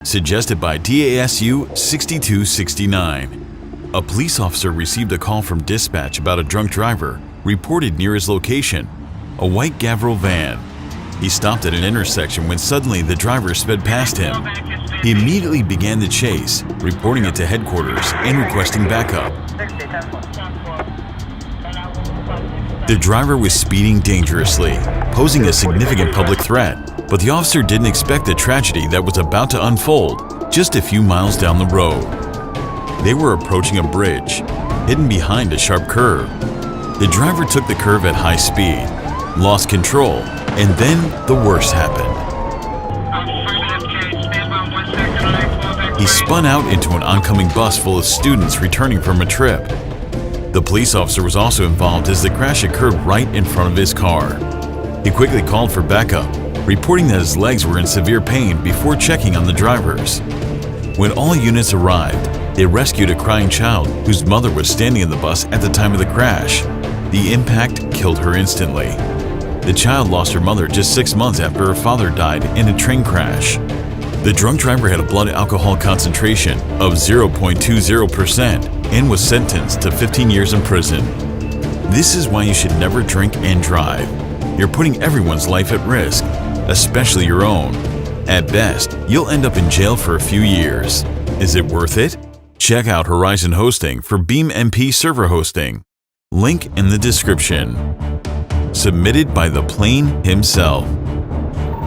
Suggested by DASU 6269. A police officer received a call from dispatch about a drunk driver reported near his location, a white Gavro van. He stopped at an intersection when suddenly the driver sped past him. He immediately began the chase, reporting it to headquarters and requesting backup. The driver was speeding dangerously, posing a significant public threat, but the officer didn't expect the tragedy that was about to unfold just a few miles down the road. They were approaching a bridge, hidden behind a sharp curve. The driver took the curve at high speed, lost control, and then the worst happened. He spun out into an oncoming bus full of students returning from a trip. The police officer was also involved as the crash occurred right in front of his car. He quickly called for backup, reporting that his legs were in severe pain before checking on the drivers. When all units arrived, they rescued a crying child whose mother was standing in the bus at the time of the crash. The impact killed her instantly. The child lost her mother just 6 months after her father died in a train crash. The drunk driver had a blood alcohol concentration of 0.20% and was sentenced to 15 years in prison. This is why you should never drink and drive. You're putting everyone's life at risk, especially your own. At best, you'll end up in jail for a few years. Is it worth it? Check out Horizon Hosting for BeamNG server hosting. Link in the description. Submitted by the plane himself.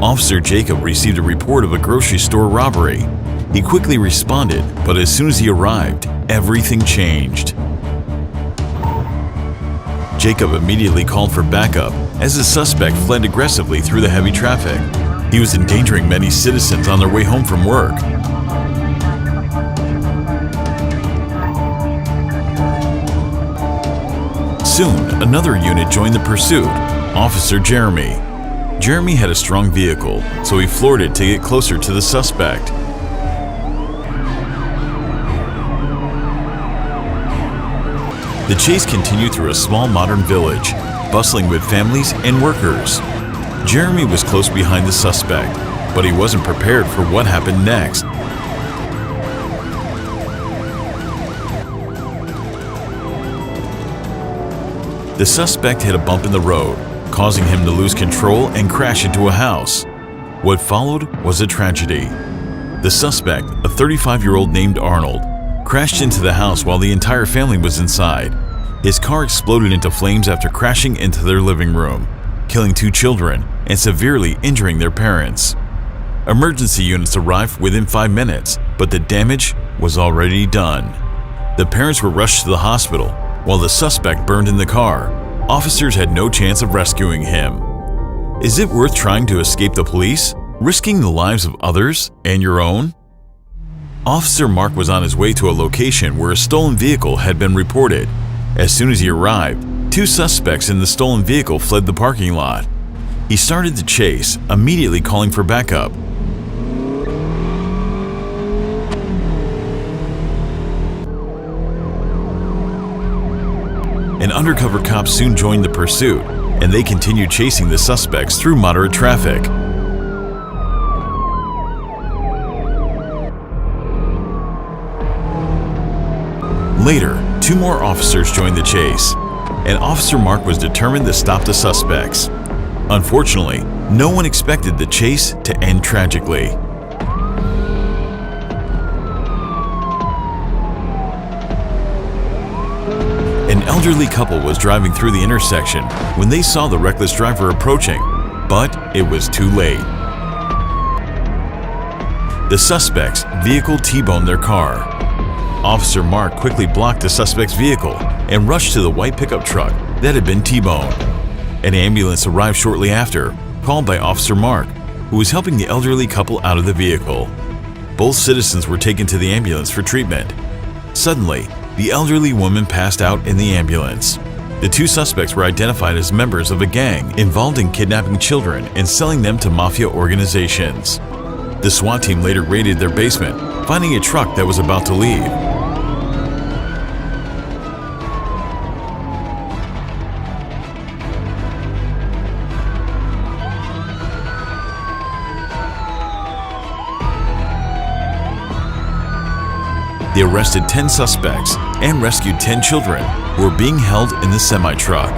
Officer Jacob received a report of a grocery store robbery. He quickly responded, but as soon as he arrived, everything changed. Jacob immediately called for backup as the suspect fled aggressively through the heavy traffic. He was endangering many citizens on their way home from work. Soon, another unit joined the pursuit, Officer Jeremy. Jeremy had a strong vehicle, so he floored it to get closer to the suspect. The chase continued through a small modern village, bustling with families and workers. Jeremy was close behind the suspect, but he wasn't prepared for what happened next. The suspect hit a bump in the road, causing him to lose control and crash into a house. What followed was a tragedy. The suspect, a 35-year-old named Arnold, crashed into the house while the entire family was inside. His car exploded into flames after crashing into their living room, killing 2 children and severely injuring their parents. Emergency units arrived within 5 minutes, but the damage was already done. The parents were rushed to the hospital, while the suspect burned in the car. Officers had no chance of rescuing him. Is it worth trying to escape the police, risking the lives of others and your own? Officer Mark was on his way to a location where a stolen vehicle had been reported. As soon as he arrived, 2 suspects in the stolen vehicle fled the parking lot. He started the chase, immediately calling for backup. An undercover cop soon joined the pursuit, and they continued chasing the suspects through moderate traffic. Later, 2 more officers joined the chase, and Officer Mark was determined to stop the suspects. Unfortunately, no one expected the chase to end tragically. An elderly couple was driving through the intersection when they saw the reckless driver approaching, but it was too late. The suspect's vehicle T-boned their car. Officer Mark quickly blocked the suspect's vehicle and rushed to the white pickup truck that had been T-boned. An ambulance arrived shortly after, called by Officer Mark, who was helping the elderly couple out of the vehicle. Both citizens were taken to the ambulance for treatment. Suddenly, the elderly woman passed out in the ambulance. The 2 suspects were identified as members of a gang involved in kidnapping children and selling them to mafia organizations. The SWAT team later raided their basement, finding a truck that was about to leave. They arrested 10 suspects and rescued 10 children who were being held in the semi-truck.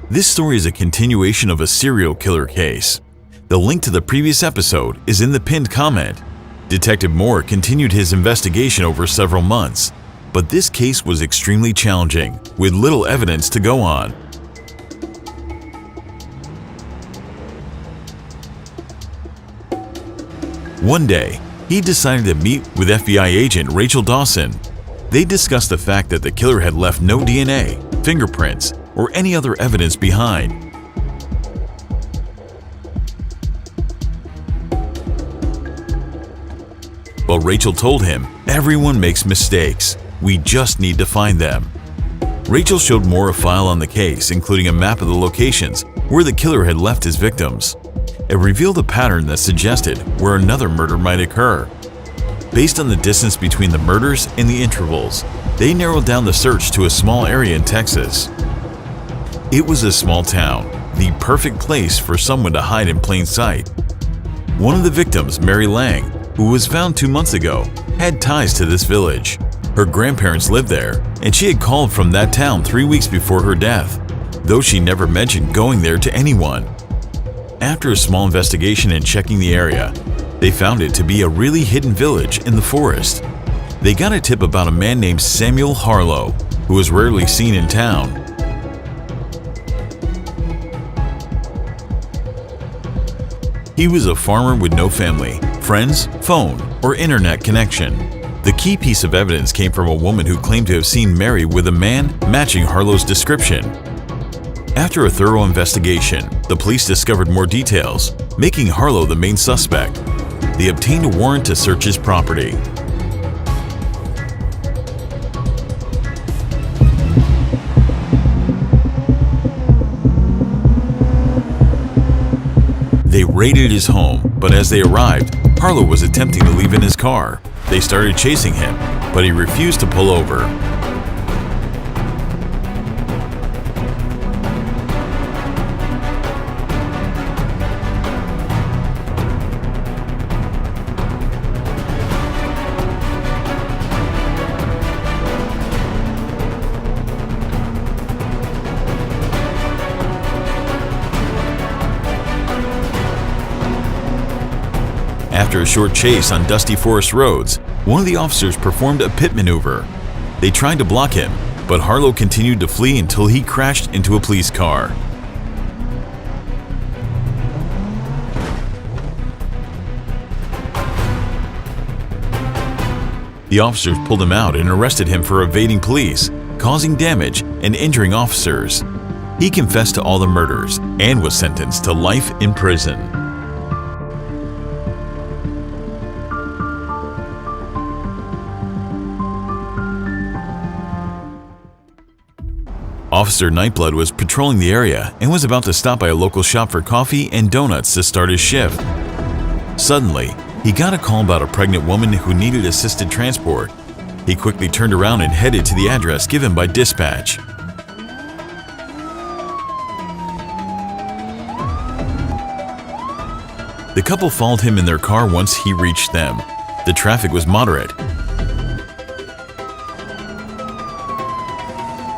This story is a continuation of a serial killer case. The link to the previous episode is in the pinned comment. Detective Moore continued his investigation over several months, but this case was extremely challenging, with little evidence to go on. One day, he decided to meet with FBI agent Rachel Dawson. They discussed the fact that the killer had left no DNA, fingerprints, or any other evidence behind. But Rachel told him, "Everyone makes mistakes. We just need to find them." Rachel showed Moore a file on the case, including a map of the locations where the killer had left his victims. It revealed a pattern that suggested where another murder might occur. Based on the distance between the murders and the intervals, they narrowed down the search to a small area in Texas. It was a small town, the perfect place for someone to hide in plain sight. One of the victims, Mary Lang, who was found 2 months ago, had ties to this village. Her grandparents lived there, and she had called from that town 3 weeks before her death, though she never mentioned going there to anyone. After a small investigation and checking the area, they found it to be a really hidden village in the forest. They got a tip about a man named Samuel Harlow, who was rarely seen in town. He was a farmer with no family, friends, phone, or internet connection. The key piece of evidence came from a woman who claimed to have seen Mary with a man matching Harlow's description. After a thorough investigation, the police discovered more details, making Harlow the main suspect. They obtained a warrant to search his property. They raided his home, but as they arrived, Harlow was attempting to leave in his car. They started chasing him, but he refused to pull over. After a short chase on dusty forest roads, one of the officers performed a pit maneuver. They tried to block him, but Harlow continued to flee until he crashed into a police car. The officers pulled him out and arrested him for evading police, causing damage and injuring officers. He confessed to all the murders and was sentenced to life in prison. Officer Nightblood was patrolling the area and was about to stop by a local shop for coffee and donuts to start his shift. Suddenly, he got a call about a pregnant woman who needed assisted transport. He quickly turned around and headed to the address given by dispatch. The couple followed him in their car once he reached them. The traffic was moderate.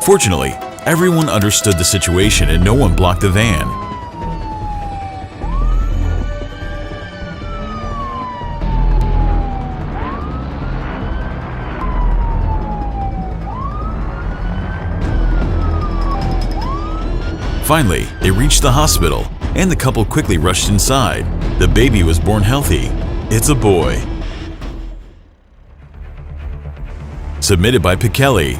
Fortunately, everyone understood the situation and no one blocked the van. Finally, they reached the hospital, and the couple quickly rushed inside. The baby was born healthy. It's a boy. Submitted by Pikeli.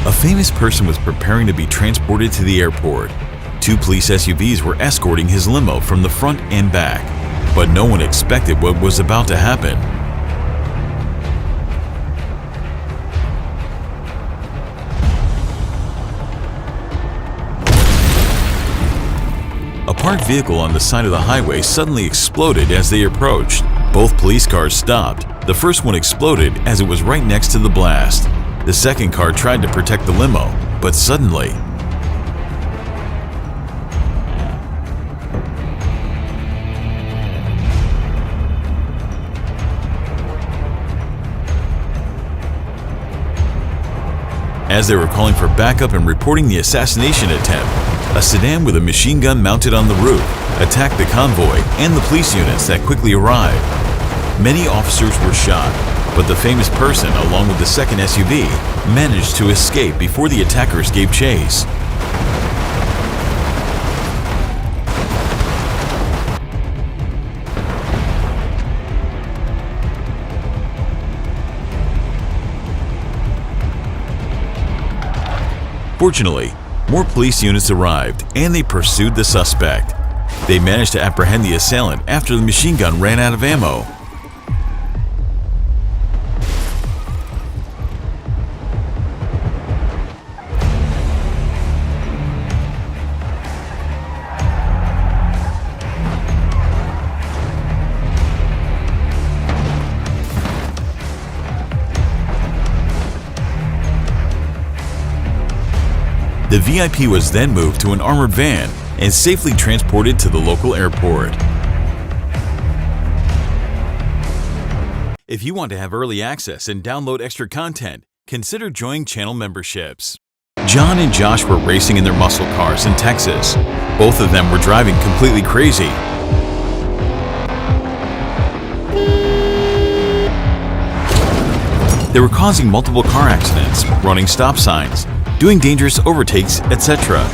A famous person was preparing to be transported to the airport. 2 police SUVs were escorting his limo from the front and back, but no one expected what was about to happen. A parked vehicle on the side of the highway suddenly exploded as they approached. Both police cars stopped. The first one exploded as it was right next to the blast. The second car tried to protect the limo, but suddenly, as they were calling for backup and reporting the assassination attempt, a sedan with a machine gun mounted on the roof attacked the convoy and the police units that quickly arrived. Many officers were shot, but the famous person, along with the second SUV, managed to escape before the attackers gave chase. Fortunately, more police units arrived and they pursued the suspect. They managed to apprehend the assailant after the machine gun ran out of ammo. The VIP was then moved to an armored van and safely transported to the local airport. If you want to have early access and download extra content, consider joining channel memberships. John and Josh were racing in their muscle cars in Texas. Both of them were driving completely crazy. They were causing multiple car accidents, running stop signs, doing dangerous overtakes, etc.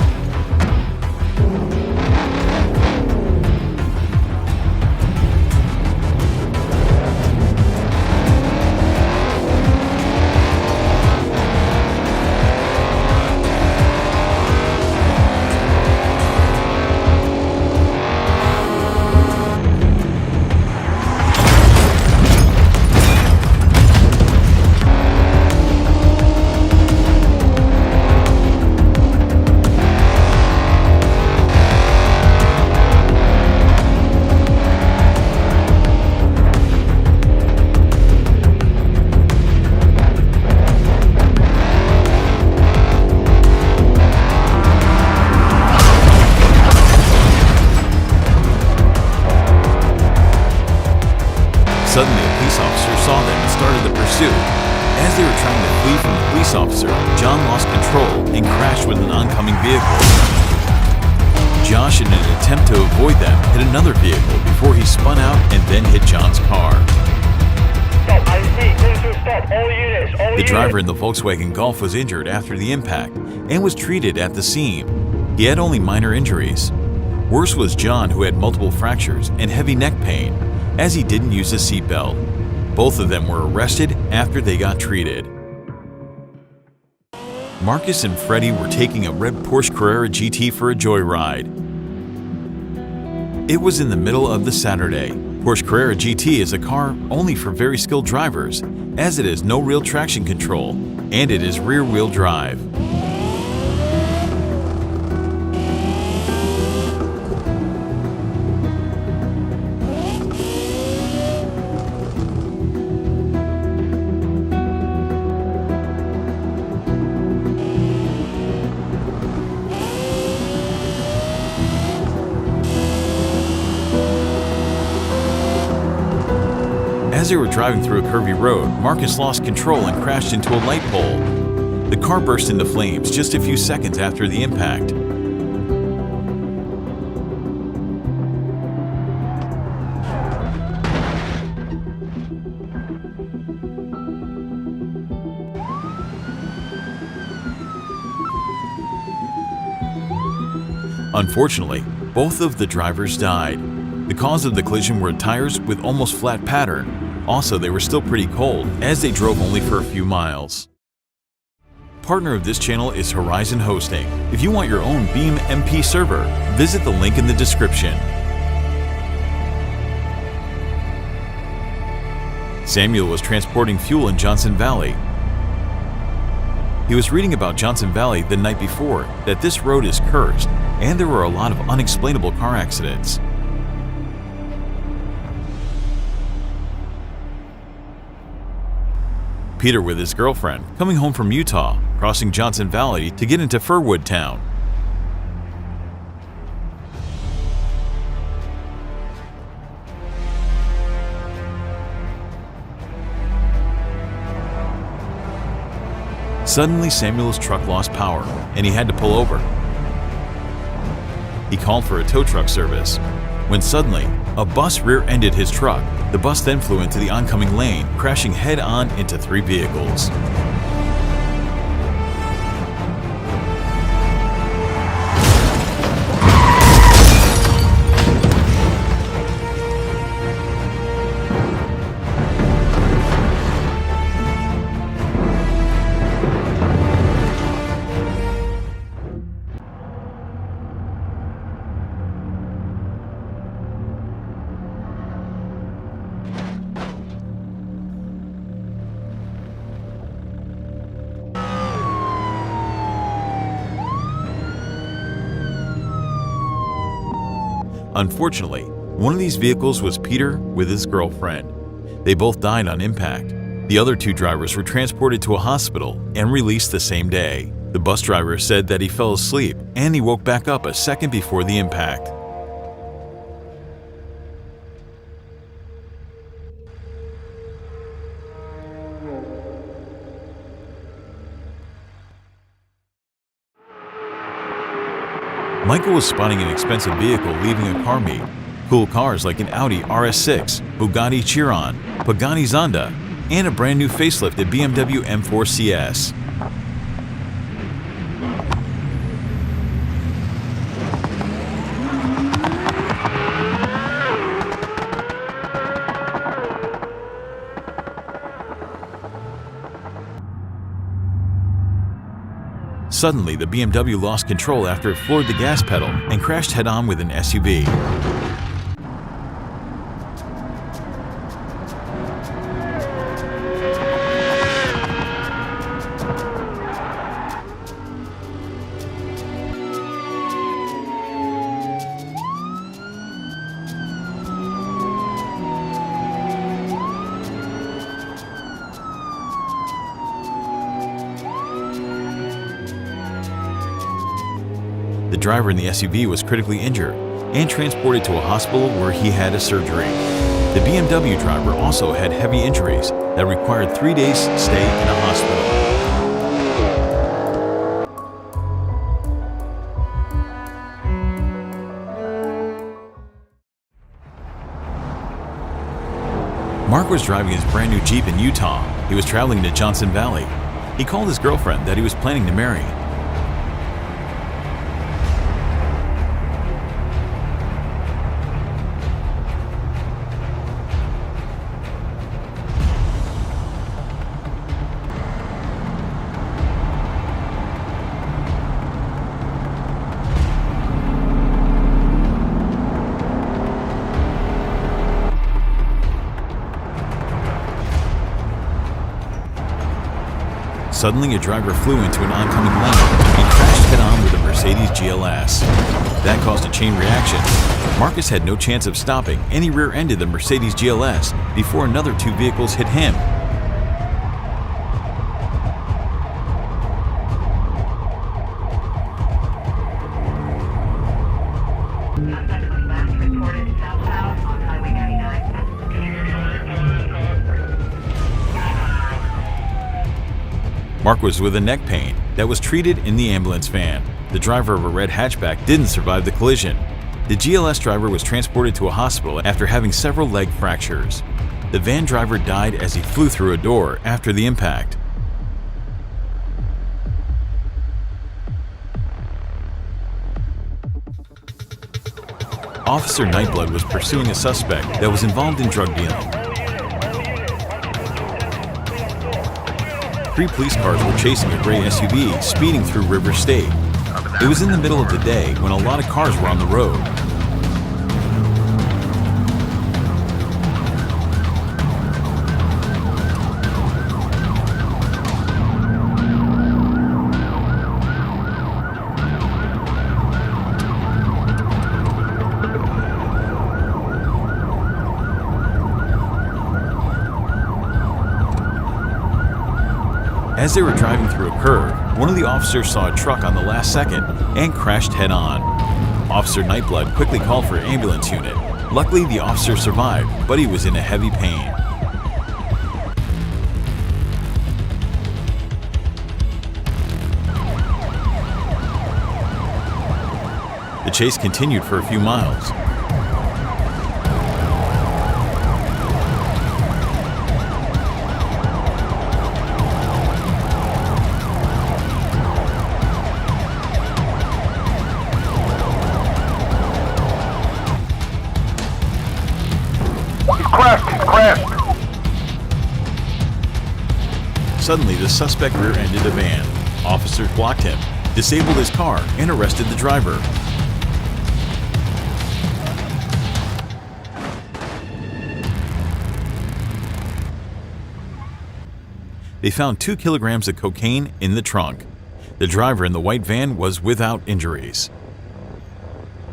Suddenly, a police officer saw them and started the pursuit. As they were trying to flee from the police officer, John lost control and crashed with an oncoming vehicle. Josh, in an attempt to avoid them, hit another vehicle before he spun out and then hit John's car. Stop, I repeat, stop, all units, all The driver in the Volkswagen Golf was injured after the impact and was treated at the scene. He had only minor injuries. Worse was John, who had multiple fractures and heavy neck pain, as he didn't use a seatbelt. Both of them were arrested after they got treated. Marcus and Freddie were taking a red Porsche Carrera GT for a joyride. It was in the middle of the Saturday. Porsche Carrera GT is a car only for very skilled drivers, as it has no real traction control, and it is rear-wheel drive. As they were driving through a curvy road, Marcus lost control and crashed into a light pole. The car burst into flames just a few seconds after the impact. Unfortunately, both of the drivers died. The cause of the collision were tires with almost flat pattern. Also, they were still pretty cold as they drove only for a few miles. Partner of this channel is Horizon Hosting. If you want your own BeamNG server, visit the link in the description. Samuel was transporting fuel in Johnson Valley. He was reading about Johnson Valley the night before that this road is cursed and there were a lot of unexplainable car accidents. Peter with his girlfriend, coming home from Utah, crossing Johnson Valley to get into Furwood Town. Suddenly, Samuel's truck lost power, and he had to pull over. He called for a tow truck service, when suddenly, a bus rear-ended his truck. The bus then flew into the oncoming lane, crashing head-on into 3 vehicles. Unfortunately, one of these vehicles was Peter with his girlfriend. They both died on impact. The other 2 drivers were transported to a hospital and released the same day. The bus driver said that he fell asleep and he woke back up a second before the impact. Michael was spotting an expensive vehicle leaving a car meet. Cool cars like an Audi RS6, Bugatti Chiron, Pagani Zonda, and a brand new facelifted BMW M4 CS. Suddenly, the BMW lost control after it floored the gas pedal and crashed head-on with an SUV. The driver in the SUV was critically injured and transported to a hospital where he had a surgery. The BMW driver also had heavy injuries that required 3 days stay in a hospital. Mark was driving his brand new Jeep in Utah. He was traveling to Johnson Valley. He called his girlfriend that he was planning to marry. Suddenly, a driver flew into an oncoming lane and crashed head-on with a Mercedes GLS. That caused a chain reaction. Marcus had no chance of stopping, and he rear-ended the Mercedes GLS before another 2 vehicles hit him. Mark was with a neck pain that was treated in the ambulance van. The driver of a red hatchback didn't survive the collision. The GLS driver was transported to a hospital after having several leg fractures. The van driver died as he flew through a door after the impact. Officer Nightblood was pursuing a suspect that was involved in drug dealing. 3 police cars were chasing a gray SUV speeding through River State. It was in the middle of the day when a lot of cars were on the road. As they were driving through a curve, one of the officers saw a truck on the last second and crashed head-on. Officer Nightblood quickly called for an ambulance unit. Luckily, the officer survived, but he was in a heavy pain. The chase continued for a few miles. Crashed. Suddenly, the suspect rear-ended a van. Officers blocked him, disabled his car, and arrested the driver. They found 2 kilograms of cocaine in the trunk. The driver in the white van was without injuries.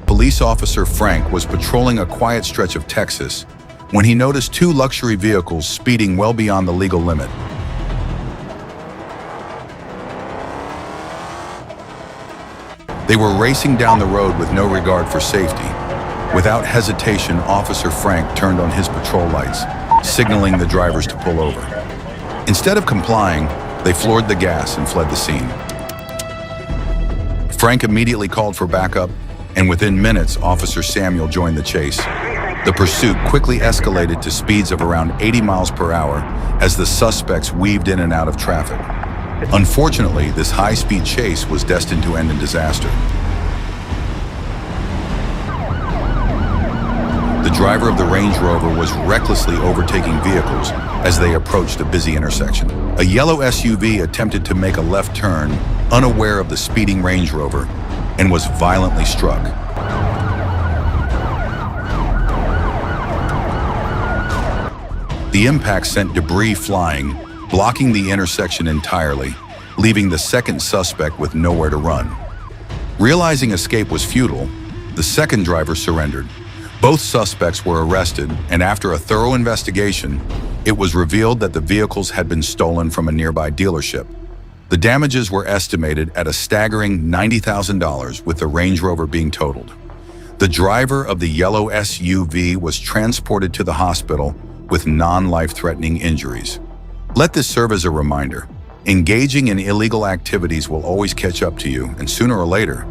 Police officer Frank was patrolling a quiet stretch of Texas when he noticed 2 luxury vehicles speeding well beyond the legal limit. They were racing down the road with no regard for safety. Without hesitation, Officer Frank turned on his patrol lights, signaling the drivers to pull over. Instead of complying, they floored the gas and fled the scene. Frank immediately called for backup, and within minutes, Officer Samuel joined the chase. The pursuit quickly escalated to speeds of around 80 miles per hour as the suspects weaved in and out of traffic. Unfortunately, this high-speed chase was destined to end in disaster. The driver of the Range Rover was recklessly overtaking vehicles as they approached a busy intersection. A yellow SUV attempted to make a left turn, unaware of the speeding Range Rover, and was violently struck. The impact sent debris flying, blocking the intersection entirely, leaving the second suspect with nowhere to run. Realizing escape was futile, the second driver surrendered. Both suspects were arrested, and after a thorough investigation, it was revealed that the vehicles had been stolen from a nearby dealership. The damages were estimated at a staggering $90,000, with the Range Rover being totaled. The driver of the yellow SUV was transported to the hospital with non-life-threatening injuries. Let this serve as a reminder. Engaging in illegal activities will always catch up to you, and sooner or later,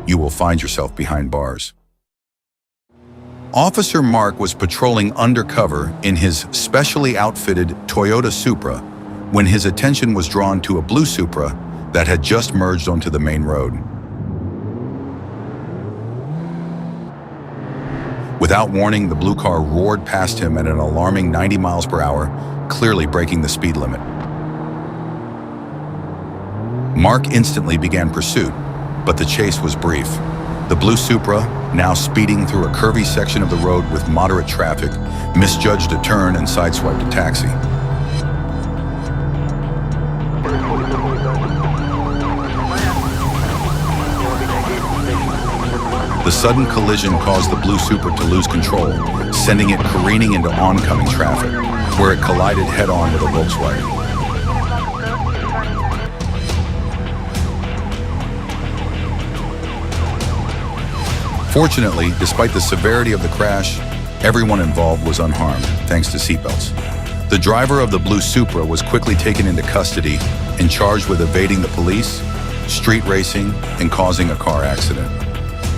you will find yourself behind bars. Officer Mark was patrolling undercover in his specially outfitted Toyota Supra when his attention was drawn to a blue Supra that had just merged onto the main road. Without warning, the blue car roared past him at an alarming 90 miles per hour, clearly breaking the speed limit. Mark instantly began pursuit, but the chase was brief. The blue Supra, now speeding through a curvy section of the road with moderate traffic, misjudged a turn and sideswiped a taxi. The sudden collision caused the blue Supra to lose control, sending it careening into oncoming traffic, where it collided head-on with a Volkswagen. Fortunately, despite the severity of the crash, everyone involved was unharmed, thanks to seatbelts. The driver of the blue Supra was quickly taken into custody and charged with evading the police, street racing, and causing a car accident.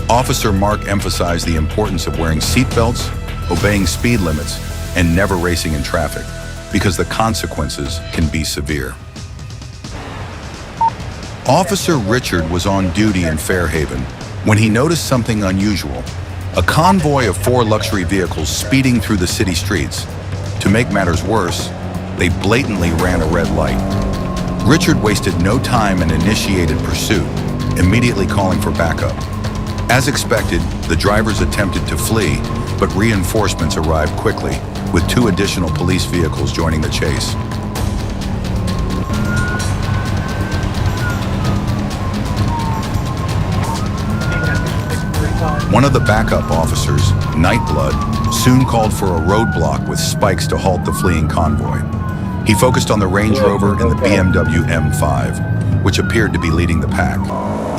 Officer Mark emphasized the importance of wearing seatbelts, obeying speed limits, and never racing in traffic, because the consequences can be severe. Officer Richard was on duty in Fairhaven when he noticed something unusual: a convoy of 4 luxury vehicles speeding through the city streets. To make matters worse, they blatantly ran a red light. Richard wasted no time and initiated pursuit, immediately calling for backup. As expected, the drivers attempted to flee, but reinforcements arrived quickly, with 2 additional police vehicles joining the chase. One of the backup officers, Nightblood, soon called for a roadblock with spikes to halt the fleeing convoy. He focused on the Range Rover and the BMW M5, which appeared to be leading the pack.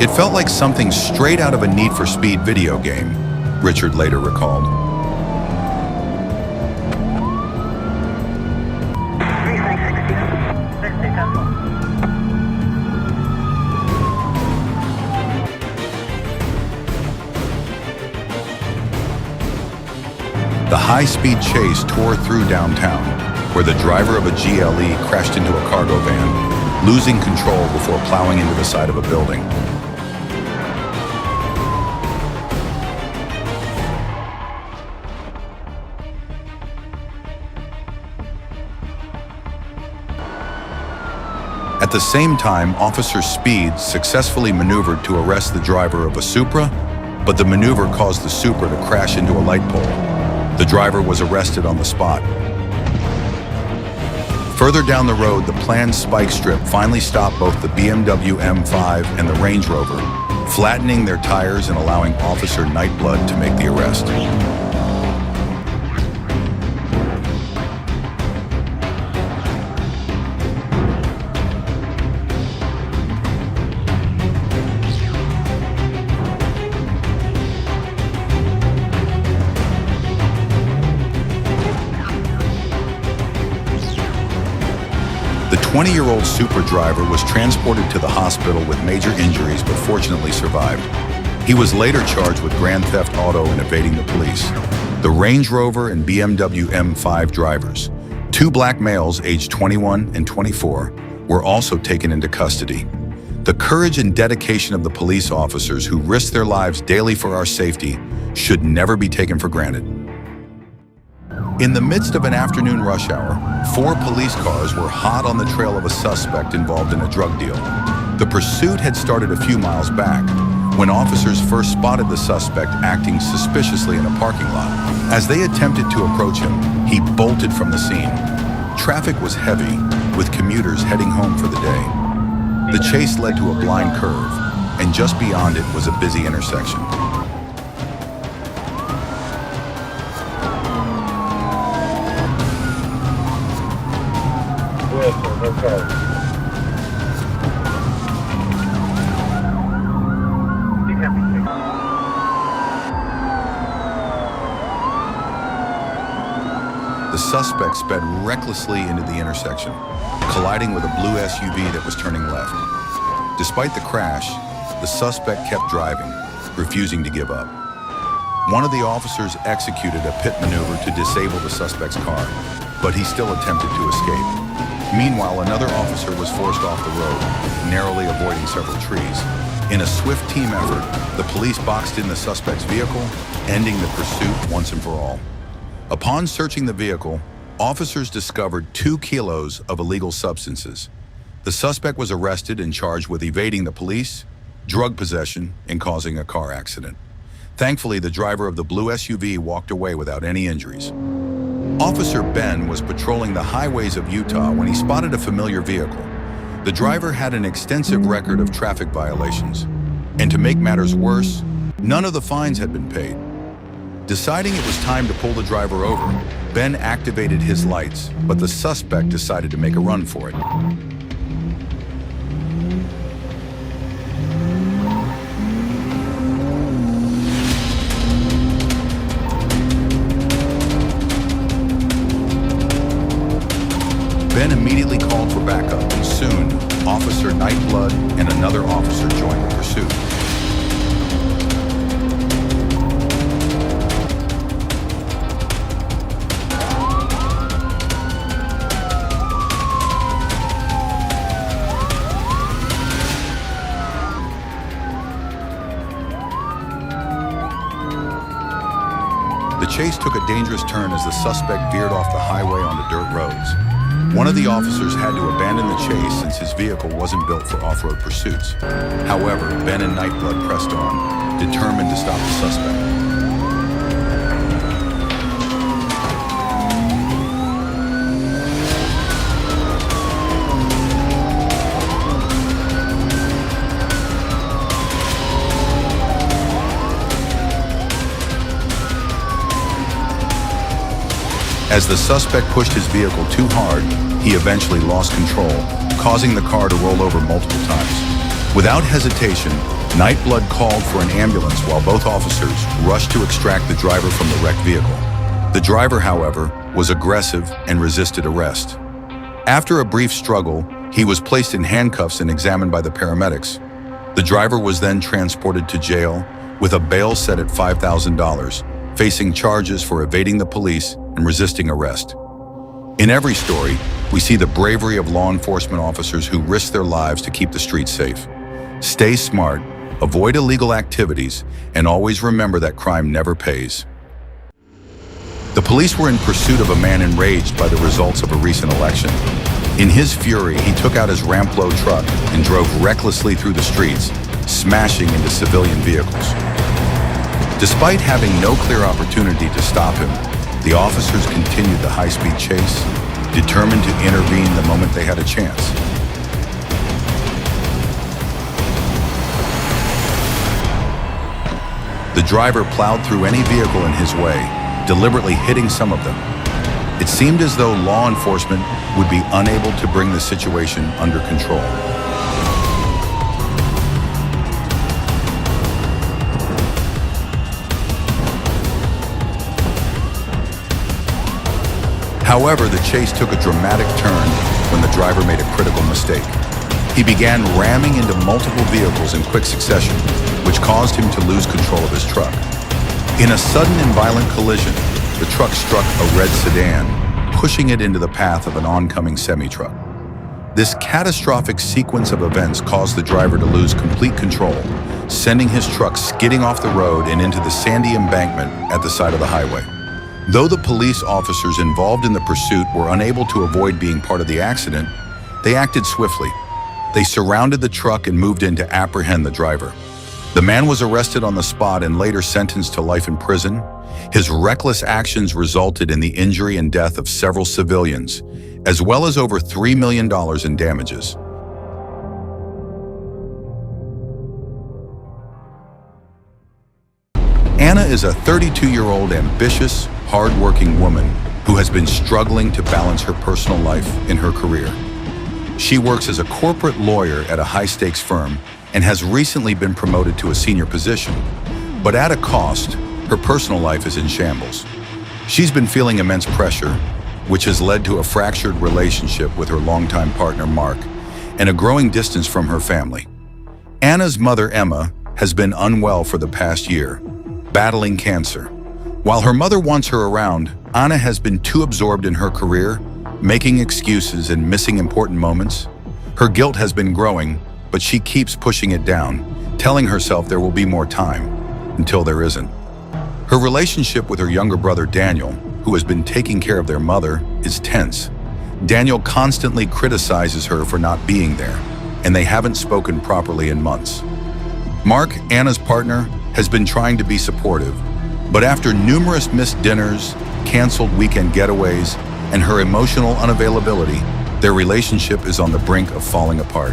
It felt like something straight out of a Need for Speed video game, Richard later recalled. The high-speed chase tore through downtown, where the driver of a GLE crashed into a cargo van, losing control before plowing into the side of a building. At the same time, Officer Speed successfully maneuvered to arrest the driver of a Supra, but the maneuver caused the Supra to crash into a light pole. The driver was arrested on the spot. Further down the road, the planned spike strip finally stopped both the BMW M5 and the Range Rover, flattening their tires and allowing Officer Nightblood to make the arrest. The 20-year-old Supra driver was transported to the hospital with major injuries but fortunately survived. He was later charged with grand theft auto and evading the police. The Range Rover and BMW M5 drivers, two black males aged 21 and 24, were also taken into custody. The courage and dedication of the police officers who risk their lives daily for our safety should never be taken for granted. In the midst of an afternoon rush hour, 4 police cars were hot on the trail of a suspect involved in a drug deal. The pursuit had started a few miles back, when officers first spotted the suspect acting suspiciously in a parking lot. As they attempted to approach him, he bolted from the scene. Traffic was heavy, with commuters heading home for the day. The chase led to a blind curve, and just beyond it was a busy intersection. The suspect sped recklessly into the intersection, colliding with a blue SUV that was turning left. Despite the crash, the suspect kept driving, refusing to give up. One of the officers executed a pit maneuver to disable the suspect's car, but he still attempted to escape. Meanwhile, another officer was forced off the road, narrowly avoiding several trees. In a swift team effort, the police boxed in the suspect's vehicle, ending the pursuit once and for all. Upon searching the vehicle, officers discovered 2 kilos of illegal substances. The suspect was arrested and charged with evading the police, drug possession, and causing a car accident. Thankfully, the driver of the blue SUV walked away without any injuries. Officer Ben was patrolling the highways of Utah when he spotted a familiar vehicle. The driver had an extensive record of traffic violations, and to make matters worse, none of the fines had been paid. Deciding it was time to pull the driver over, Ben activated his lights, but the suspect decided to make a run for it. Ben immediately called for backup, and soon, Officer Nightblood and another officer joined the pursuit. The chase took a dangerous turn as the suspect veered off the highway onto dirt roads. One of the officers had to abandon the chase since his vehicle wasn't built for off-road pursuits. However, Ben and Nightblood pressed on, determined to stop the suspect. As the suspect pushed his vehicle too hard, he eventually lost control, causing the car to roll over multiple times. Without hesitation, Nightblood called for an ambulance while both officers rushed to extract the driver from the wrecked vehicle. The driver, however, was aggressive and resisted arrest. After a brief struggle, he was placed in handcuffs and examined by the paramedics. The driver was then transported to jail with a bail set at $5,000, facing charges for evading the police and resisting arrest. In every story, we see the bravery of law enforcement officers who risk their lives to keep the streets safe. Stay smart, avoid illegal activities, and always remember that crime never pays. The police were in pursuit of a man enraged by the results of a recent election. In his fury, he took out his Ramplo truck and drove recklessly through the streets, smashing into civilian vehicles. Despite having no clear opportunity to stop him, the officers continued the high-speed chase, determined to intervene the moment they had a chance. The driver plowed through any vehicle in his way, deliberately hitting some of them. It seemed as though law enforcement would be unable to bring the situation under control. However, the chase took a dramatic turn when the driver made a critical mistake. He began ramming into multiple vehicles in quick succession, which caused him to lose control of his truck. In a sudden and violent collision, the truck struck a red sedan, pushing it into the path of an oncoming semi-truck. This catastrophic sequence of events caused the driver to lose complete control, sending his truck skidding off the road and into the sandy embankment at the side of the highway. Though the police officers involved in the pursuit were unable to avoid being part of the accident, they acted swiftly. They surrounded the truck and moved in to apprehend the driver. The man was arrested on the spot and later sentenced to life in prison. His reckless actions resulted in the injury and death of several civilians, as well as over $3 million in damages. Anna is a 32-year-old ambitious, hard-working woman who has been struggling to balance her personal life and her career. She works as a corporate lawyer at a high-stakes firm and has recently been promoted to a senior position. But at a cost, her personal life is in shambles. She's been feeling immense pressure, which has led to a fractured relationship with her longtime partner, Mark, and a growing distance from her family. Anna's mother, Emma, has been unwell for the past year, battling cancer. While her mother wants her around, Anna has been too absorbed in her career, making excuses and missing important moments. Her guilt has been growing, but she keeps pushing it down, telling herself there will be more time, until there isn't. Her relationship with her younger brother, Daniel, who has been taking care of their mother, is tense. Daniel constantly criticizes her for not being there, and they haven't spoken properly in months. Mark, Anna's partner, has been trying to be supportive, but after numerous missed dinners, canceled weekend getaways, and her emotional unavailability, their relationship is on the brink of falling apart.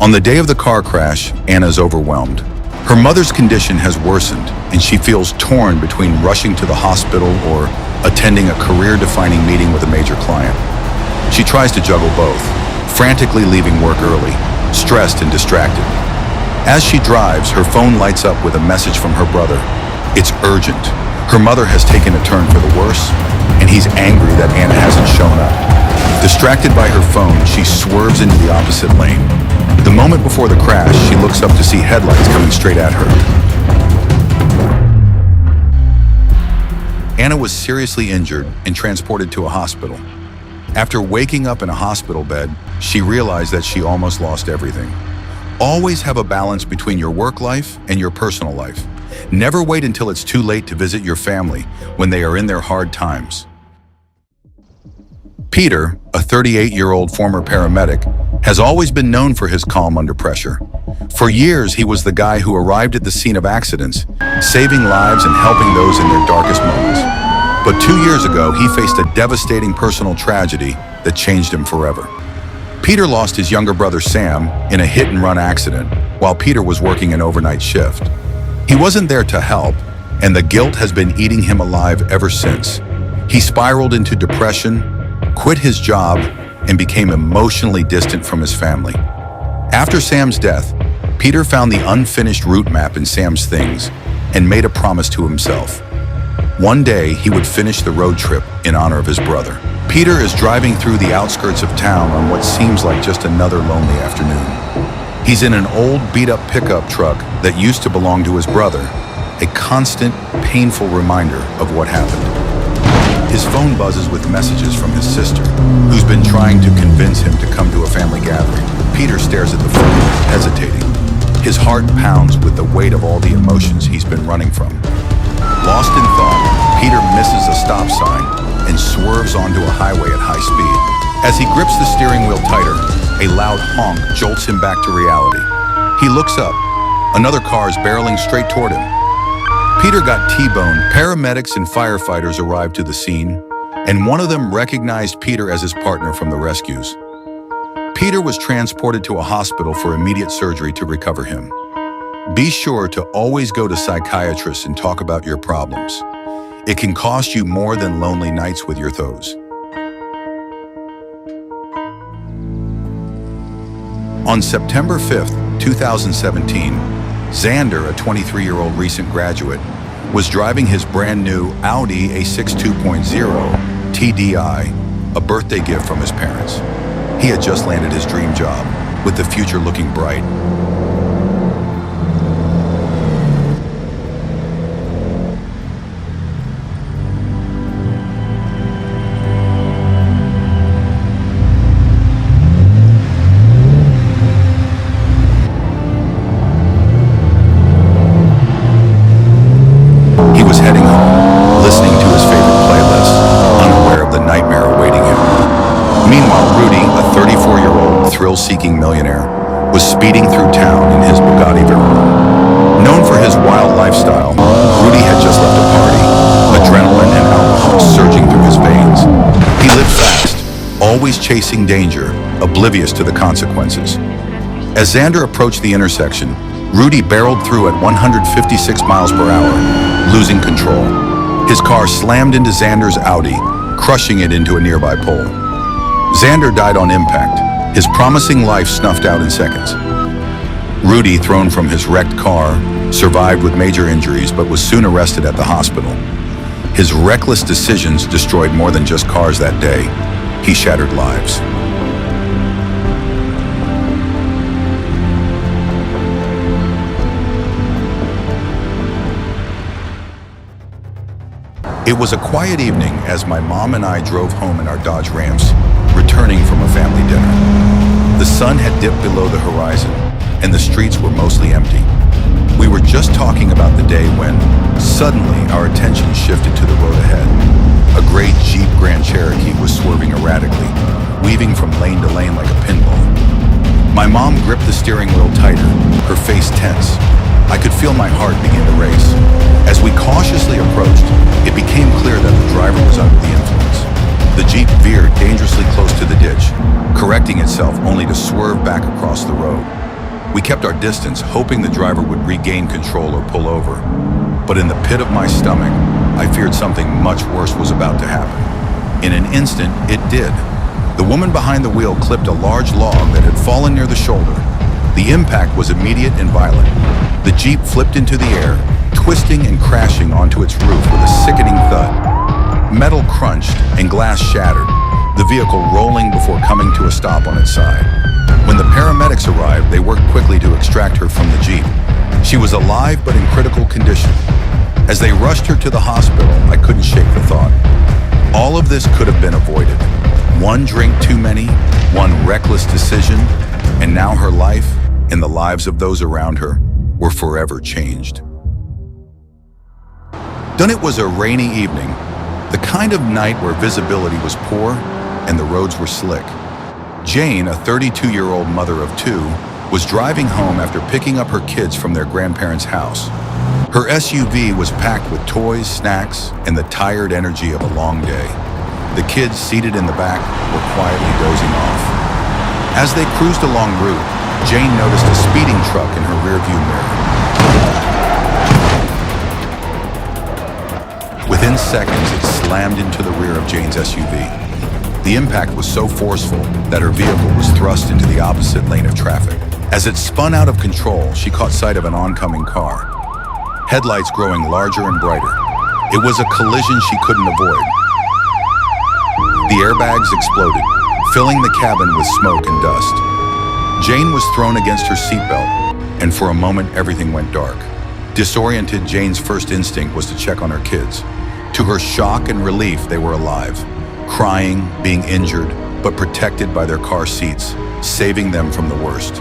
On the day of the car crash, Anna is overwhelmed. Her mother's condition has worsened, and she feels torn between rushing to the hospital or attending a career-defining meeting with a major client. She tries to juggle both, frantically leaving work early, stressed and distracted. As she drives, her phone lights up with a message from her brother. It's urgent. Her mother has taken a turn for the worse, and he's angry that Anna hasn't shown up. Distracted by her phone, she swerves into the opposite lane. The moment before the crash, she looks up to see headlights coming straight at her. Anna was seriously injured and transported to a hospital. After waking up in a hospital bed, she realized that she almost lost everything. Always have a balance between your work life and your personal life. Never wait until it's too late to visit your family when they are in their hard times. Peter, a 38-year-old former paramedic, has always been known for his calm under pressure. For years, he was the guy who arrived at the scene of accidents, saving lives and helping those in their darkest moments. But 2 years ago, he faced a devastating personal tragedy that changed him forever. Peter lost his younger brother Sam in a hit-and-run accident while Peter was working an overnight shift. He wasn't there to help, and the guilt has been eating him alive ever since. He spiraled into depression, quit his job, and became emotionally distant from his family. After Sam's death, Peter found the unfinished route map in Sam's things and made a promise to himself. One day, he would finish the road trip in honor of his brother. Peter is driving through the outskirts of town on what seems like just another lonely afternoon. He's in an old, beat-up pickup truck that used to belong to his brother, a constant, painful reminder of what happened. His phone buzzes with messages from his sister, who's been trying to convince him to come to a family gathering. Peter stares at the phone, hesitating. His heart pounds with the weight of all the emotions he's been running from. Lost in thought, Peter misses a stop sign and swerves onto a highway at high speed. As he grips the steering wheel tighter, a loud honk jolts him back to reality. He looks up. Another car is barreling straight toward him. Peter got T-boned. Paramedics and firefighters arrived to the scene, and one of them recognized Peter as his partner from the rescues. Peter was transported to a hospital for immediate surgery to recover him. Be sure to always go to psychiatrists and talk about your problems. It can cost you more than lonely nights with your thoughts. On September 5th, 2017, Xander, a 23-year-old recent graduate, was driving his brand new Audi A6 2.0 TDI, a birthday gift from his parents. He had just landed his dream job, with the future looking bright. He was heading home, listening to his favorite playlist, unaware of the nightmare awaiting him. Meanwhile, Rudy, a 34-year-old thrill-seeking millionaire, was speeding through town in his Bugatti Veyron. Known for his wild lifestyle, Rudy had just left a party, adrenaline and alcohol surging through his veins. He lived fast, always chasing danger, oblivious to the consequences. As Xander approached the intersection, Rudy barreled through at 156 miles per hour, losing control. His car slammed into Xander's Audi, crushing it into a nearby pole. Xander died on impact, his promising life snuffed out in seconds. Rudy, thrown from his wrecked car, survived with major injuries but was soon arrested at the hospital. His reckless decisions destroyed more than just cars that day. He shattered lives. It was a quiet evening as my mom and I drove home in our Dodge Rams, returning from a family dinner. The sun had dipped below the horizon, and the streets were mostly empty. We were just talking about the day when, suddenly, our attention shifted to the road ahead. A gray Jeep Grand Cherokee was swerving erratically, weaving from lane to lane like a pinball. My mom gripped the steering wheel tighter, her face tense. I could feel my heart begin to race. As we cautiously approached, it became clear that the driver was under the influence. The Jeep veered dangerously close to the ditch, correcting itself only to swerve back across the road. We kept our distance, hoping the driver would regain control or pull over. But in the pit of my stomach, I feared something much worse was about to happen. In an instant, it did. The woman behind the wheel clipped a large log that had fallen near the shoulder. The impact was immediate and violent. The Jeep flipped into the air, twisting and crashing onto its roof with a sickening thud. Metal crunched and glass shattered, the vehicle rolling before coming to a stop on its side. When the paramedics arrived, they worked quickly to extract her from the Jeep. She was alive but in critical condition. As they rushed her to the hospital, I couldn't shake the thought. All of this could have been avoided. One drink too many, one reckless decision, and now her life and the lives of those around her were forever changed. Then it was a rainy evening, the kind of night where visibility was poor and the roads were slick. Jane, a 32-year-old mother of two, was driving home after picking up her kids from their grandparents' house. Her SUV was packed with toys, snacks, and the tired energy of a long day. The kids, seated in the back, were quietly dozing off. As they cruised along route, Jane noticed a speeding truck in her rearview mirror. Within seconds, it slammed into the rear of Jane's SUV. The impact was so forceful that her vehicle was thrust into the opposite lane of traffic. As it spun out of control, she caught sight of an oncoming car, headlights growing larger and brighter. It was a collision she couldn't avoid. The airbags exploded, filling the cabin with smoke and dust. Jane was thrown against her seatbelt, and for a moment, everything went dark. Disoriented, Jane's first instinct was to check on her kids. To her shock and relief, they were alive, crying, being injured, but protected by their car seats, saving them from the worst.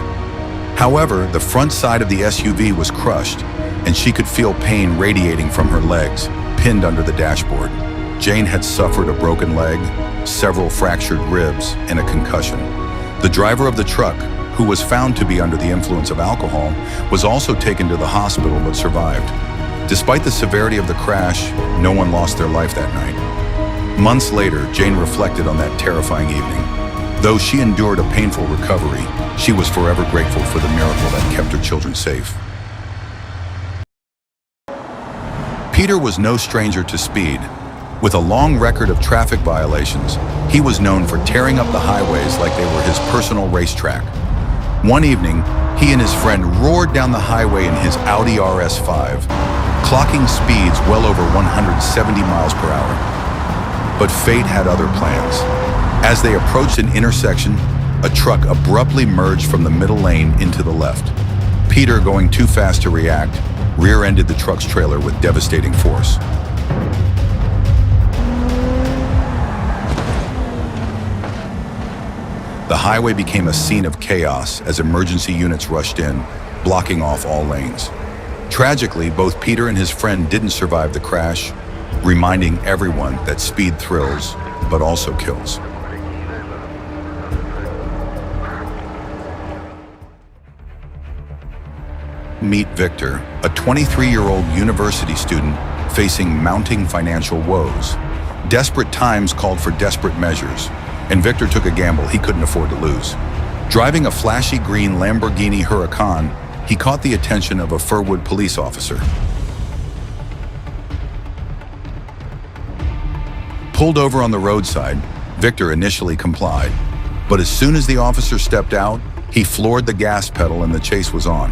However, the front side of the SUV was crushed, and she could feel pain radiating from her legs, pinned under the dashboard. Jane had suffered a broken leg, several fractured ribs, and a concussion. The driver of the truck, who was found to be under the influence of alcohol, was also taken to the hospital but survived. Despite the severity of the crash, no one lost their life that night. Months later, Jane reflected on that terrifying evening. Though she endured a painful recovery, she was forever grateful for the miracle that kept her children safe. Peter was no stranger to speed. With a long record of traffic violations, he was known for tearing up the highways like they were his personal racetrack. One evening, he and his friend roared down the highway in his Audi RS5, clocking speeds well over 170 miles per hour. But fate had other plans. As they approached an intersection, a truck abruptly merged from the middle lane into the left. Peter, going too fast to react, rear-ended the truck's trailer with devastating force. The highway became a scene of chaos as emergency units rushed in, blocking off all lanes. Tragically, both Peter and his friend didn't survive the crash, reminding everyone that speed thrills, but also kills. Meet Victor, a 23-year-old university student facing mounting financial woes. Desperate times called for desperate measures, and Victor took a gamble he couldn't afford to lose. Driving a flashy green Lamborghini Huracan, he caught the attention of a Furwood police officer. Pulled over on the roadside, Victor initially complied, but as soon as the officer stepped out, he floored the gas pedal and the chase was on.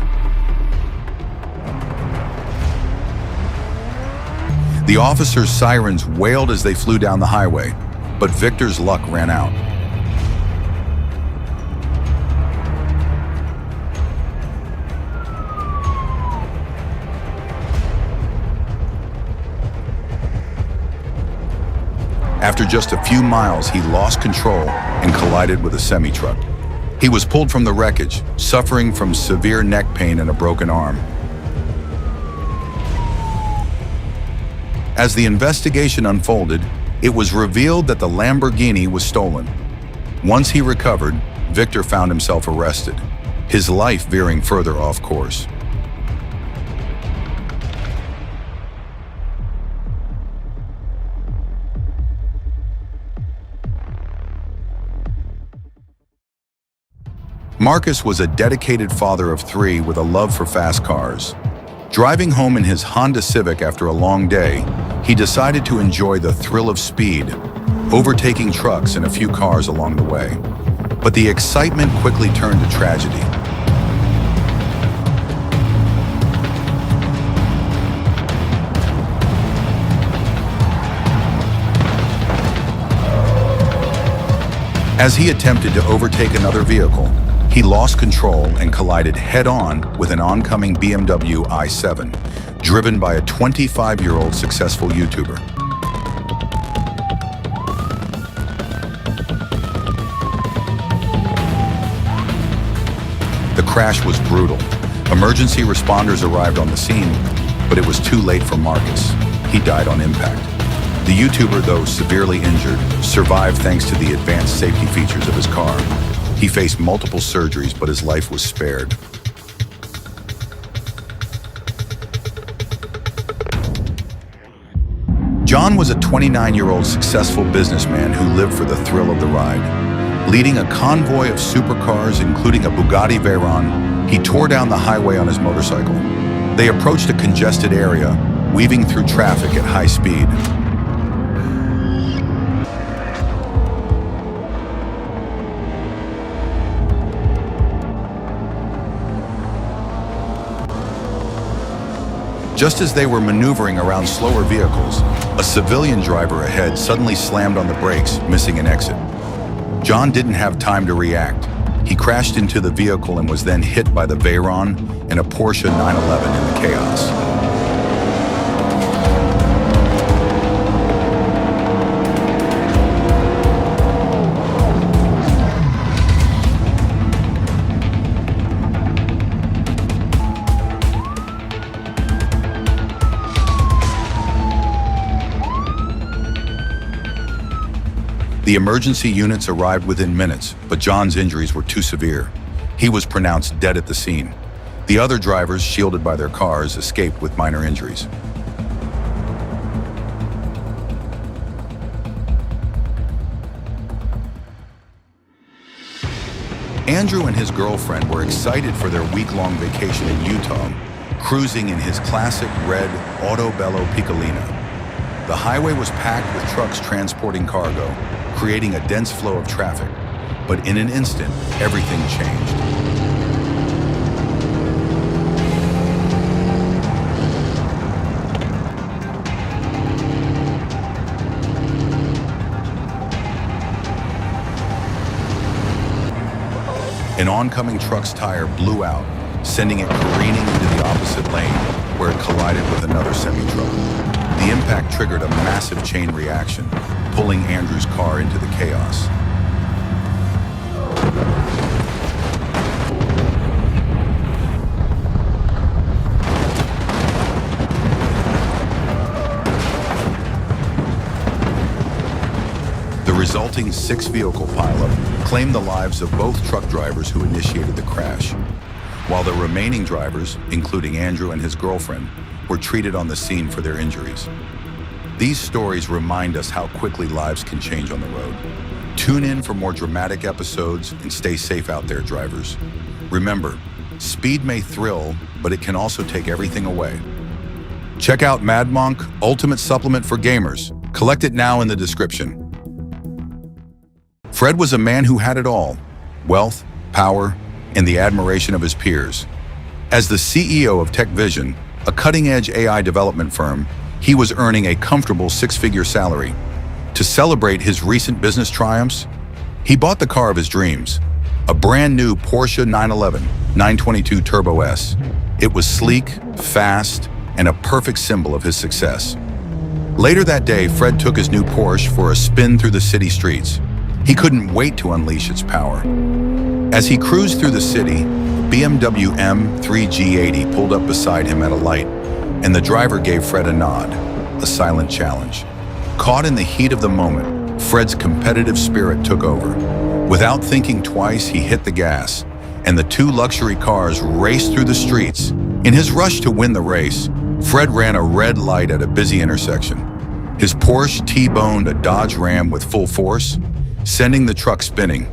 The officer's sirens wailed as they flew down the highway, but Victor's luck ran out. After just a few miles, he lost control and collided with a semi-truck. He was pulled from the wreckage, suffering from severe neck pain and a broken arm. As the investigation unfolded, it was revealed that the Lamborghini was stolen. Once he recovered, Victor found himself arrested, his life veering further off course. Marcus was a dedicated father of 3 with a love for fast cars. Driving home in his Honda Civic after a long day, he decided to enjoy the thrill of speed, overtaking trucks and a few cars along the way. But the excitement quickly turned to tragedy. As he attempted to overtake another vehicle, he lost control and collided head-on with an oncoming BMW i7, driven by a 25-year-old successful YouTuber. The crash was brutal. Emergency responders arrived on the scene, but it was too late for Marcus. He died on impact. The YouTuber, though severely injured, survived thanks to the advanced safety features of his car. He faced multiple surgeries, but his life was spared. John was a 29-year-old successful businessman who lived for the thrill of the ride. Leading a convoy of supercars, including a Bugatti Veyron, he tore down the highway on his motorcycle. They approached a congested area, weaving through traffic at high speed. Just as they were maneuvering around slower vehicles, a civilian driver ahead suddenly slammed on the brakes, missing an exit. John didn't have time to react. He crashed into the vehicle and was then hit by the Veyron and a Porsche 911 in the chaos. The emergency units arrived within minutes, but John's injuries were too severe. He was pronounced dead at the scene. The other drivers, shielded by their cars, escaped with minor injuries. Andrew and his girlfriend were excited for their week-long vacation in Utah, cruising in his classic red Autobello Piccolina. The highway was packed with trucks transporting cargo, creating a dense flow of traffic. But in an instant, everything changed. An oncoming truck's tire blew out, sending it careening into the opposite lane, where it collided with another semi-truck. The impact triggered a massive chain reaction, pulling Andrew's car into the chaos. The resulting 6-vehicle pileup claimed the lives of both truck drivers who initiated the crash, while the remaining drivers, including Andrew and his girlfriend, were treated on the scene for their injuries. These stories remind us how quickly lives can change on the road. Tune in for more dramatic episodes and stay safe out there, drivers. Remember, speed may thrill, but it can also take everything away. Check out Mad Monk, Ultimate Supplement for Gamers. Collect it now in the description. Fred was a man who had it all: wealth, power, and the admiration of his peers. As the CEO of TechVision, a cutting-edge AI development firm, he was earning a comfortable 6-figure salary. To celebrate his recent business triumphs, he bought the car of his dreams, a brand new Porsche 911 922 Turbo S. It was sleek, fast, and a perfect symbol of his success. Later that day, Fred took his new Porsche for a spin through the city streets. He couldn't wait to unleash its power. As he cruised through the city, BMW M3 G80 pulled up beside him at a light, and the driver gave Fred a nod, a silent challenge. Caught in the heat of the moment, Fred's competitive spirit took over. Without thinking twice, he hit the gas, and the 2 luxury cars raced through the streets. In his rush to win the race, Fred ran a red light at a busy intersection. His Porsche T-boned a Dodge Ram with full force, sending the truck spinning.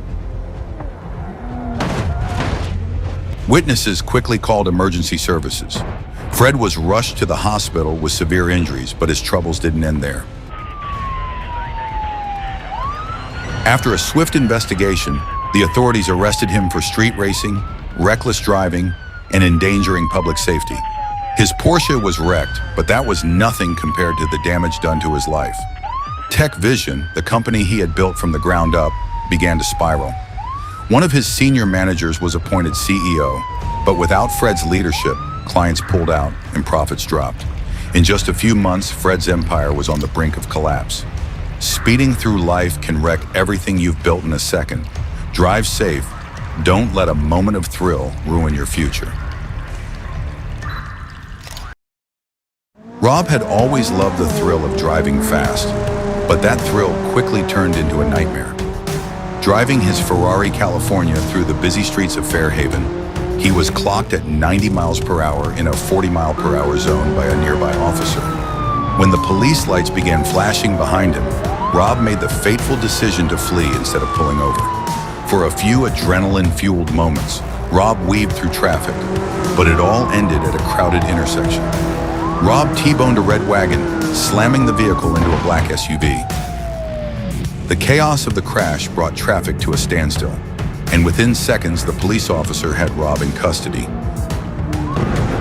Witnesses quickly called emergency services. Fred was rushed to the hospital with severe injuries, but his troubles didn't end there. After a swift investigation, the authorities arrested him for street racing, reckless driving, and endangering public safety. His Porsche was wrecked, but that was nothing compared to the damage done to his life. TechVision, the company he had built from the ground up, began to spiral. One of his senior managers was appointed CEO, but without Fred's leadership, clients pulled out and profits dropped. In just a few months, Fred's empire was on the brink of collapse. Speeding through life can wreck everything you've built in a second. Drive safe. Don't let a moment of thrill ruin your future. Rob had always loved the thrill of driving fast, but that thrill quickly turned into a nightmare. Driving his Ferrari California through the busy streets of Fairhaven, he was clocked at 90 miles per hour in a 40-mile-per-hour zone by a nearby officer. When the police lights began flashing behind him, Rob made the fateful decision to flee instead of pulling over. For a few adrenaline-fueled moments, Rob weaved through traffic, but it all ended at a crowded intersection. Rob T-boned a red wagon, slamming the vehicle into a black SUV. The chaos of the crash brought traffic to a standstill, and within seconds, the police officer had Rob in custody.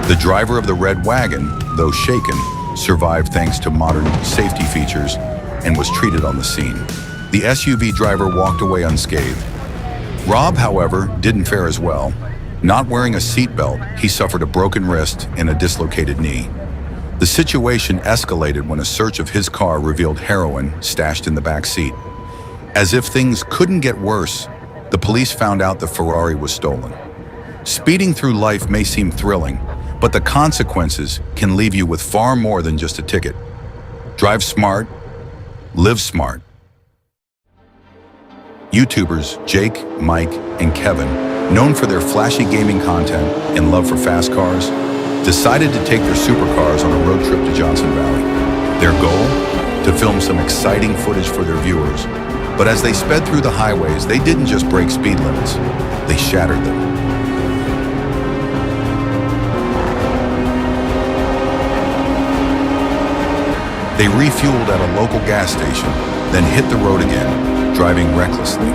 The driver of the red wagon, though shaken, survived thanks to modern safety features and was treated on the scene. The SUV driver walked away unscathed. Rob, however, didn't fare as well. Not wearing a seatbelt, he suffered a broken wrist and a dislocated knee. The situation escalated when a search of his car revealed heroin stashed in the back seat. As if things couldn't get worse, the police found out the Ferrari was stolen. Speeding through life may seem thrilling, but the consequences can leave you with far more than just a ticket. Drive smart, live smart. YouTubers Jake, Mike, and Kevin, known for their flashy gaming content and love for fast cars, decided to take their supercars on a road trip to Johnson Valley. Their goal? To film some exciting footage for their viewers. But as they sped through the highways, they didn't just break speed limits, they shattered them. They refueled at a local gas station, then hit the road again, driving recklessly.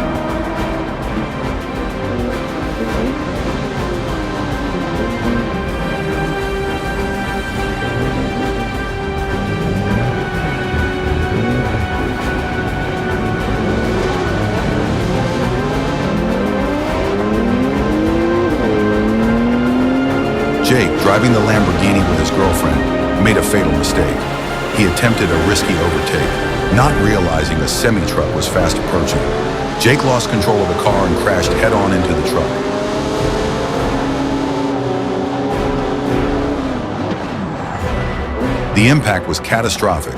Jake, driving the Lamborghini with his girlfriend, made a fatal mistake. He attempted a risky overtake, not realizing a semi-truck was fast approaching. Jake lost control of the car and crashed head-on into the truck. The impact was catastrophic.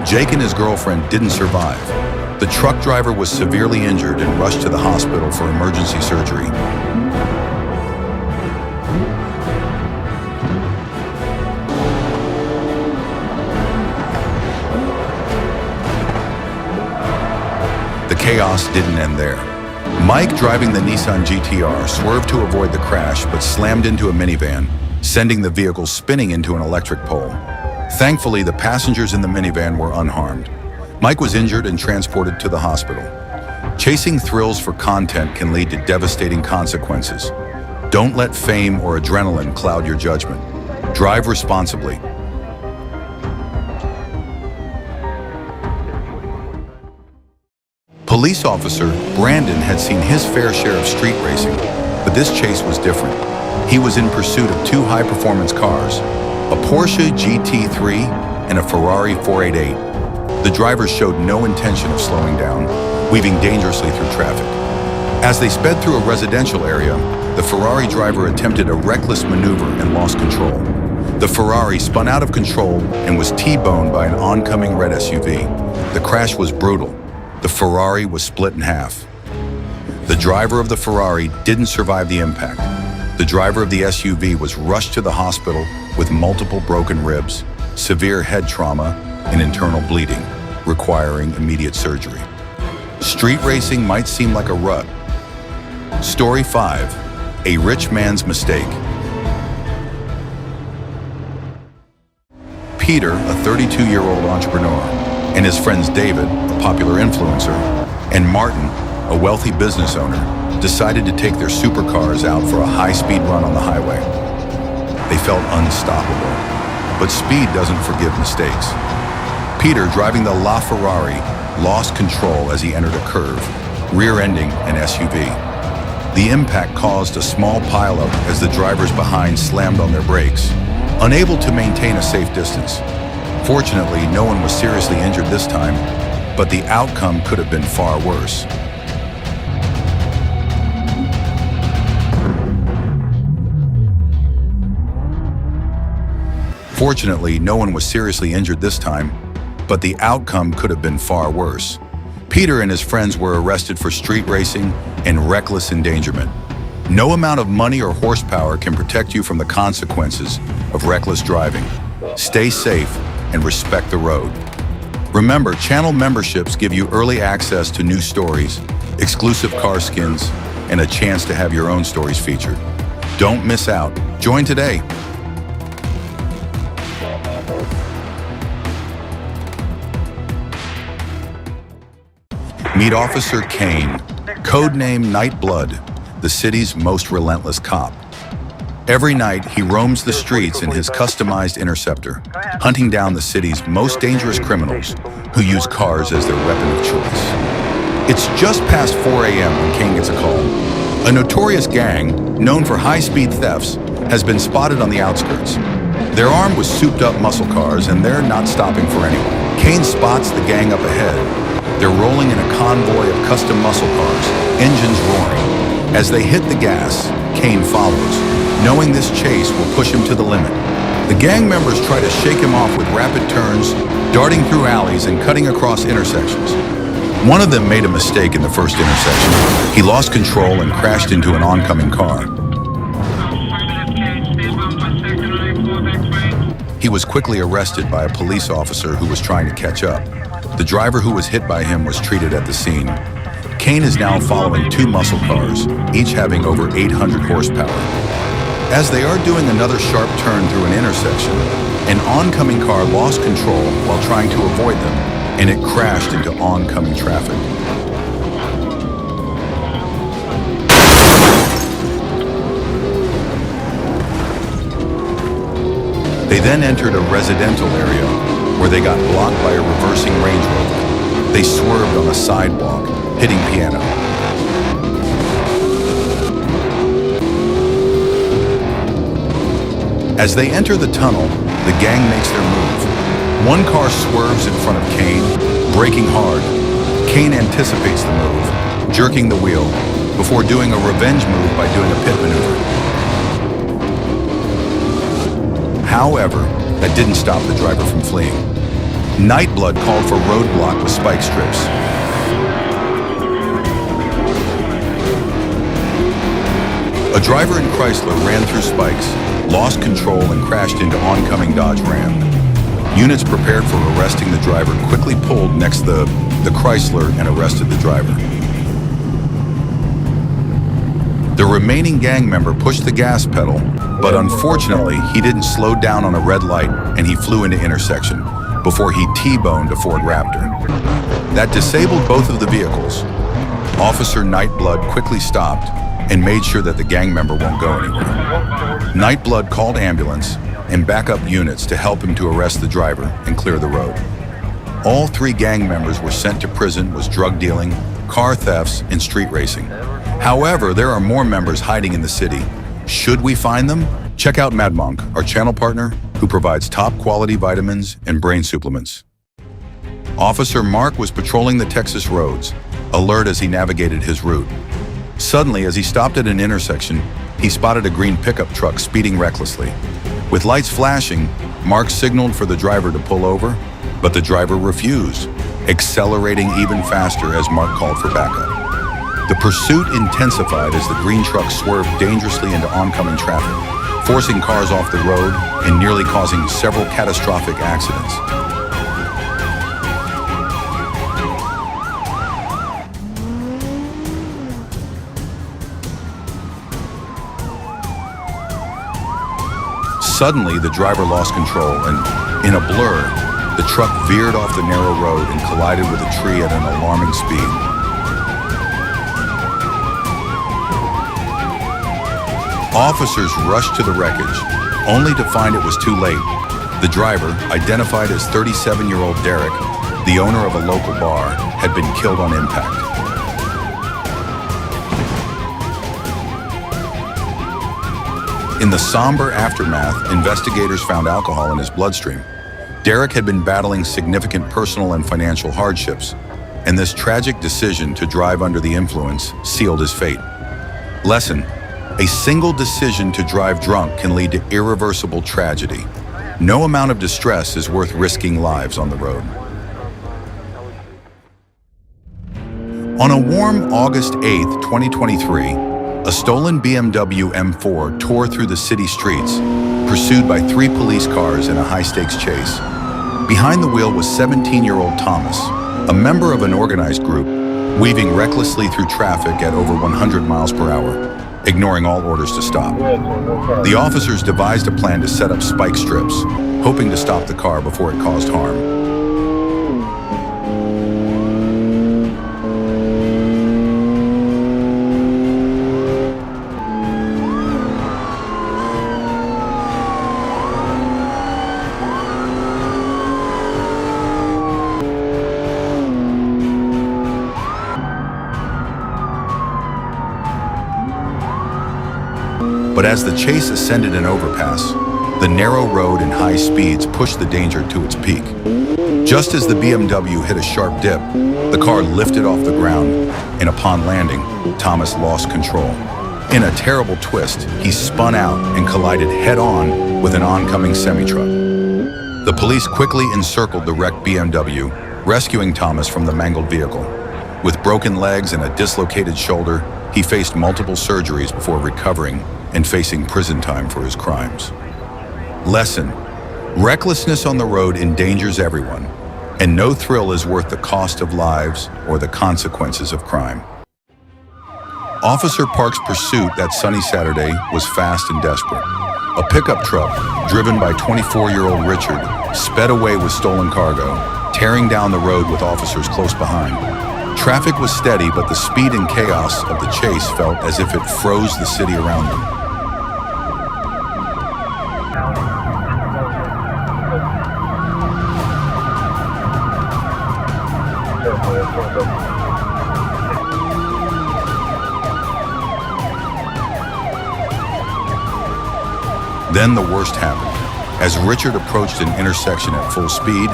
Jake and his girlfriend didn't survive. The truck driver was severely injured and rushed to the hospital for emergency surgery. The chaos didn't end there. Mike, driving the Nissan GTR, swerved to avoid the crash but slammed into a minivan, sending the vehicle spinning into an electric pole. Thankfully, the passengers in the minivan were unharmed. Mike was injured and transported to the hospital. Chasing thrills for content can lead to devastating consequences. Don't let fame or adrenaline cloud your judgment. Drive responsibly. Police officer Brandon had seen his fair share of street racing, but this chase was different. He was in pursuit of two high-performance cars, a Porsche GT3 and a Ferrari 488. The drivers showed no intention of slowing down, weaving dangerously through traffic. As they sped through a residential area, the Ferrari driver attempted a reckless maneuver and lost control. The Ferrari spun out of control and was T-boned by an oncoming red SUV. The crash was brutal. The Ferrari was split in half. The driver of the Ferrari didn't survive the impact. The driver of the SUV was rushed to the hospital with multiple broken ribs, severe head trauma, and internal bleeding, requiring immediate surgery. Street racing might seem like a rut. Story 5: A Rich Man's Mistake. Peter, a 32-year-old entrepreneur, and his friends David, a popular influencer, and Martin, a wealthy business owner, decided to take their supercars out for a high-speed run on the highway. They felt unstoppable, but speed doesn't forgive mistakes. Peter, driving the LaFerrari, lost control as he entered a curve, rear-ending an SUV. The impact caused a small pileup as the drivers behind slammed on their brakes, unable to maintain a safe distance. Fortunately, no one was seriously injured this time, but the outcome could have been far worse. Fortunately, no one was seriously injured this time, but the outcome could have been far worse. Peter and his friends were arrested for street racing and reckless endangerment. No amount of money or horsepower can protect you from the consequences of reckless driving. Stay safe and respect the road. Remember, channel memberships give you early access to new stories, exclusive car skins, and a chance to have your own stories featured. Don't miss out. Join today. Meet Officer Kane, codename Nightblood, the city's most relentless cop. Every night, he roams the streets in his customized interceptor, hunting down the city's most dangerous criminals who use cars as their weapon of choice. It's just past 4 a.m. when Kane gets a call. A notorious gang, known for high-speed thefts, has been spotted on the outskirts. They're armed with souped-up muscle cars, and they're not stopping for anyone. Kane spots the gang up ahead. They're rolling in a convoy of custom muscle cars, engines roaring. As they hit the gas, Kane follows, knowing this chase will push him to the limit. The gang members try to shake him off with rapid turns, darting through alleys and cutting across intersections. One of them made a mistake in the first intersection. He lost control and crashed into an oncoming car. He was quickly arrested by a police officer who was trying to catch up. The driver who was hit by him was treated at the scene. Kane is now following two muscle cars, each having over 800 horsepower. As they are doing another sharp turn through an intersection, an oncoming car lost control while trying to avoid them, and it crashed into oncoming traffic. They then entered a residential area where they got blocked by a reversing Range Rover. They swerved on a sidewalk, hitting piano. As they enter the tunnel, the gang makes their move. One car swerves in front of Kane, braking hard. Kane anticipates the move, jerking the wheel, before doing a revenge move by doing a pit maneuver. However, that didn't stop the driver from fleeing. Nightblood called for roadblock with spike strips. A driver in Chrysler ran through spikes, lost control, and crashed into oncoming Dodge Ram. Units prepared for arresting the driver quickly pulled next to the Chrysler and arrested the driver. The remaining gang member pushed the gas pedal, but unfortunately, he didn't slow down on a red light and he flew into intersection before he T-boned a Ford Raptor. That disabled both of the vehicles. Officer Nightblood quickly stopped and made sure that the gang member won't go anywhere. Nightblood called ambulance and backup units to help him to arrest the driver and clear the road. All three gang members were sent to prison with drug dealing, car thefts, and street racing. However, there are more members hiding in the city. Should we find them? Check out MadMonk, our channel partner, who provides top quality vitamins and brain supplements. Officer Mark was patrolling the Texas roads, alert as he navigated his route. Suddenly, as he stopped at an intersection, he spotted a green pickup truck speeding recklessly. With lights flashing, Mark signaled for the driver to pull over, but the driver refused, accelerating even faster as Mark called for backup. The pursuit intensified as the green truck swerved dangerously into oncoming traffic, forcing cars off the road and nearly causing several catastrophic accidents. Suddenly, the driver lost control and, in a blur, the truck veered off the narrow road and collided with a tree at an alarming speed. Officers rushed to the wreckage, only to find it was too late. The driver, identified as 37-year-old Derek, the owner of a local bar, had been killed on impact. In the somber aftermath, investigators found alcohol in his bloodstream. Derek had been battling significant personal and financial hardships, and this tragic decision to drive under the influence sealed his fate. Lesson: a single decision to drive drunk can lead to irreversible tragedy. No amount of distress is worth risking lives on the road. On a warm August 8th, 2023, a stolen BMW M4 tore through the city streets, pursued by 3 police cars in a high-stakes chase. Behind the wheel was 17-year-old Thomas, a member of an organized group, weaving recklessly through traffic at over 100 miles per hour, ignoring all orders to stop. The officers devised a plan to set up spike strips, hoping to stop the car before it caused harm. But as the chase ascended an overpass, the narrow road and high speeds pushed the danger to its peak. Just as the BMW hit a sharp dip, the car lifted off the ground, and upon landing, Thomas lost control. In a terrible twist, he spun out and collided head-on with an oncoming semi-truck. The police quickly encircled the wrecked BMW, rescuing Thomas from the mangled vehicle. With broken legs and a dislocated shoulder, he faced multiple surgeries before recovering and facing prison time for his crimes. Lesson: recklessness on the road endangers everyone, and no thrill is worth the cost of lives or the consequences of crime. Officer Park's pursuit that sunny Saturday was fast and desperate. A pickup truck, driven by 24-year-old Richard, sped away with stolen cargo, tearing down the road with officers close behind. Traffic was steady, but the speed and chaos of the chase felt as if it froze the city around them. Then the worst happened. As Richard approached an intersection at full speed,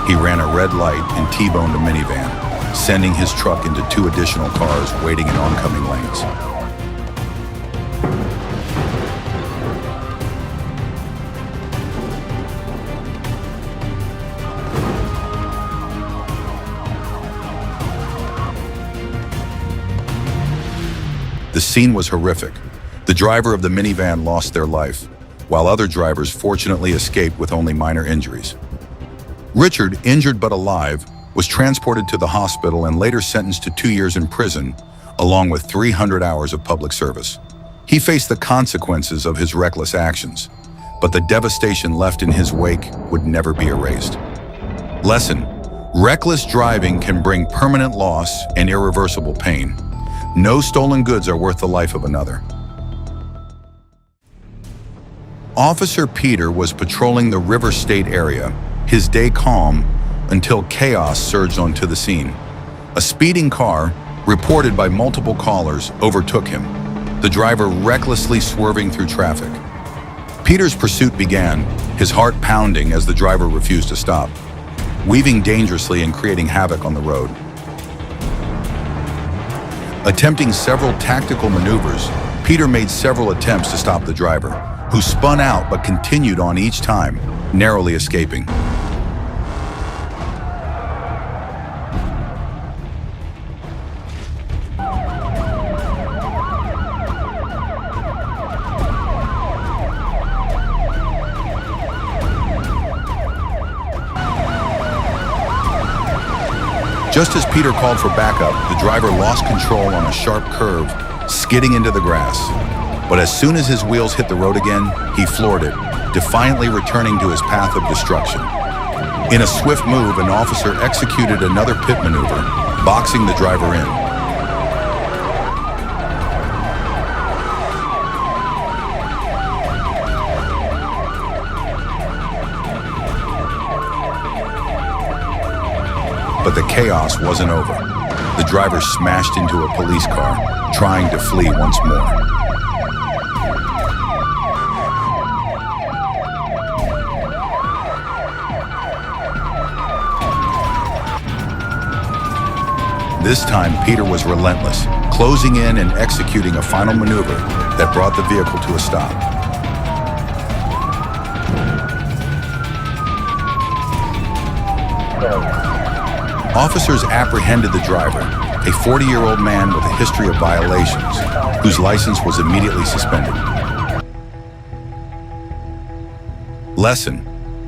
he ran a red light and T-boned a minivan, sending his truck into 2 additional cars waiting in oncoming lanes. The scene was horrific. The driver of the minivan lost their life, while other drivers fortunately escaped with only minor injuries. Richard, injured but alive, was transported to the hospital and later sentenced to 2 years in prison, along with 300 hours of public service. He faced the consequences of his reckless actions, but the devastation left in his wake would never be erased. Lesson: reckless driving can bring permanent loss and irreversible pain. No stolen goods are worth the life of another. Officer Peter was patrolling the River State area, his day calm, until chaos surged onto the scene. A speeding car, reported by multiple callers, overtook him, the driver recklessly swerving through traffic. Peter's pursuit began, his heart pounding as the driver refused to stop, weaving dangerously and creating havoc on the road. Attempting several tactical maneuvers, Peter made several attempts to stop the driver, who spun out but continued on each time, narrowly escaping. Just as Peter called for backup, the driver lost control on a sharp curve, skidding into the grass. But as soon as his wheels hit the road again, he floored it, defiantly returning to his path of destruction. In a swift move, an officer executed another pit maneuver, boxing the driver in. But the chaos wasn't over. The driver smashed into a police car, trying to flee once more. This time, Peter was relentless, closing in and executing a final maneuver that brought the vehicle to a stop. Officers apprehended the driver, a 40-year-old man with a history of violations, whose license was immediately suspended. Lesson: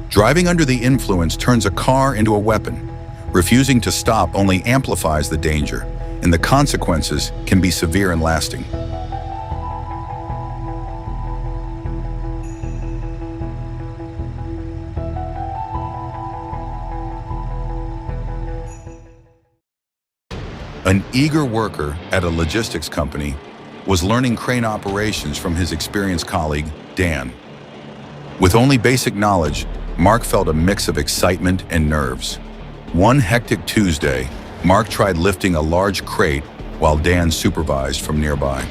driving under the influence turns a car into a weapon. Refusing to stop only amplifies the danger, and the consequences can be severe and lasting. An eager worker at a logistics company was learning crane operations from his experienced colleague, Dan. With only basic knowledge, Mark felt a mix of excitement and nerves. One hectic Tuesday, Mark tried lifting a large crate while Dan supervised from nearby.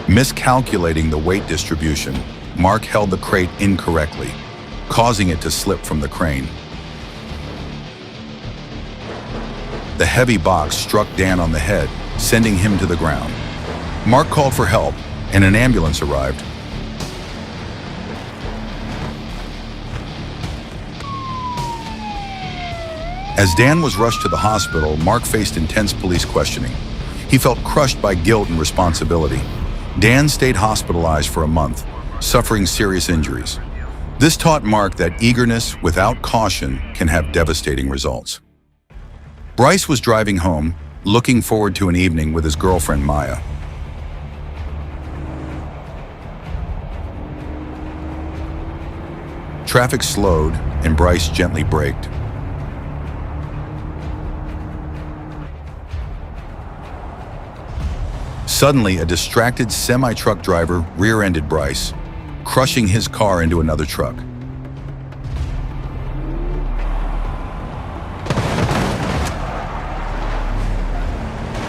Miscalculating the weight distribution, Mark held the crate incorrectly, causing it to slip from the crane. The heavy box struck Dan on the head, sending him to the ground. Mark called for help, and an ambulance arrived. As Dan was rushed to the hospital, Mark faced intense police questioning. He felt crushed by guilt and responsibility. Dan stayed hospitalized for a month, suffering serious injuries. This taught Mark that eagerness without caution can have devastating results. Bryce was driving home, looking forward to an evening with his girlfriend Maya. Traffic slowed, and Bryce gently braked. Suddenly, a distracted semi-truck driver rear-ended Bryce, crushing his car into another truck.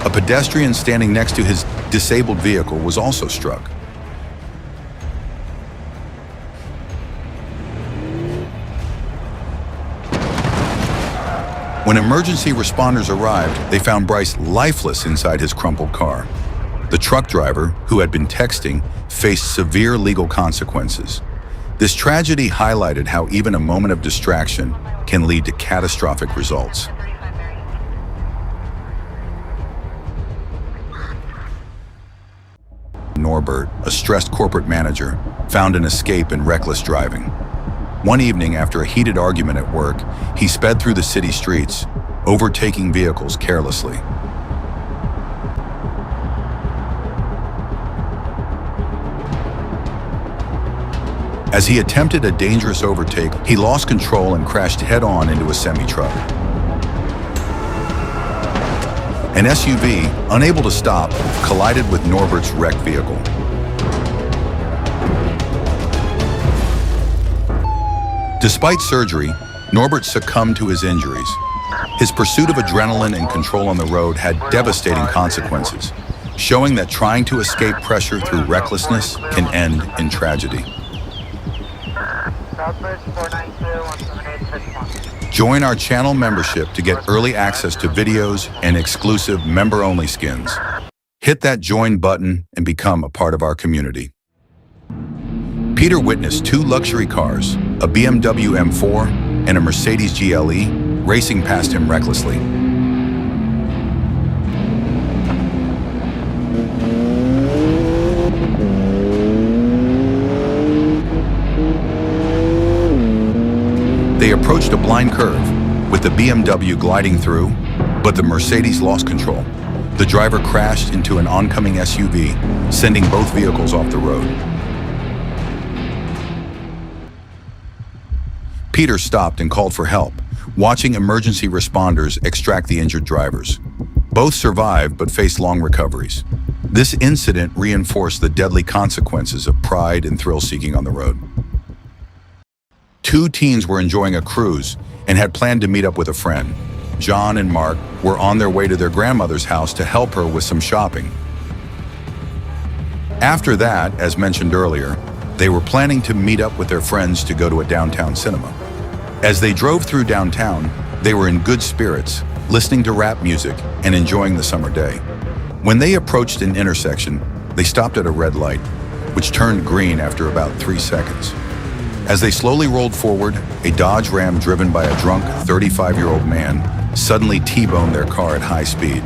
A pedestrian standing next to his disabled vehicle was also struck. When emergency responders arrived, they found Bryce lifeless inside his crumpled car. The truck driver, who had been texting, faced severe legal consequences. This tragedy highlighted how even a moment of distraction can lead to catastrophic results. Norbert, a stressed corporate manager, found an escape in reckless driving. One evening, after a heated argument at work, he sped through the city streets, overtaking vehicles carelessly. As he attempted a dangerous overtake, he lost control and crashed head-on into a semi-truck. An SUV, unable to stop, collided with Norbert's wrecked vehicle. Despite surgery, Norbert succumbed to his injuries. His pursuit of adrenaline and control on the road had devastating consequences, showing that trying to escape pressure through recklessness can end in tragedy. Join our channel membership to get early access to videos and exclusive member-only skins. Hit that join button and become a part of our community. Peter witnessed two luxury cars, a BMW M4 and a Mercedes GLE, racing past him recklessly. They approached a blind curve, with the BMW gliding through, but the Mercedes lost control. The driver crashed into an oncoming SUV, sending both vehicles off the road. Peter stopped and called for help, watching emergency responders extract the injured drivers. Both survived but faced long recoveries. This incident reinforced the deadly consequences of pride and thrill-seeking on the road. Two teens were enjoying a cruise and had planned to meet up with a friend. John and Mark were on their way to their grandmother's house to help her with some shopping. After that, as mentioned earlier, they were planning to meet up with their friends to go to a downtown cinema. As they drove through downtown, they were in good spirits, listening to rap music and enjoying the summer day. When they approached an intersection, they stopped at a red light, which turned green after about 3 seconds. As they slowly rolled forward, a Dodge Ram driven by a drunk 35-year-old man suddenly T-boned their car at high speed.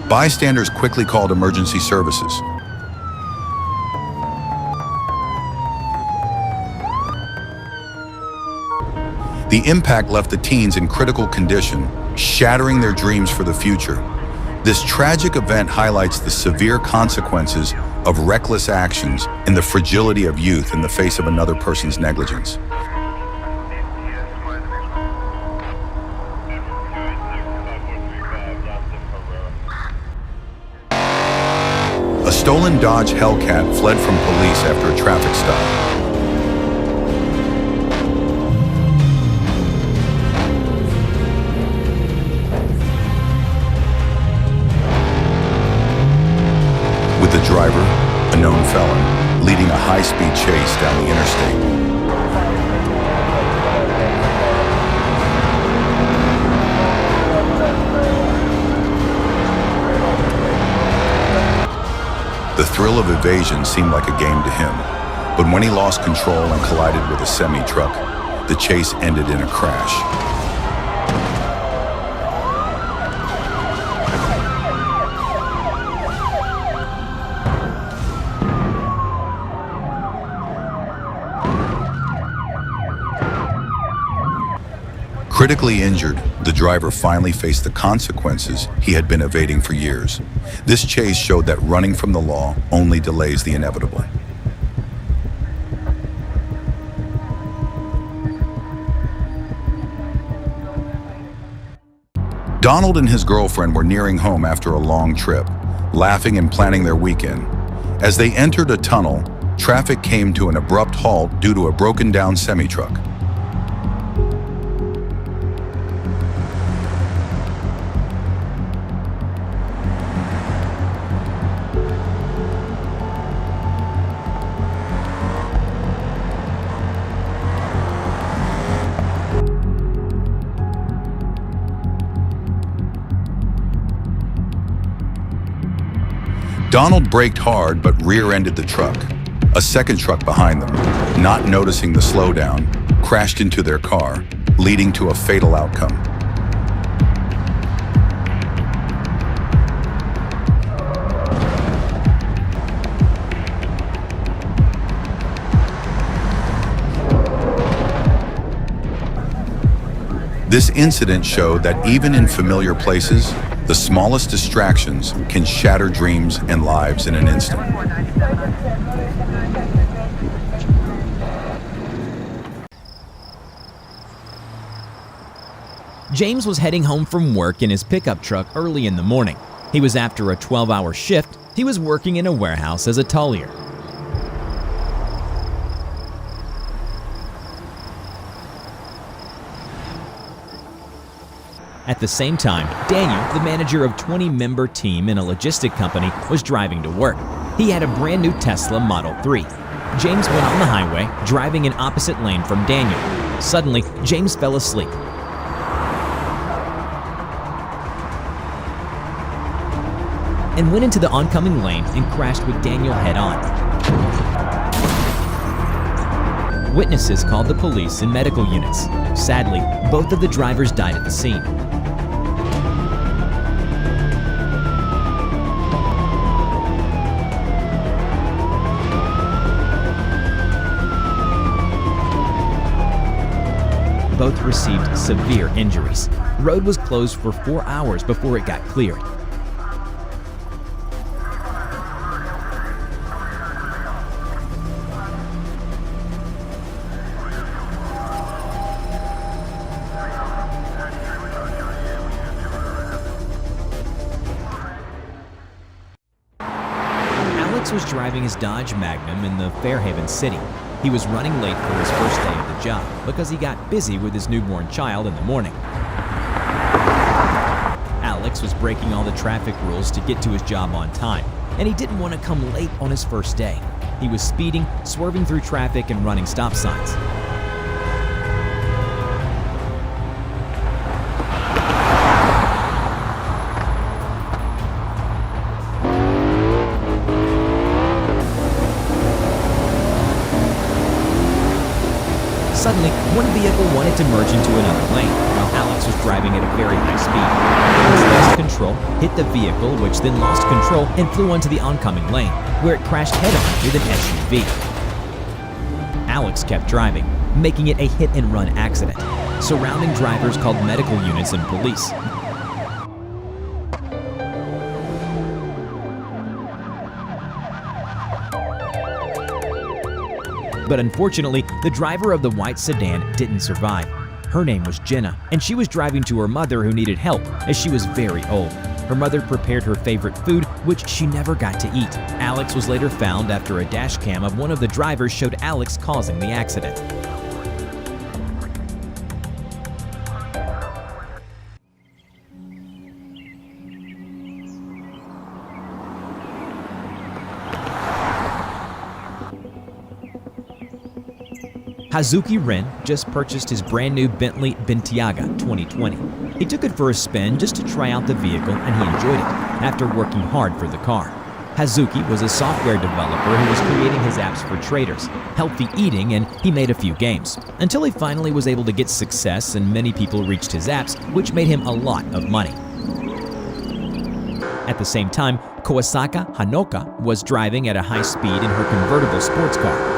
Bystanders quickly called emergency services. The impact left the teens in critical condition, shattering their dreams for the future. This tragic event highlights the severe consequences of reckless actions and the fragility of youth in the face of another person's negligence. A stolen Dodge Hellcat fled from police after a traffic stop. thrill of evasion seemed like a game to him, but when he lost control and collided with a semi-truck, the chase ended in a crash. Critically injured, the driver finally faced the consequences he had been evading for years. This chase showed that running from the law only delays the inevitable. Donald and his girlfriend were nearing home after a long trip, laughing and planning their weekend. As they entered a tunnel, traffic came to an abrupt halt due to a broken-down semi-truck. Donald braked hard but rear-ended the truck. A second truck behind them, not noticing the slowdown, crashed into their car, leading to a fatal outcome. This incident showed that even in familiar places, the smallest distractions can shatter dreams and lives in an instant. James was heading home from work in his pickup truck early in the morning. He was after a 12-hour shift. He was working in a warehouse as a tollier. At the same time, Daniel, the manager of a 20-member team in a logistic company, was driving to work. He had a brand new Tesla Model 3. James went on the highway, driving in opposite lane from Daniel. Suddenly, James fell asleep. And went into the oncoming lane and crashed with Daniel head-on. Witnesses called the police and medical units. Sadly, both of the drivers died at the scene. Both received severe injuries. The road was closed for 4 hours before it got cleared. Alex was driving his Dodge Magnum in the Fairhaven city. He was running late for his first day of the job because he got busy with his newborn child in the morning. Alex was breaking all the traffic rules to get to his job on time, and he didn't want to come late on his first day. He was speeding, swerving through traffic, and running stop signs. Suddenly, one vehicle wanted to merge into another lane, while Alex was driving at a very high speed. Alex lost control, hit the vehicle, which then lost control and flew onto the oncoming lane, where it crashed head-on with an SUV. Alex kept driving, making it a hit-and-run accident. Surrounding drivers called medical units and police. But unfortunately, the driver of the white sedan didn't survive. Her name was Jenna, and she was driving to her mother who needed help as she was very old. Her mother prepared her favorite food, which she never got to eat. Alex was later found after a dash cam of one of the drivers showed Alex causing the accident. Hazuki Ren just purchased his brand new Bentley Bentayga 2020. He took it for a spin just to try out the vehicle and he enjoyed it after working hard for the car. Hazuki was a software developer who was creating his apps for traders, healthy eating, and he made a few games, until he finally was able to get success and many people reached his apps, which made him a lot of money. At the same time, Kawasaka Hanoka was driving at a high speed in her convertible sports car.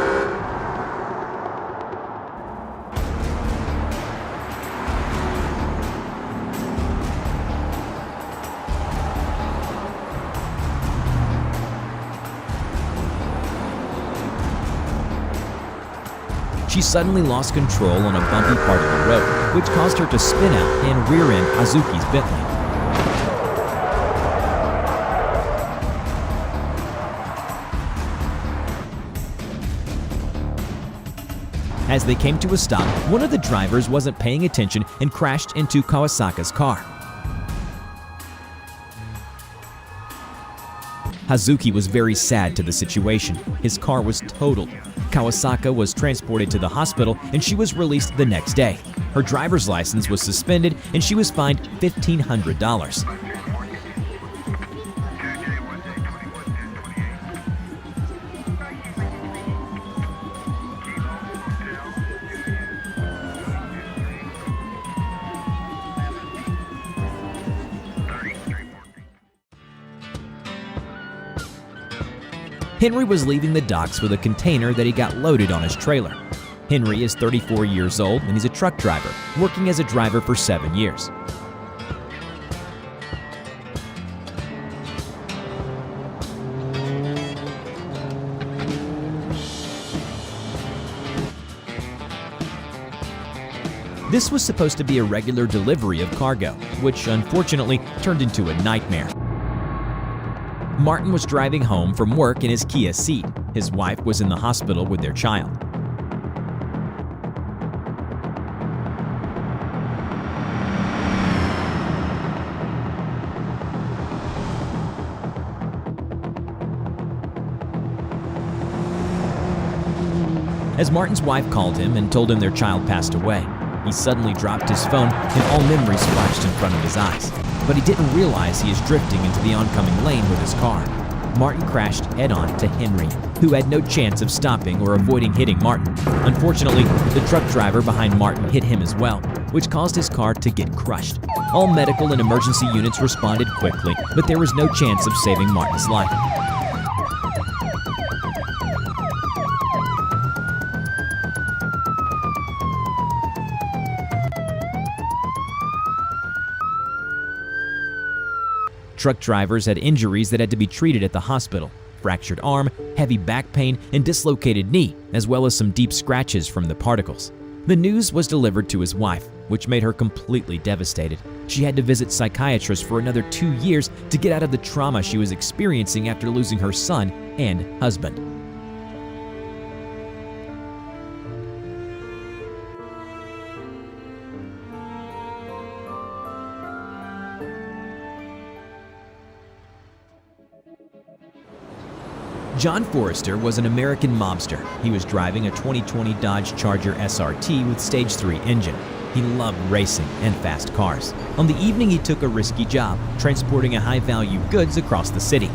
She suddenly lost control on a bumpy part of the road, which caused her to spin out and rear-end Hazuki's Bentley. As they came to a stop, one of the drivers wasn't paying attention and crashed into Kawasaka's car. Hazuki was very sad to the situation. His car was totaled. Kawasaka was transported to the hospital and she was released the next day. Her driver's license was suspended and she was fined $1,500. Henry was leaving the docks with a container that he got loaded on his trailer. Henry is 34 years old and he's a truck driver, working as a driver for 7 years. This was supposed to be a regular delivery of cargo, which unfortunately turned into a nightmare. Martin was driving home from work in his Kia Ceed. His wife was in the hospital with their child. As Martin's wife called him and told him their child passed away, he suddenly dropped his phone and all memories flashed in front of his eyes. But he didn't realize he is drifting into the oncoming lane with his car. Martin crashed head-on to Henry, who had no chance of stopping or avoiding hitting Martin. Unfortunately, the truck driver behind Martin hit him as well, which caused his car to get crushed. All medical and emergency units responded quickly, but there was no chance of saving Martin's life. Truck drivers had injuries that had to be treated at the hospital: fractured arm, heavy back pain, and dislocated knee, as well as some deep scratches from the particles. The news was delivered to his wife, which made her completely devastated. She had to visit psychiatrists for another 2 years to get out of the trauma she was experiencing after losing her son and husband. John Forrester was an American mobster. He was driving a 2020 Dodge Charger SRT with Stage 3 engine. He loved racing and fast cars. On the evening, he took a risky job, transporting a high-value goods across the city.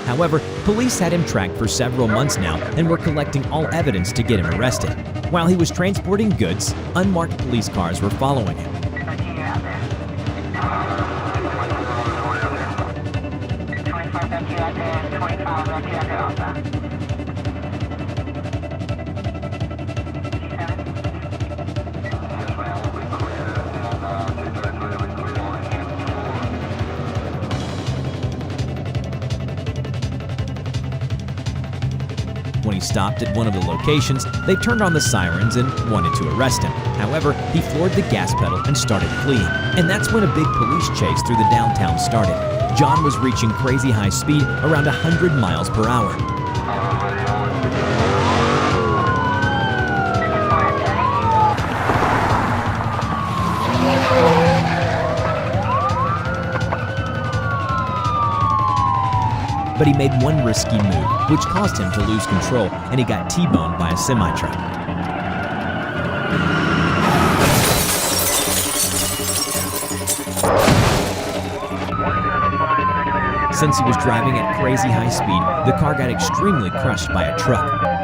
However, police had him tracked for several months now and were collecting all evidence to get him arrested. While he was transporting goods, unmarked police cars were following him. When he stopped at one of the locations, they turned on the sirens and wanted to arrest him. However, he floored the gas pedal and started fleeing. And that's when a big police chase through the downtown started. John was reaching crazy high speed, around 100 miles per hour. but he made one risky move, which caused him to lose control, and he got T-boned by a semi-truck. Since he was driving at crazy high speed, the car got extremely crushed by a truck.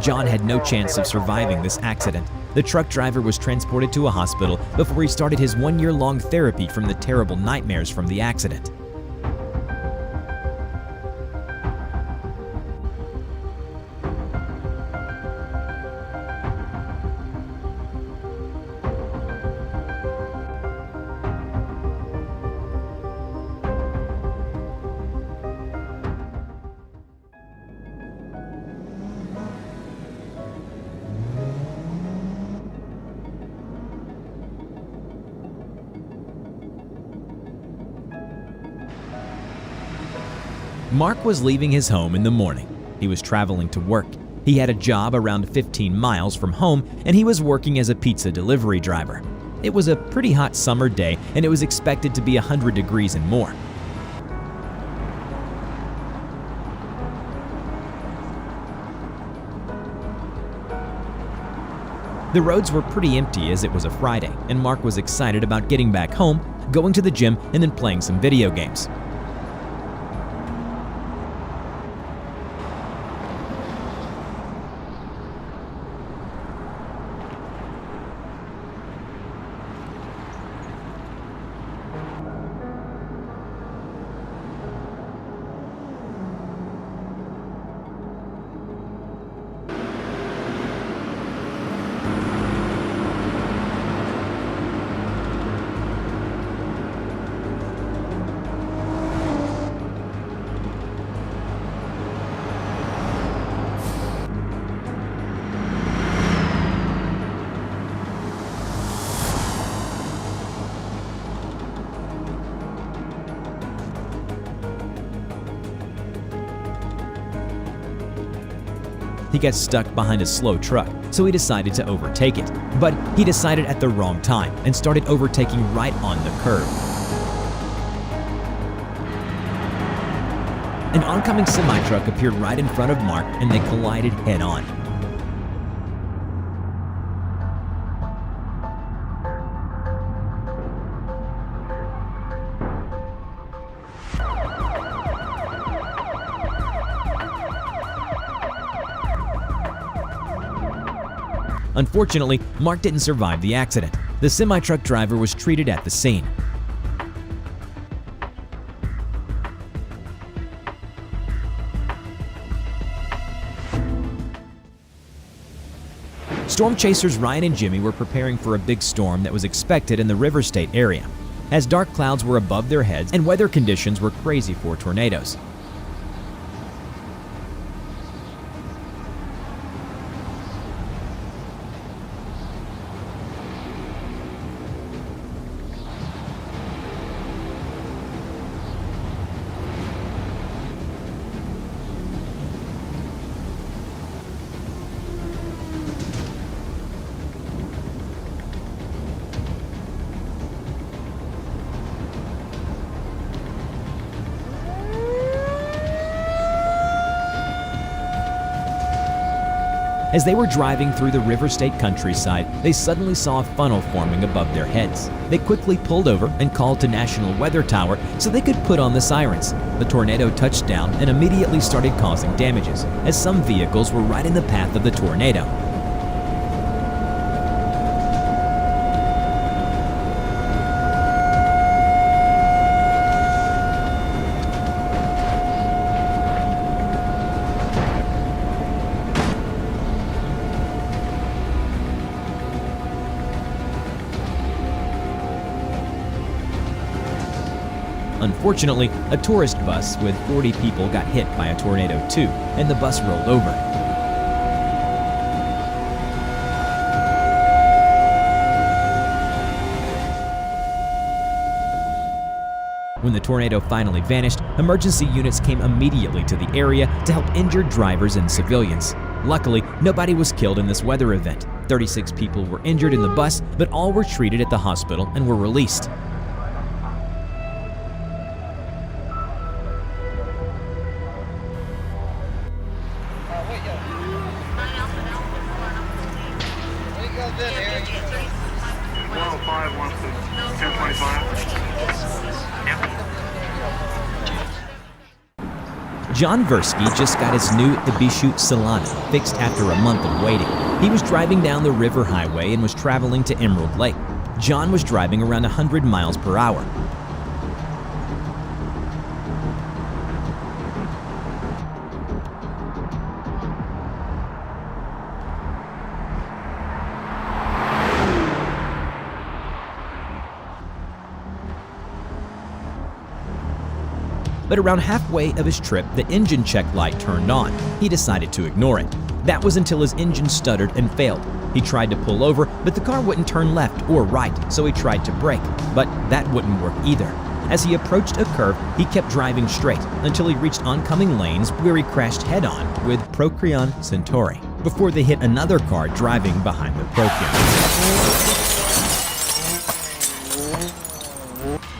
John had no chance of surviving this accident. The truck driver was transported to a hospital before he started his one-year-long therapy from the terrible nightmares from the accident. Mark was leaving his home in the morning. He was traveling to work. He had a job around 15 miles from home, and he was working as a pizza delivery driver. It was a pretty hot summer day, and it was expected to be 100 degrees and more. The roads were pretty empty as it was a Friday, and Mark was excited about getting back home, going to the gym, and then playing some video games. He got stuck behind a slow truck, so he decided to overtake it. But he decided at the wrong time and started overtaking right on the curb. An oncoming semi-truck appeared right in front of Mark, and they collided head-on. Unfortunately, Mark didn't survive the accident. The semi-truck driver was treated at the scene. Storm chasers Ryan and Jimmy were preparing for a big storm that was expected in the River State area, as dark clouds were above their heads and weather conditions were crazy for tornadoes. As they were driving through the River State countryside, they suddenly saw a funnel forming above their heads. They quickly pulled over and called to National Weather Tower so they could put on the sirens. The tornado touched down and immediately started causing damages, as some vehicles were right in the path of the tornado. Unfortunately, a tourist bus with 40 people got hit by a tornado too, and the bus rolled over. When the tornado finally vanished, emergency units came immediately to the area to help injured drivers and civilians. Luckily, nobody was killed in this weather event. 36 people were injured in the bus, but all were treated at the hospital and were released. John Versky just got his new Ibishu Solana fixed after a month of waiting. He was driving down the river highway and was traveling to Emerald Lake. John was driving around 100 miles per hour. But around halfway of his trip, the engine check light turned on. He decided to ignore it. That was until his engine stuttered and failed. He tried to pull over, but the car wouldn't turn left or right, so he tried to brake, but that wouldn't work either. As he approached a curve, he kept driving straight until he reached oncoming lanes where he crashed head-on with Procyon Centauri before they hit another car driving behind the Procyon.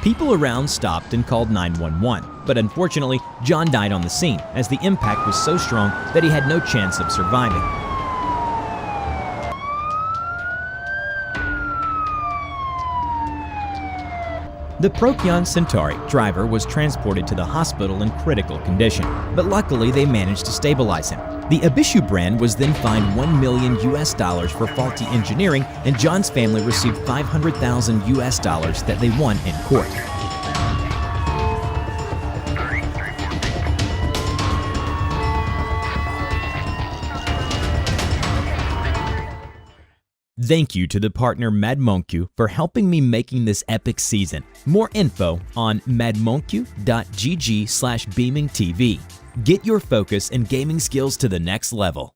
People around stopped and called 911, but unfortunately, John died on the scene as the impact was so strong that he had no chance of surviving. The Procyon Centauri driver was transported to the hospital in critical condition, but luckily they managed to stabilize him. The Ibishu brand was then fined $1 million for faulty engineering, and John's family received $500,000 that they won in court. Thank you to the partner MadMonkey for helping me making this epic season. More info on madmonkey.gg/BeamNGTV. Get your focus and gaming skills to the next level.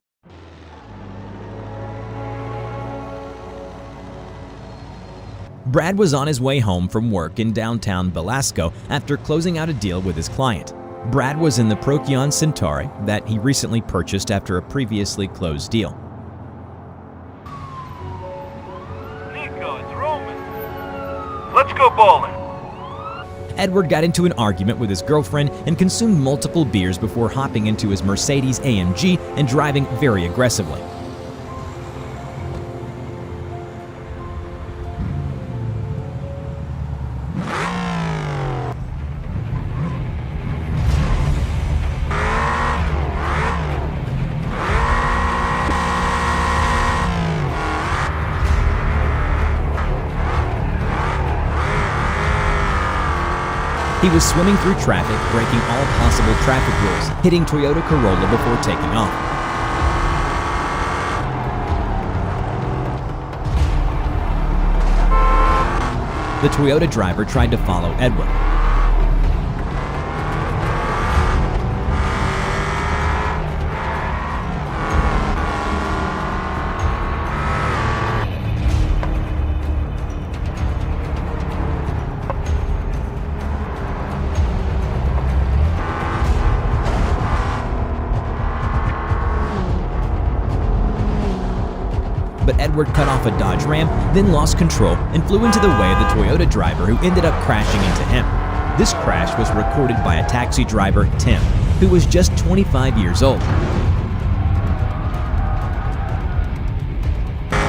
Brad was on his way home from work in downtown Belasco after closing out a deal with his client. Brad was in the Procyon Centauri that he recently purchased after a previously closed deal. Let's go bowling. Edward got into an argument with his girlfriend and consumed multiple beers before hopping into his Mercedes AMG and driving very aggressively. He was swimming through traffic, breaking all possible traffic rules, hitting Toyota Corolla before taking off. The Toyota driver tried to follow Edward. But Edward cut off a Dodge Ram, then lost control and flew into the way of the Toyota driver who ended up crashing into him. This crash was recorded by a taxi driver, Tim, who was just 25 years old.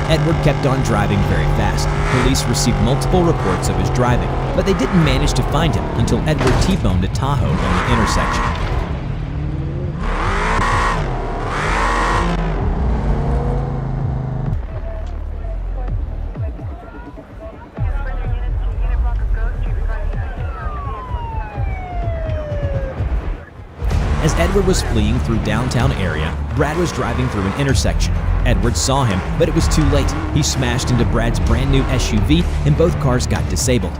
Edward kept on driving very fast. Police received multiple reports of his driving, but they didn't manage to find him until Edward T-boned a Tahoe on the intersection. As Edward was fleeing through downtown area, Brad was driving through an intersection. Edward saw him, but it was too late. He smashed into Brad's brand new SUV and both cars got disabled.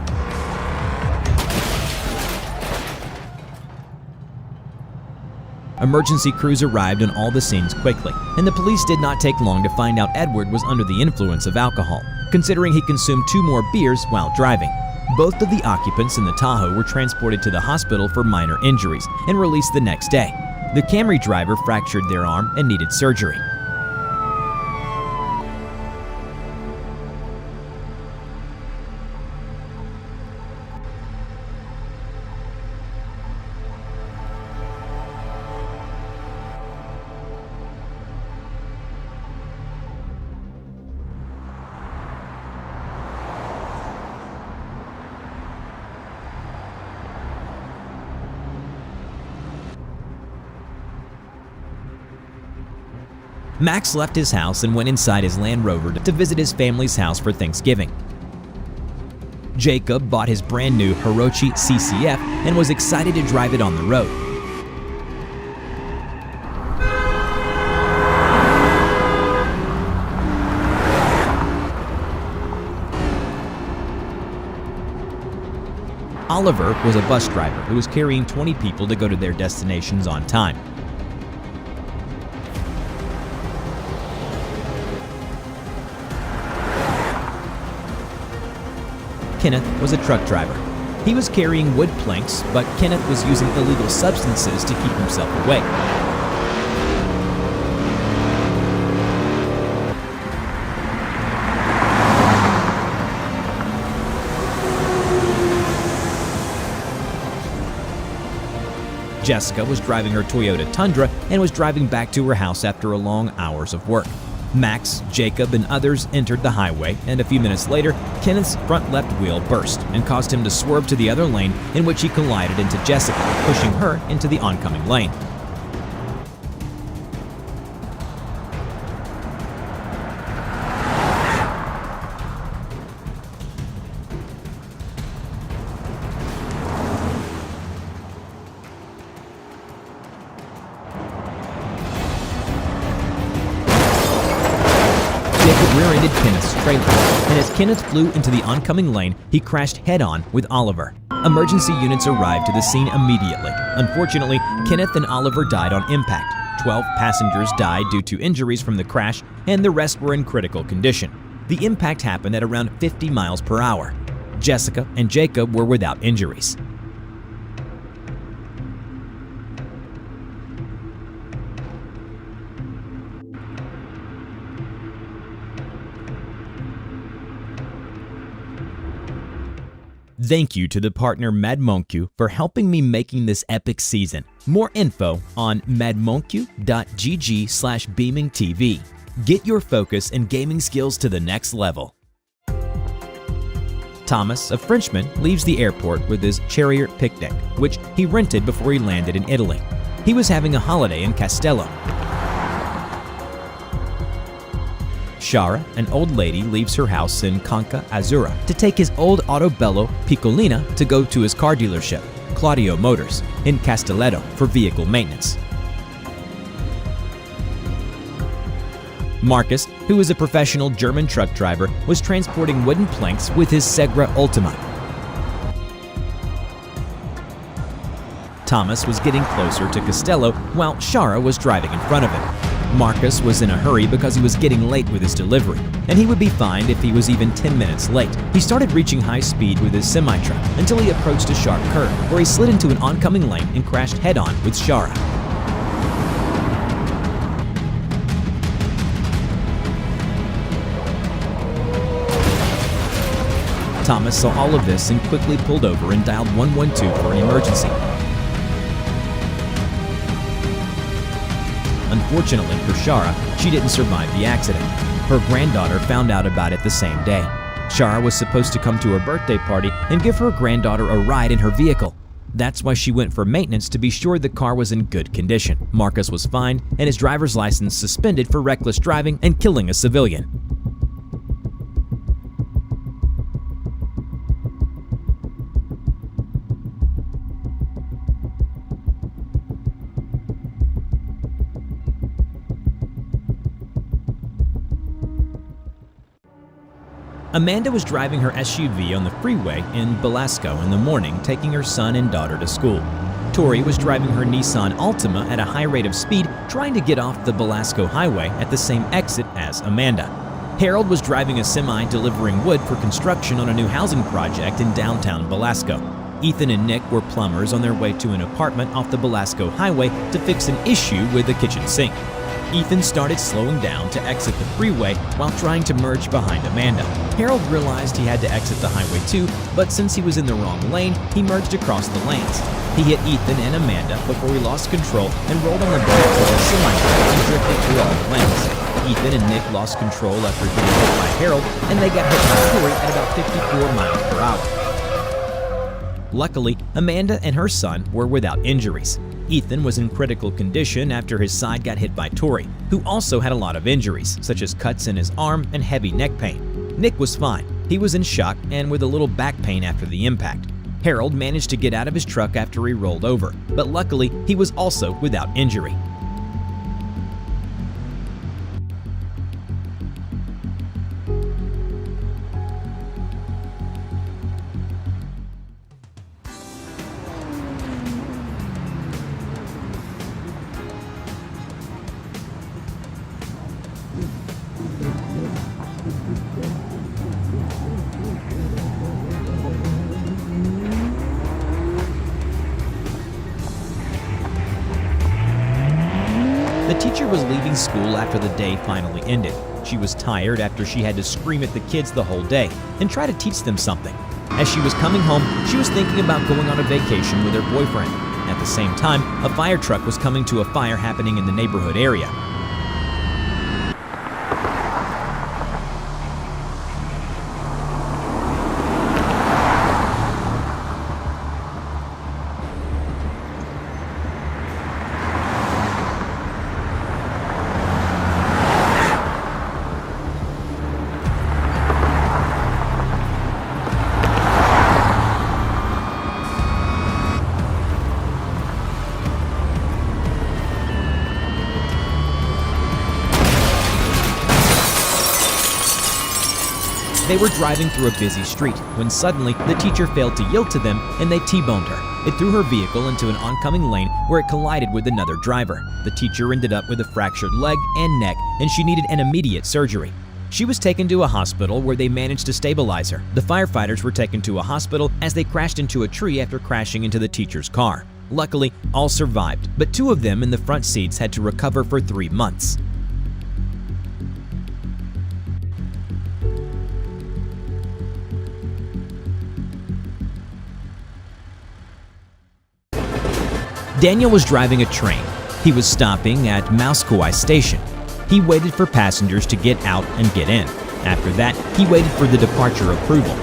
Emergency crews arrived on all the scenes quickly, and the police did not take long to find out Edward was under the influence of alcohol, considering he consumed 2 more beers while driving. Both of the occupants in the Tahoe were transported to the hospital for minor injuries and released the next day. The Camry driver fractured their arm and needed surgery. Max left his house and went inside his Land Rover to visit his family's house for Thanksgiving. Jacob bought his brand new Hirochi CCF and was excited to drive it on the road. Oliver was a bus driver who was carrying 20 people to go to their destinations on time. Kenneth was a truck driver. He was carrying wood planks, but Kenneth was using illegal substances to keep himself awake. Jessica was driving her Toyota Tundra and was driving back to her house after long hours of work. Max, Jacob, and others entered the highway, and a few minutes later, Kenneth's front left wheel burst and caused him to swerve to the other lane, in which he collided into Jessica, pushing her into the oncoming lane. Jacob rear-ended Kenneth's trailer, and as Kenneth flew into the oncoming lane, he crashed head-on with Oliver. Emergency units arrived to the scene immediately. Unfortunately, Kenneth and Oliver died on impact. 12 passengers died due to injuries from the crash, and the rest were in critical condition. The impact happened at around 50 miles per hour. Jessica and Jacob were without injuries. Thank you to the partner MadMonQ for helping me making this epic season. More info on madmonq.gg/BeamNGTV. Get your focus and gaming skills to the next level. Thomas, a Frenchman, leaves the airport with his chariot picnic, which he rented before he landed in Italy. He was having a holiday in Castello. Shara, an old lady, leaves her house in Conca Azzurra to take his old Autobello Piccolina to go to his car dealership, Claudio Motors, in Castelletto for vehicle maintenance. Marcus, who is a professional German truck driver, was transporting wooden planks with his Segra Ultima. Thomas was getting closer to Castello while Shara was driving in front of him. Marcus was in a hurry because he was getting late with his delivery, and he would be fined if he was even 10 minutes late. He started reaching high speed with his semi-truck until he approached a sharp curve, where he slid into an oncoming lane and crashed head-on with Shara. Thomas saw all of this and quickly pulled over and dialed 112 for an emergency. Unfortunately for Shara, she didn't survive the accident. Her granddaughter found out about it the same day. Shara was supposed to come to her birthday party and give her granddaughter a ride in her vehicle. That's why she went for maintenance to be sure the car was in good condition. Marcus was fined and his driver's license suspended for reckless driving and killing a civilian. Amanda was driving her SUV on the freeway in Belasco in the morning, taking her son and daughter to school. Tori was driving her Nissan Altima at a high rate of speed, trying to get off the Belasco highway at the same exit as Amanda. Harold was driving a semi delivering wood for construction on a new housing project in downtown Belasco. Ethan and Nick were plumbers on their way to an apartment off the Belasco Highway to fix an issue with the kitchen sink. Ethan started slowing down to exit the freeway while trying to merge behind Amanda. Harold realized he had to exit the highway too, but since he was in the wrong lane, he merged across the lanes. He hit Ethan and Amanda before he lost control and rolled on the back of a semi-truck and drifted through all the lanes. Ethan and Nick lost control after getting hit by Harold, and they got hit by Tori at about 54 miles per hour. Luckily, Amanda and her son were without injuries. Ethan was in critical condition after his side got hit by Tori, who also had a lot of injuries, such as cuts in his arm and heavy neck pain. Nick was fine. He was in shock and with a little back pain after the impact. Harold managed to get out of his truck after he rolled over, but luckily he was also without injury. The teacher was leaving school after the day finally ended. She was tired after she had to scream at the kids the whole day and try to teach them something. As she was coming home, she was thinking about going on a vacation with her boyfriend. At the same time, a fire truck was coming to a fire happening in the neighborhood area. They were driving through a busy street when suddenly the teacher failed to yield to them and they T-boned her. It threw her vehicle into an oncoming lane where it collided with another driver. The teacher ended up with a fractured leg and neck, and she needed an immediate surgery. She was taken to a hospital where they managed to stabilize her. The firefighters were taken to a hospital as they crashed into a tree after crashing into the teacher's car. Luckily, all survived, but 2 of them in the front seats had to recover for 3 months. Daniel was driving a train. He was stopping at Mouskoai Station. He waited for passengers to get out and get in. After that, he waited for the departure approval.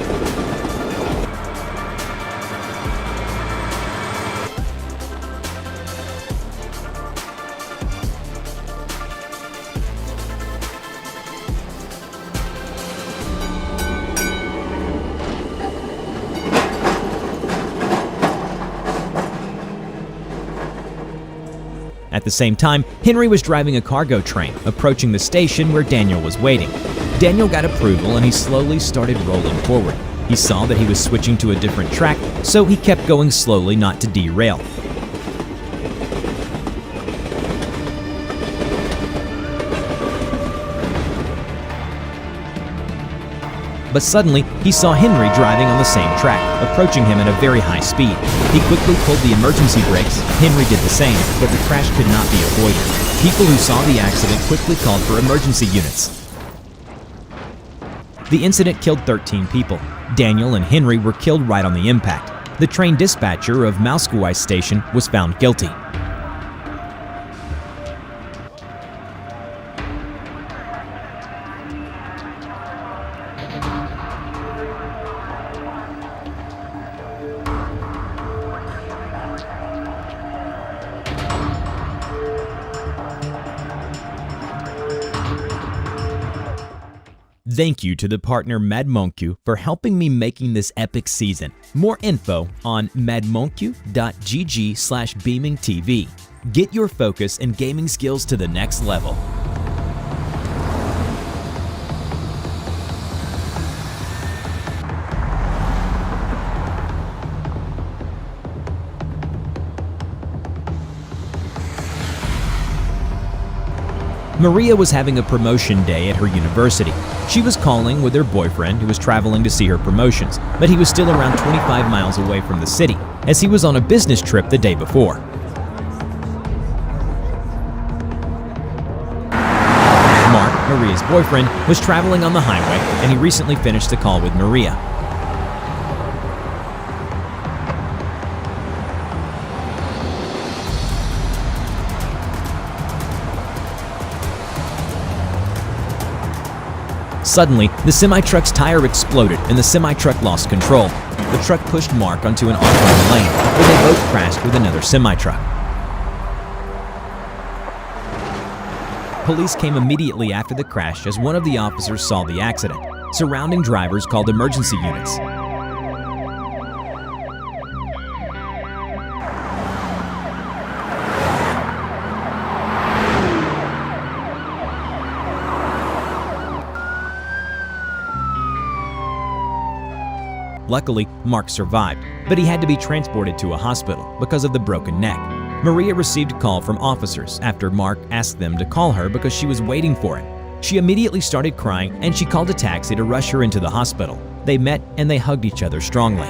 At the same time, Henry was driving a cargo train, approaching the station where Daniel was waiting. Daniel got approval and he slowly started rolling forward. He saw that he was switching to a different track, so he kept going slowly not to derail. But suddenly, he saw Henry driving on the same track, approaching him at a very high speed. He quickly pulled the emergency brakes. Henry did the same, but the crash could not be avoided. People who saw the accident quickly called for emergency units. The incident killed 13 people. Daniel and Henry were killed right on the impact. The train dispatcher of Mouskoai Station was found guilty. Thank you to the partner MadMonQ for helping me making this epic season. More info on madmonq.gg/BeamNGTV. Get your focus and gaming skills to the next level. Maria was having a promotion day at her university. She was calling with her boyfriend who was traveling to see her promotions, but he was still around 25 miles away from the city, as he was on a business trip the day before. Mark, Maria's boyfriend, was traveling on the highway, and he recently finished the call with Maria. Suddenly, the semi-truck's tire exploded and the semi-truck lost control. The truck pushed Mark onto an oncoming lane, where they both crashed with another semi-truck. Police came immediately after the crash as one of the officers saw the accident. Surrounding drivers called emergency units. Luckily, Mark survived, but he had to be transported to a hospital because of the broken neck. Maria received a call from officers after Mark asked them to call her because she was waiting for him. She immediately started crying and she called a taxi to rush her into the hospital. They met and they hugged each other strongly.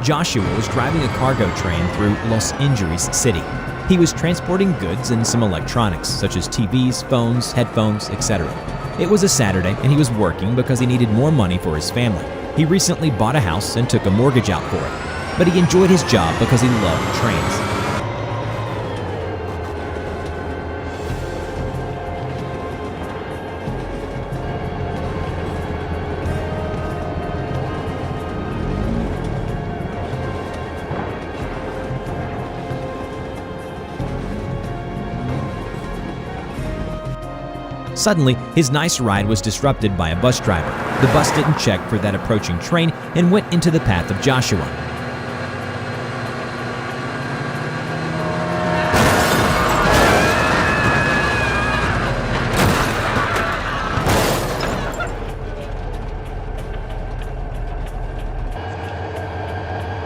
Joshua was driving a cargo train through Los Angeles City. He was transporting goods and some electronics, such as TVs, phones, headphones, etc. It was a Saturday and he was working because he needed more money for his family. He recently bought a house and took a mortgage out for it. But he enjoyed his job because he loved trains. Suddenly, his nice ride was disrupted by a bus driver. The bus didn't check for that approaching train and went into the path of Joshua.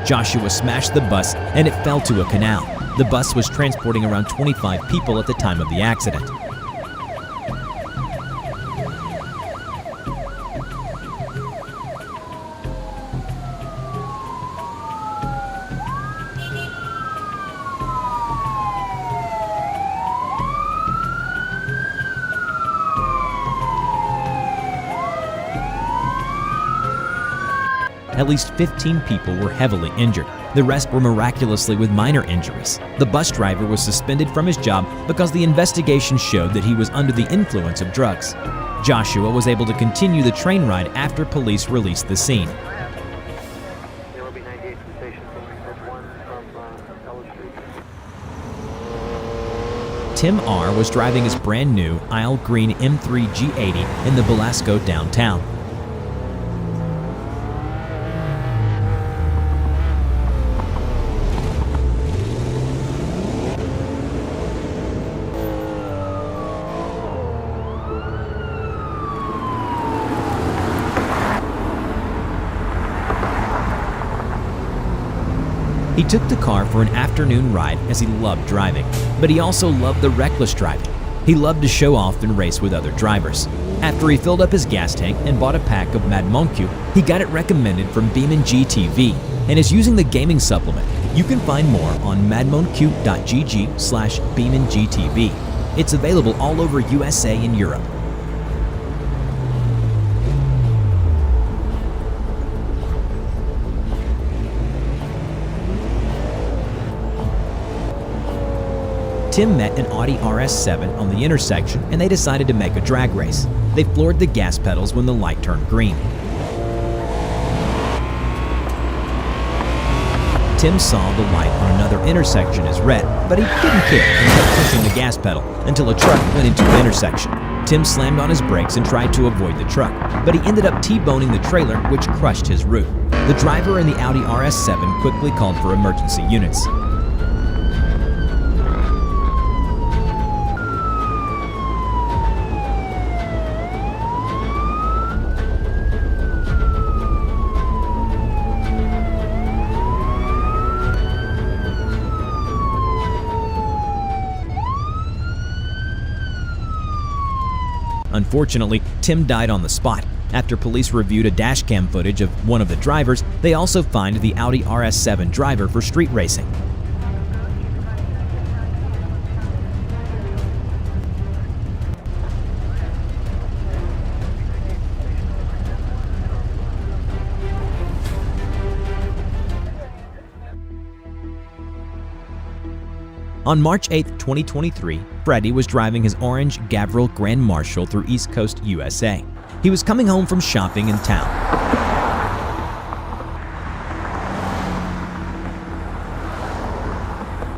Joshua smashed the bus and it fell to a canal. The bus was transporting around 25 people at the time of the accident. At least 15 people were heavily injured. The rest were miraculously with minor injuries. The bus driver was suspended from his job because the investigation showed that he was under the influence of drugs. Joshua was able to continue the train ride after police released the scene. Tim R. was driving his brand new Isle Green M3 G80 in the Velasco downtown. He took the car for an afternoon ride as he loved driving, but he also loved the reckless driving. He loved to show off and race with other drivers. After he filled up his gas tank and bought a pack of BeamNG, he got it recommended from BeamNGTV and is using the gaming supplement. You can find more on madmonq.gg/BeamNGTV. It's available all over USA and Europe. Tim met an Audi RS7 on the intersection and they decided to make a drag race. They floored the gas pedals when the light turned green. Tim saw the light on another intersection as red, but he didn't care and kept pushing the gas pedal until a truck went into the intersection. Tim slammed on his brakes and tried to avoid the truck, but he ended up T-boning the trailer, which crushed his roof. The driver in the Audi RS7 quickly called for emergency units. Unfortunately, Tim died on the spot. After police reviewed a dashcam footage of one of the drivers, they also fined the Audi RS7 driver for street racing. On March 8, 2023, Freddie was driving his orange Gavril Grand Marshal through East Coast, USA. He was coming home from shopping in town.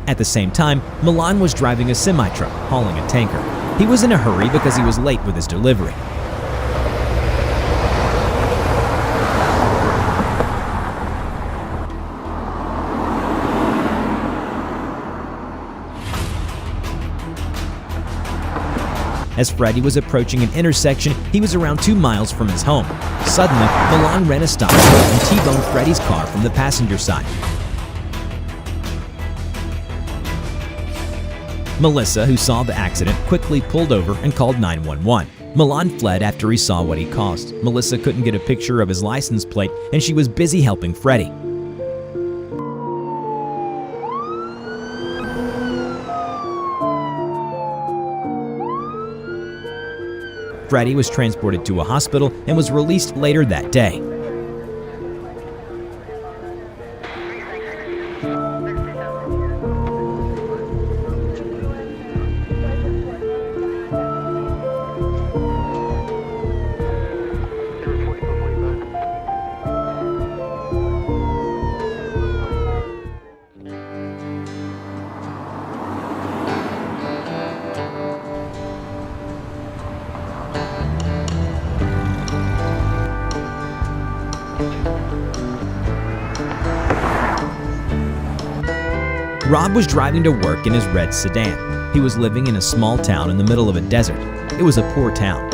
At the same time, Milan was driving a semi-truck hauling a tanker. He was in a hurry because he was late with his delivery. As Freddie was approaching an intersection, he was around 2 miles from his home. Suddenly, Milan ran a stop sign and T-boned Freddie's car from the passenger side. Melissa, who saw the accident, quickly pulled over and called 911. Milan fled after he saw what he caused. Melissa couldn't get a picture of his license plate, and she was busy helping Freddie. Freddie was transported to a hospital and was released later that day. Rob was driving to work in his red sedan. He was living in a small town in the middle of a desert. It was a poor town.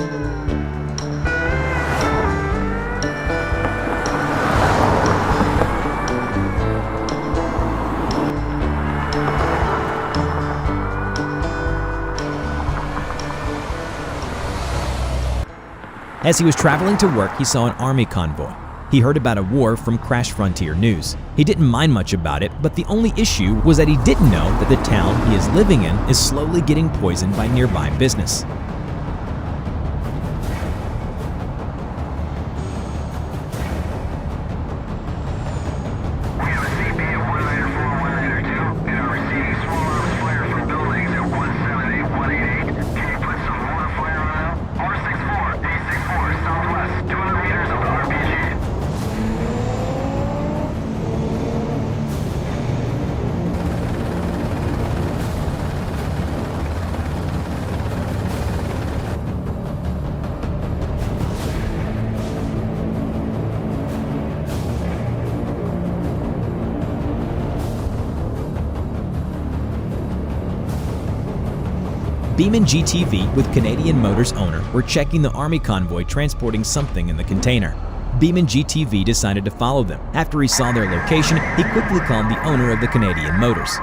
As he was traveling to work, he saw an army convoy. He heard about a war from Crash Frontier News. He didn't mind much about it, but the only issue was that he didn't know that the town he is living in is slowly getting poisoned by nearby business. BeamNGTV with Canadian Motors owner were checking the army convoy transporting something in the container. BeamNGTV decided to follow them. After he saw their location, he quickly called the owner of the Canadian Motors.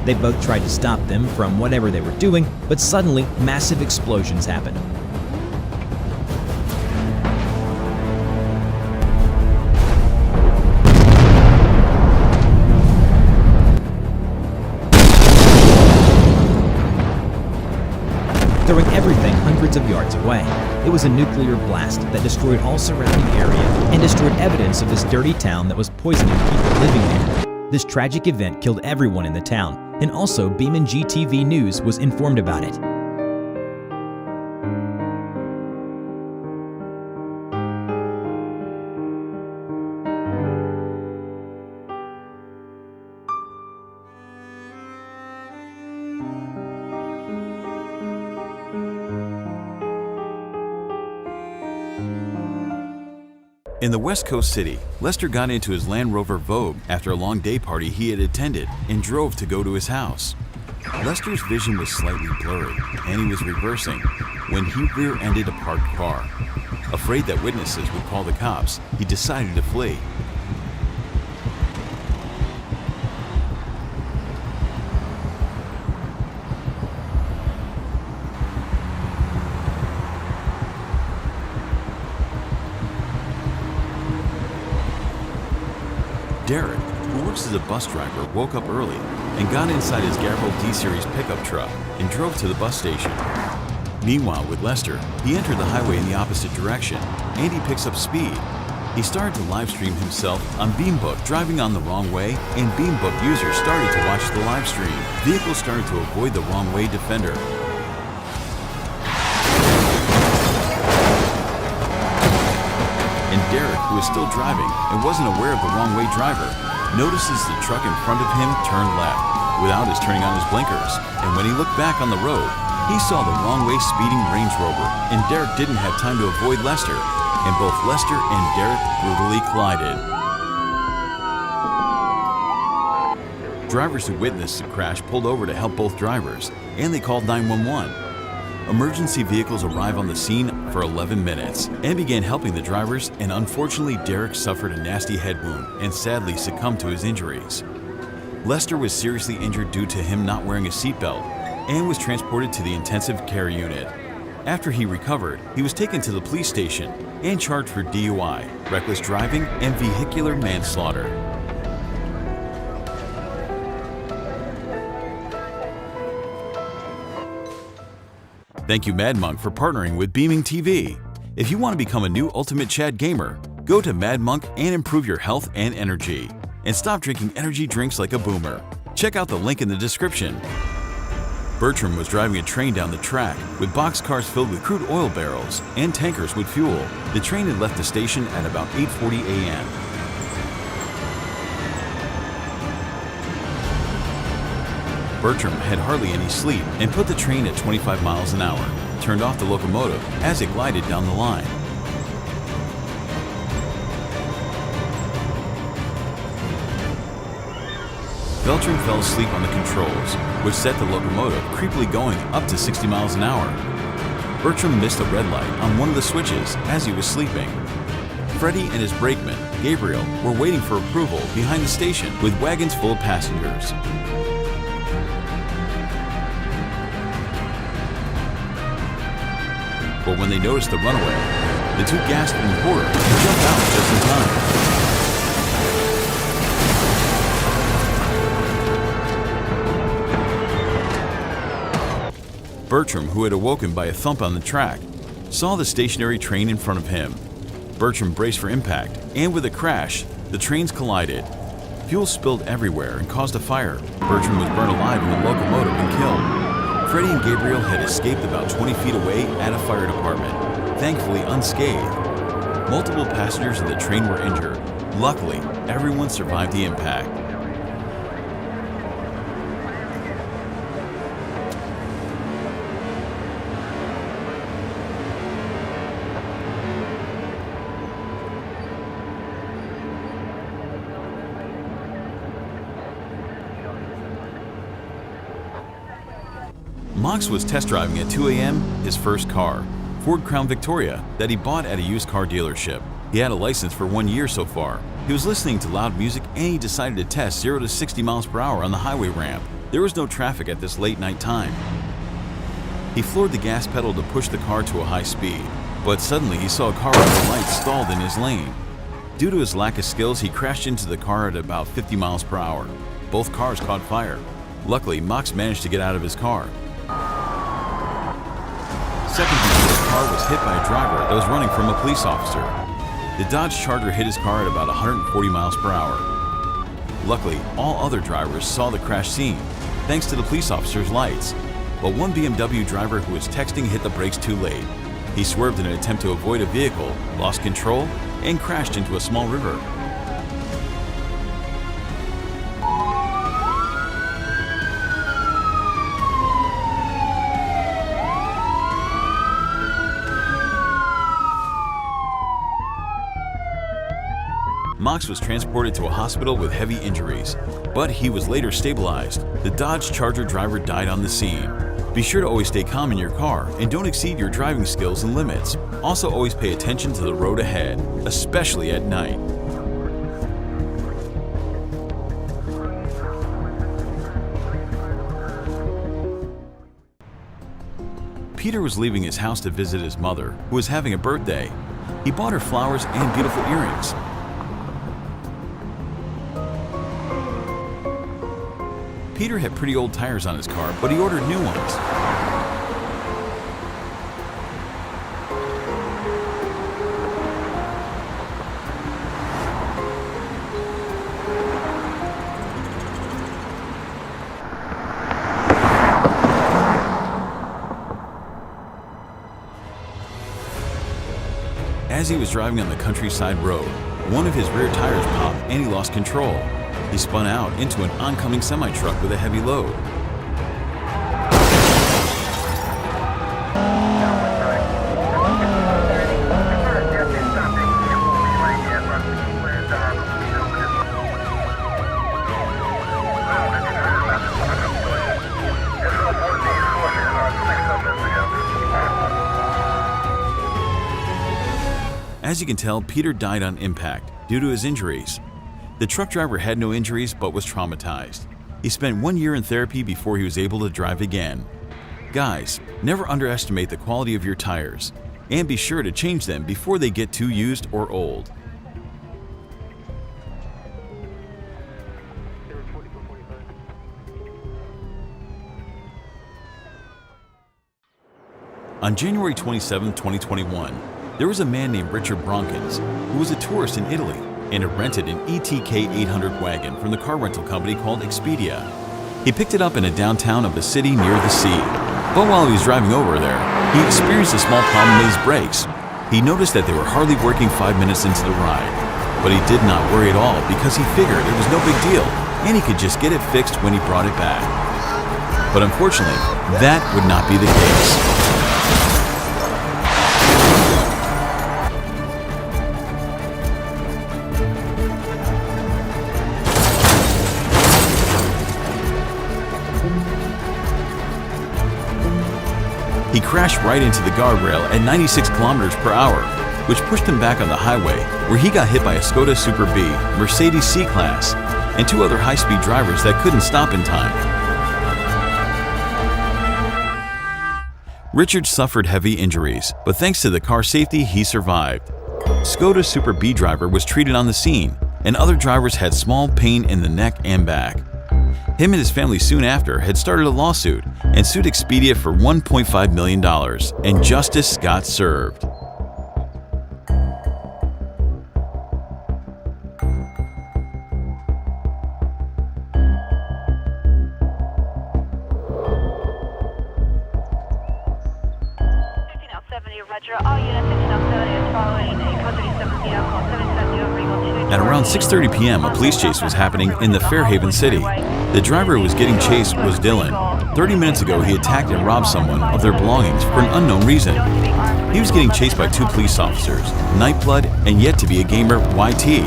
They both tried to stop them from whatever they were doing, but suddenly, massive explosions happened. Throwing everything hundreds of yards away. It was a nuclear blast that destroyed all surrounding area and destroyed evidence of this dirty town that was poisoning people living there. This tragic event killed everyone in the town, and also BeamNG TV News was informed about it. In the West Coast city, Lester got into his Land Rover Vogue after a long day party he had attended and drove to go to his house. Lester's vision was slightly blurry, and he was reversing when he rear-ended a parked car. Afraid that witnesses would call the cops, he decided to flee. Derek, who works as a bus driver, woke up early and got inside his Gabriel D-Series pickup truck and drove to the bus station. Meanwhile, with Lester, he entered the highway in the opposite direction, and he picks up speed. He started to live stream himself on BeamBook driving on the wrong way, and BeamBook users started to watch the live stream. Vehicles started to avoid the wrong way defender. And Derek, who was still driving and wasn't aware of the wrong way driver, notices the truck in front of him turn left without his turning on his blinkers. And when he looked back on the road, he saw the wrong way speeding Range Rover, and Derek didn't have time to avoid Lester, and both Lester and Derek brutally collided. Drivers who witnessed the crash pulled over to help both drivers, and they called 911. Emergency vehicles arrived on the scene for 11 minutes and began helping the drivers, and unfortunately Derek suffered a nasty head wound and sadly succumbed to his injuries. Lester was seriously injured due to him not wearing a seatbelt and was transported to the intensive care unit. After he recovered, he was taken to the police station and charged for DUI, reckless driving, and vehicular manslaughter. Thank you, MadMonk, for partnering with BeamNGTV. If you want to become a new Ultimate Chad gamer, go to MadMonk and improve your health and energy. And stop drinking energy drinks like a boomer. Check out the link in the description. Bertram was driving a train down the track with boxcars filled with crude oil barrels and tankers with fuel. The train had left the station at about 8:40 a.m. Bertram had hardly any sleep and put the train at 25 miles an hour, turned off the locomotive as it glided down the line. Bertram fell asleep on the controls, which set the locomotive creepily going up to 60 miles an hour. Bertram missed a red light on one of the switches as he was sleeping. Freddie and his brakeman, Gabriel, were waiting for approval behind the station with wagons full of passengers. But when they noticed the runaway, the two gasped in horror and jumped out just in time. Bertram, who had awoken by a thump on the track, saw the stationary train in front of him. Bertram braced for impact, and with a crash, the trains collided. Fuel spilled everywhere and caused a fire. Bertram was burned alive in the locomotive and killed. Freddie and Gabriel had escaped about 20 feet away at a fire department, thankfully unscathed. Multiple passengers in the train were injured. Luckily, everyone survived the impact. Mox was test driving at 2 a.m. his first car, Ford Crown Victoria, that he bought at a used car dealership. He had a license for 1 year so far. He was listening to loud music and he decided to test 0 to 60 miles per hour on the highway ramp. There was no traffic at this late night time. He floored the gas pedal to push the car to a high speed, but suddenly he saw a car with the lights stalled in his lane. Due to his lack of skills, he crashed into the car at about 50 miles per hour. Both cars caught fire. Luckily, Mox managed to get out of his car. Seconds before the car was hit by a driver that was running from a police officer. The Dodge Charger hit his car at about 140 miles per hour. Luckily, all other drivers saw the crash scene, thanks to the police officer's lights. But one BMW driver who was texting hit the brakes too late. He swerved in an attempt to avoid a vehicle, lost control, and crashed into a small river. Mox was transported to a hospital with heavy injuries, but he was later stabilized. The Dodge Charger driver died on the scene. Be sure to always stay calm in your car and don't exceed your driving skills and limits. Also, always pay attention to the road ahead, especially at night. Peter was leaving his house to visit his mother, who was having a birthday. He bought her flowers and beautiful earrings. Peter had pretty old tires on his car, but he ordered new ones. As he was driving on the countryside road, one of his rear tires popped and he lost control. He spun out into an oncoming semi-truck with a heavy load. As you can tell, Peter died on impact due to his injuries. The truck driver had no injuries but was traumatized. He spent 1 year in therapy before he was able to drive again. Guys, never underestimate the quality of your tires, and be sure to change them before they get too used or old. On January 27, 2021, there was a man named Richard Bronkins who was a tourist in Italy and had rented an ETK 800 wagon from the car rental company called Expedia. He picked it up in a downtown of a city near the sea. But while he was driving over there, he experienced a small problem with his brakes. He noticed that they were hardly working 5 minutes into the ride. But he did not worry at all because he figured it was no big deal and he could just get it fixed when he brought it back. But unfortunately, that would not be the case. He crashed right into the guardrail at 96 kilometers per hour, which pushed him back on the highway, where he got hit by a Skoda Super B, Mercedes C-Class, and two other high-speed drivers that couldn't stop in time. Richard suffered heavy injuries, but thanks to the car safety, he survived. Skoda Super B driver was treated on the scene, and other drivers had small pain in the neck and back. Him and his family soon after had started a lawsuit and sued Expedia for $1.5 million, and justice got served. At around 6:30 p.m., a police chase was happening in the Fairhaven city. The driver who was getting chased was Dylan. 30 minutes ago, he attacked and robbed someone of their belongings for an unknown reason. He was getting chased by two police officers, Nightblood and yet to be a gamer, YT.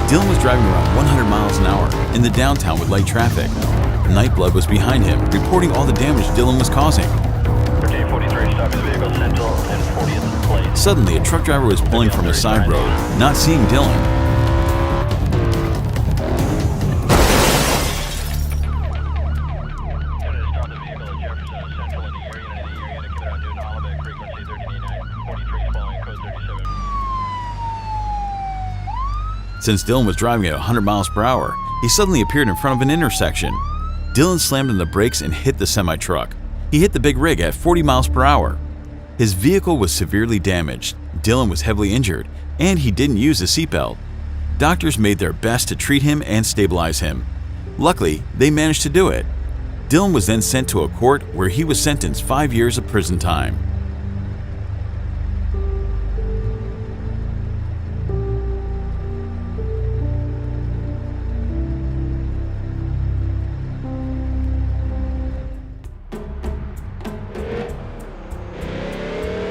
Dylan was driving around 100 miles an hour in the downtown with light traffic. Nightblood was behind him, reporting all the damage Dylan was causing. Suddenly, a truck driver was pulling from a side road, not seeing Dylan. Since Dylan was driving at 100 miles per hour, he suddenly appeared in front of an intersection. Dylan slammed on the brakes and hit the semi-truck. He hit the big rig at 40 miles per hour. His vehicle was severely damaged, Dylan was heavily injured, and he didn't use a seatbelt. Doctors made their best to treat him and stabilize him. Luckily, they managed to do it. Dylan was then sent to a court where he was sentenced 5 years of prison time.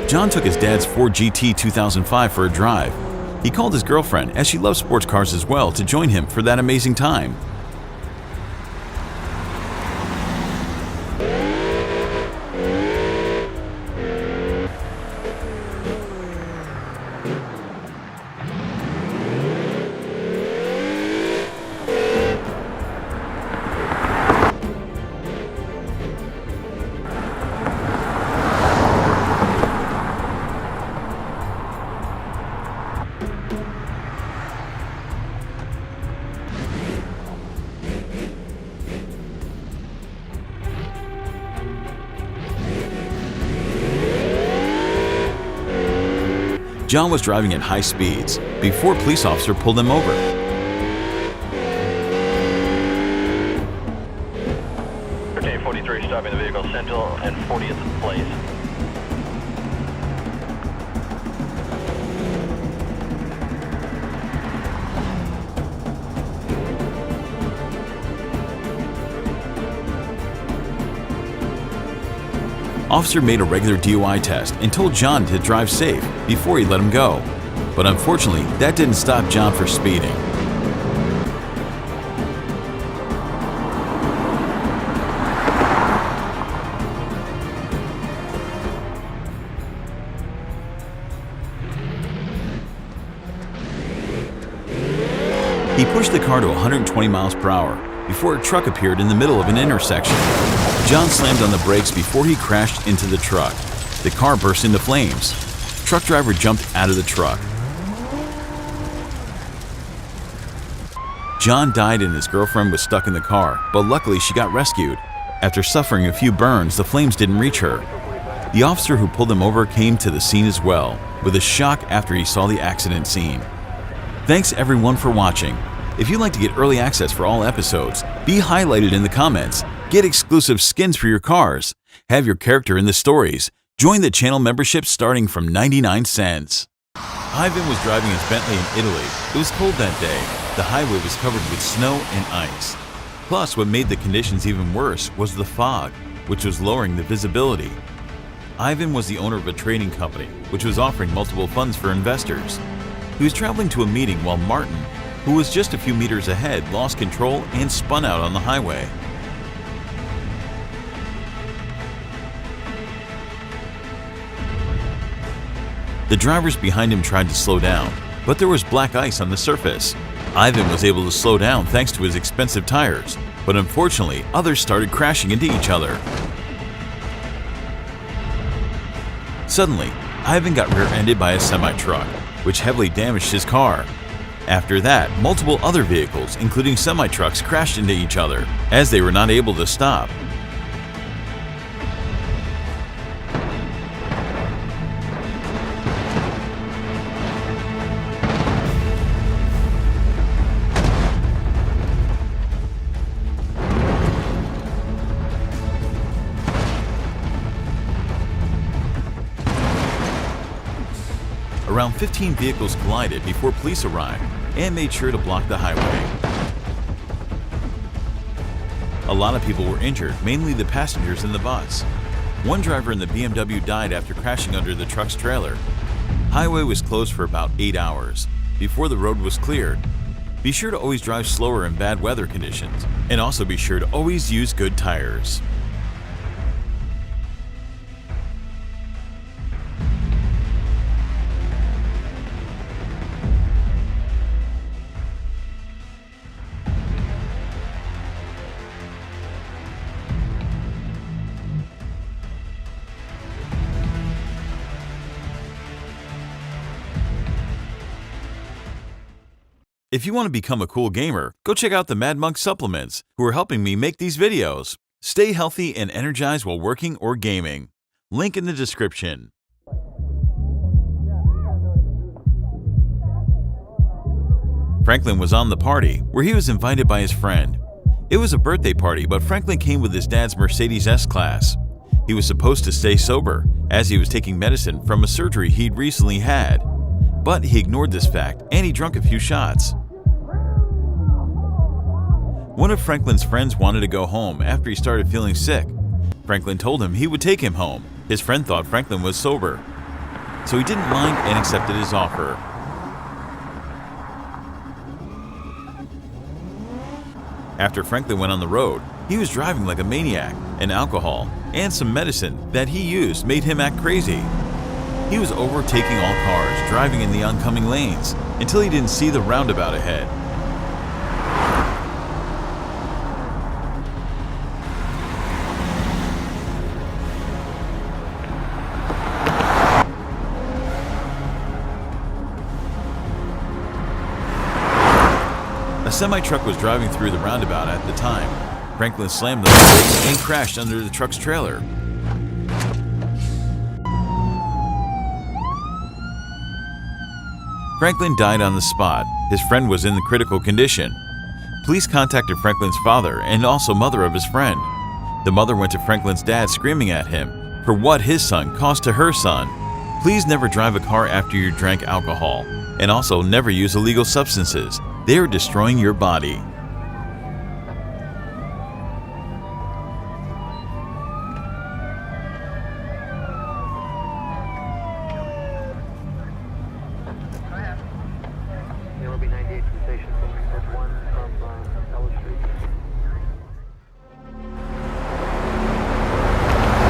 John took his dad's Ford GT 2005 for a drive. He called his girlfriend, as she loves sports cars as well, to join him for that amazing time. John was driving at high speeds before a police officer pulled him over. Okay, 43 stopping the vehicle, Central and 40th place. Officer made a regular DUI test and told John to drive safe before he let him go. But unfortunately, that didn't stop John from speeding. He pushed the car to 120 miles per hour before a truck appeared in the middle of an intersection. John slammed on the brakes before he crashed into the truck. The car burst into flames. Truck driver jumped out of the truck. John died and his girlfriend was stuck in the car, but luckily she got rescued. After suffering a few burns, the flames didn't reach her. The officer who pulled him over came to the scene as well, with a shock after he saw the accident scene. Thanks everyone for watching. If you'd like to get early access for all episodes, be highlighted in the comments, get exclusive skins for your cars, have your character in the stories, join the channel membership starting from 99 cents. Ivan was driving his Bentley in Italy. It was cold that day. The highway was covered with snow and ice. Plus, what made the conditions even worse was the fog, which was lowering the visibility. Ivan was the owner of a trading company, which was offering multiple funds for investors. He was traveling to a meeting while Martin, who was just a few meters ahead, lost control and spun out on the highway. The drivers behind him tried to slow down, but there was black ice on the surface. Ivan was able to slow down thanks to his expensive tires, but unfortunately, others started crashing into each other. Suddenly, Ivan got rear-ended by a semi-truck, which heavily damaged his car. After that, multiple other vehicles, including semi-trucks, crashed into each other, as they were not able to stop. Around 15 vehicles collided before police arrived and made sure to block the highway. A lot of people were injured, mainly the passengers in the bus. One driver in the BMW died after crashing under the truck's trailer. Highway was closed for about 8 hours before the road was cleared. Be sure to always drive slower in bad weather conditions, and also be sure to always use good tires. If you want to become a cool gamer, go check out the Mad Monk supplements, who are helping me make these videos. Stay healthy and energized while working or gaming. Link in the description. Franklin was on the party, where he was invited by his friend. It was a birthday party, but Franklin came with his dad's Mercedes S-Class. He was supposed to stay sober, as he was taking medicine from a surgery he'd recently had. But he ignored this fact, and he drank a few shots. One of Franklin's friends wanted to go home after he started feeling sick. Franklin told him he would take him home. His friend thought Franklin was sober. so he didn't mind and accepted his offer. After Franklin went on the road, he was driving like a maniac, and alcohol and some medicine that he used made him act crazy. He was overtaking all cars, driving in the oncoming lanes, until he didn't see the roundabout ahead. A semi-truck was driving through the roundabout at the time. Franklin slammed the brakes and crashed under the truck's trailer. Franklin died on the spot. His friend was in critical condition. Police contacted Franklin's father and also mother of his friend. The mother went to Franklin's dad screaming at him for what his son caused to her son. Please never drive a car after you drank alcohol, and also never use illegal substances. They are destroying your body.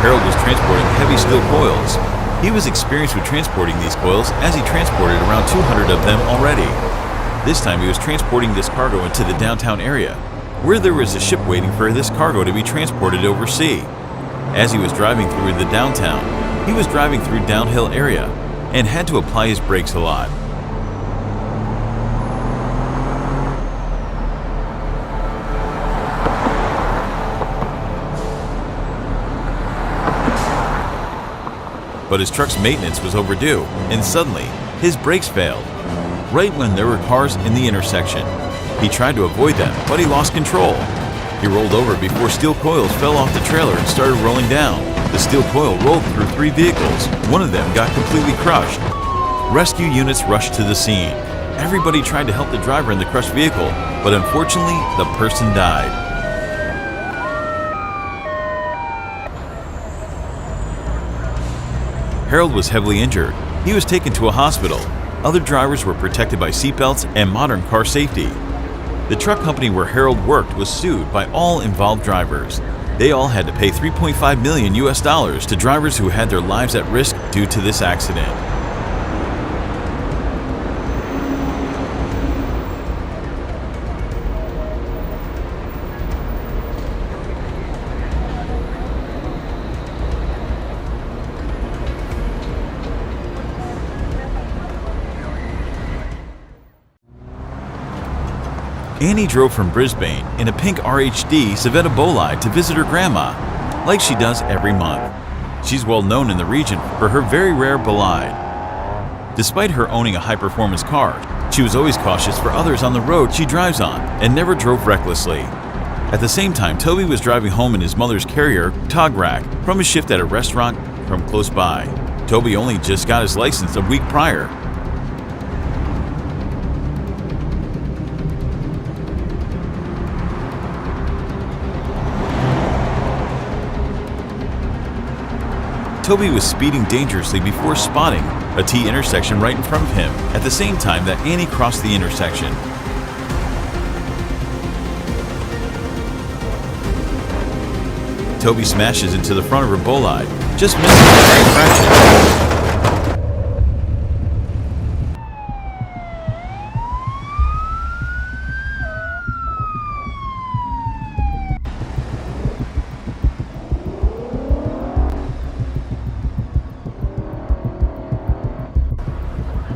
Harold was transporting heavy steel coils. He was experienced with transporting these coils as he transported around 200 of them already. This time he was transporting this cargo into the downtown area, where there was a ship waiting for this cargo to be transported overseas. As he was driving through the downtown, he was driving through downhill area and had to apply his brakes a lot. But his truck's maintenance was overdue, and suddenly, his brakes failed, right when there were cars in the intersection. He tried to avoid them, but he lost control. He rolled over before steel coils fell off the trailer and started rolling down. The steel coil rolled through 3 vehicles. One of them got completely crushed. Rescue units rushed to the scene. Everybody tried to help the driver in the crushed vehicle, but unfortunately, the person died. Harold was heavily injured. He was taken to a hospital. Other drivers were protected by seatbelts and modern car safety. The truck company where Harold worked was sued by all involved drivers. They all had to pay $3.5 million to drivers who had their lives at risk due to this accident. Annie drove from Brisbane in a pink RHD Civetta Bolide to visit her grandma, like she does every month. She's well known in the region for her very rare Bolide. Despite her owning a high-performance car, she was always cautious for others on the road she drives on and never drove recklessly. At the same time, Toby was driving home in his mother's carrier, Tograk, from his shift at a restaurant from close by. Toby only just got his license a week prior. Toby was speeding dangerously before spotting a T intersection right in front of him at the same time that Annie crossed the intersection. Toby smashes into the front of her Bolide, just missing by a fraction.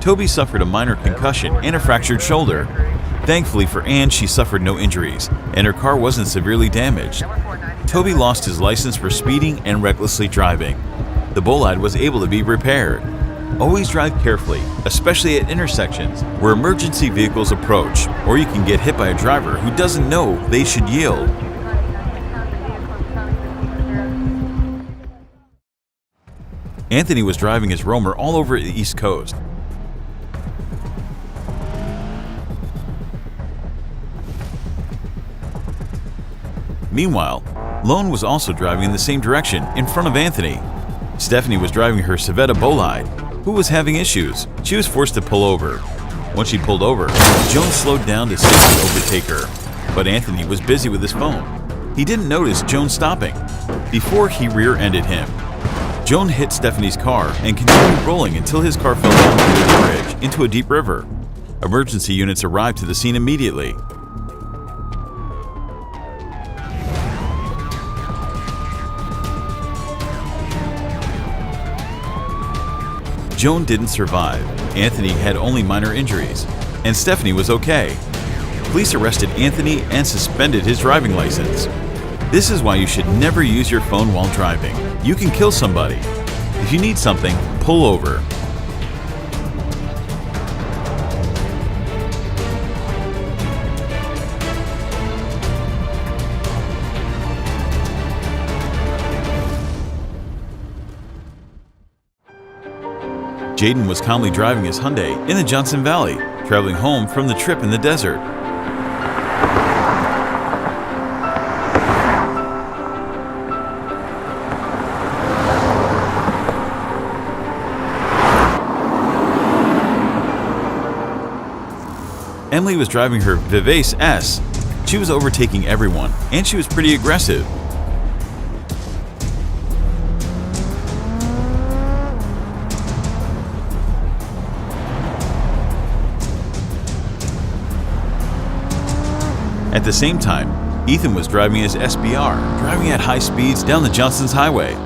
Toby suffered a minor concussion and a fractured shoulder. Thankfully for Anne, she suffered no injuries, and her car wasn't severely damaged. Toby lost his license for speeding and recklessly driving. The Bolide was able to be repaired. Always drive carefully, especially at intersections where emergency vehicles approach, or you can get hit by a driver who doesn't know they should yield. Anthony was driving his Roamer all over the East Coast. Meanwhile, Lone was also driving in the same direction in front of Anthony. Stephanie was driving her Civetta Bolide. who was having issues. She was forced to pull over. Once she pulled over, Joan slowed down to safely overtake her. But Anthony was busy with his phone. He didn't notice Joan stopping before he rear-ended him. Joan hit Stephanie's car and continued rolling until his car fell down under the bridge into a deep river. Emergency units arrived to the scene immediately. Joan didn't survive. Anthony had only minor injuries, and Stephanie was okay. Police arrested Anthony and suspended his driving license. This is why you should never use your phone while driving. You can kill somebody. If you need something, pull over. Jaden was calmly driving his Hyundai in the Johnson Valley, traveling home from the trip in the desert. Emily was driving her Vivace S. She was overtaking everyone, and she was pretty aggressive. At the same time, Ethan was driving his SBR, driving at high speeds down the Johnson's Highway.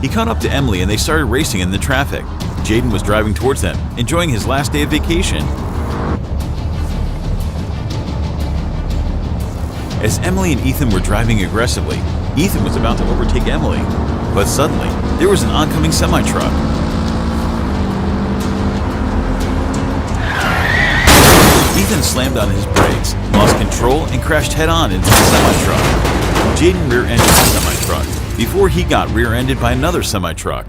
He caught up to Emily and they started racing in the traffic. Jaden was driving towards them, enjoying his last day of vacation. As Emily and Ethan were driving aggressively, Ethan was about to overtake Emily. But suddenly, there was an oncoming semi-truck. Ethan slammed on his brakes, lost control, and crashed head-on into the semi-truck. Jaden rear-ended the semi-truck before he got rear-ended by another semi-truck.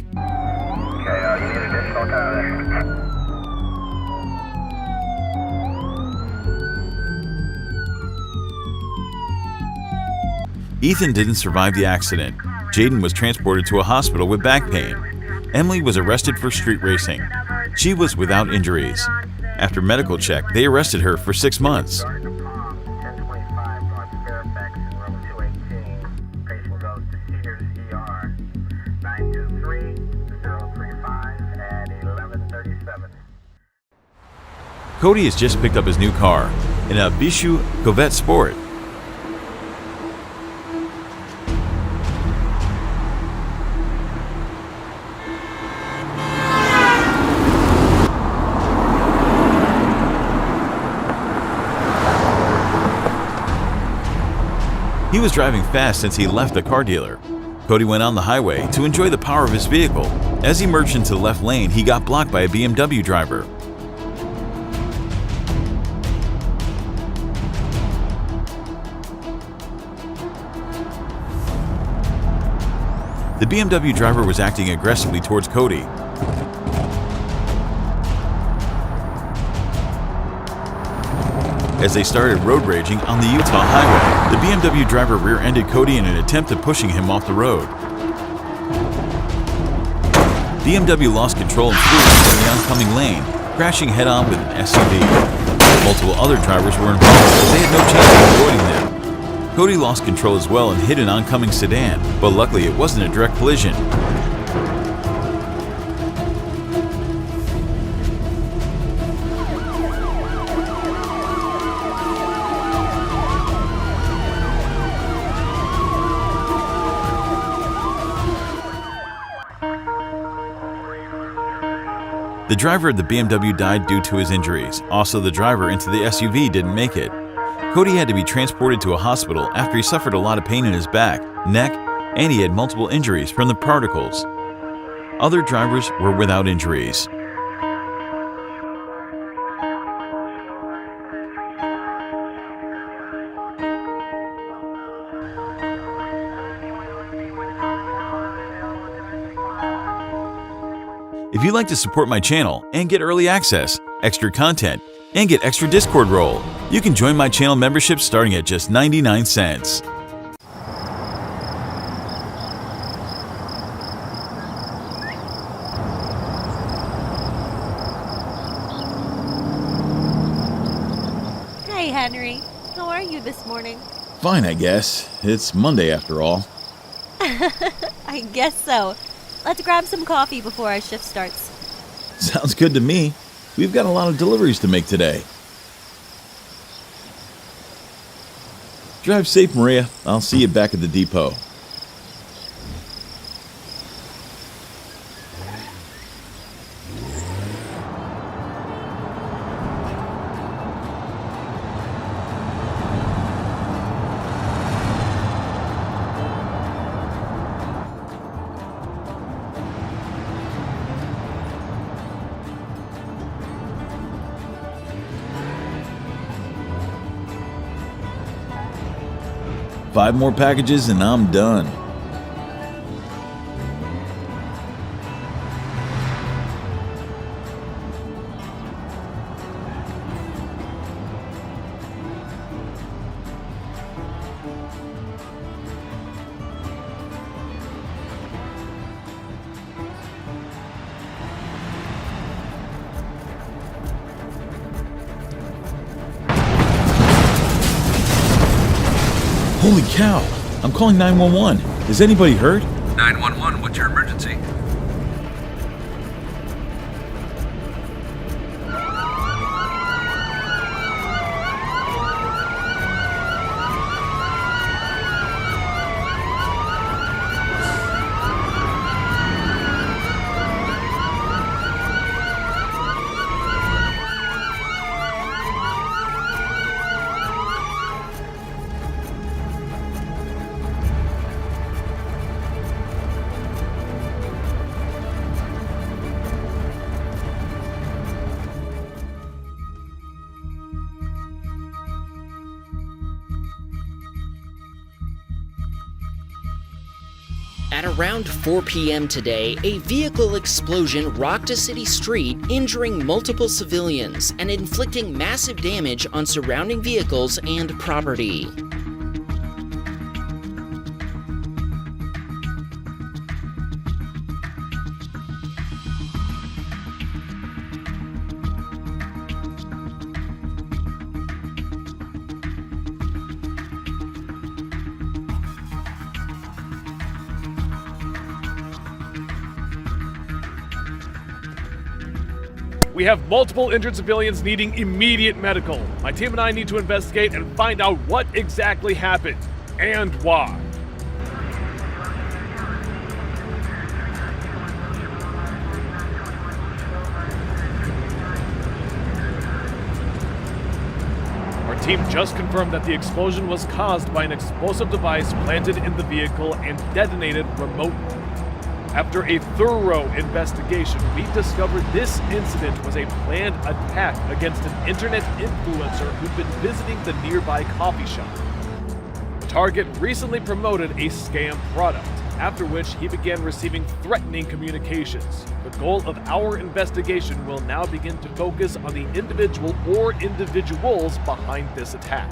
Ethan didn't survive the accident. Jaden was transported to a hospital with back pain. Emily was arrested for street racing. She was without injuries. After medical check, they arrested her for 6 months. Cody has just picked up his new car, in a Bishu Corvette Sport. He was driving fast since he left the car dealer. Cody went on the highway to enjoy the power of his vehicle. As he merged into the left lane, he got blocked by a BMW driver. The BMW driver was acting aggressively towards Cody. As they started road raging on the Utah highway, the BMW driver rear-ended Cody in an attempt at pushing him off the road. BMW lost control and flew into the oncoming lane, crashing head-on with an SUV. Multiple other drivers were involved, but they had no chance of avoiding them. Cody lost control as well and hit an oncoming sedan, but luckily it wasn't a direct collision. The driver of the BMW died due to his injuries. Also, the driver into the SUV didn't make it. Cody had to be transported to a hospital after he suffered a lot of pain in his back, neck, and he had multiple injuries from the particles. Other drivers were without injuries. If you'd like to support my channel and get early access, extra content, and get extra Discord role, you can join my channel membership starting at just 99 cents. Hey, Henry. How are you this morning? Fine, I guess. It's Monday after all. I guess so. Let's grab some coffee before our shift starts. Sounds good to me. We've got a lot of deliveries to make today. Drive safe, Maria. I'll see you back at the depot. Five more packages and I'm done. Holy cow! I'm calling 911. Is anybody hurt? 911, what's your emergency? At around 4 p.m. today, a vehicle explosion rocked a city street, injuring multiple civilians and inflicting massive damage on surrounding vehicles and property. We have multiple injured civilians needing immediate medical. My team and I need to investigate and find out what exactly happened and why. Our team just confirmed that the explosion was caused by an explosive device planted in the vehicle and detonated remotely. After a thorough investigation, we discovered this incident was a planned attack against an internet influencer who'd been visiting the nearby coffee shop. The target recently promoted a scam product, after which he began receiving threatening communications. The goal of our investigation will now begin to focus on the individual or individuals behind this attack.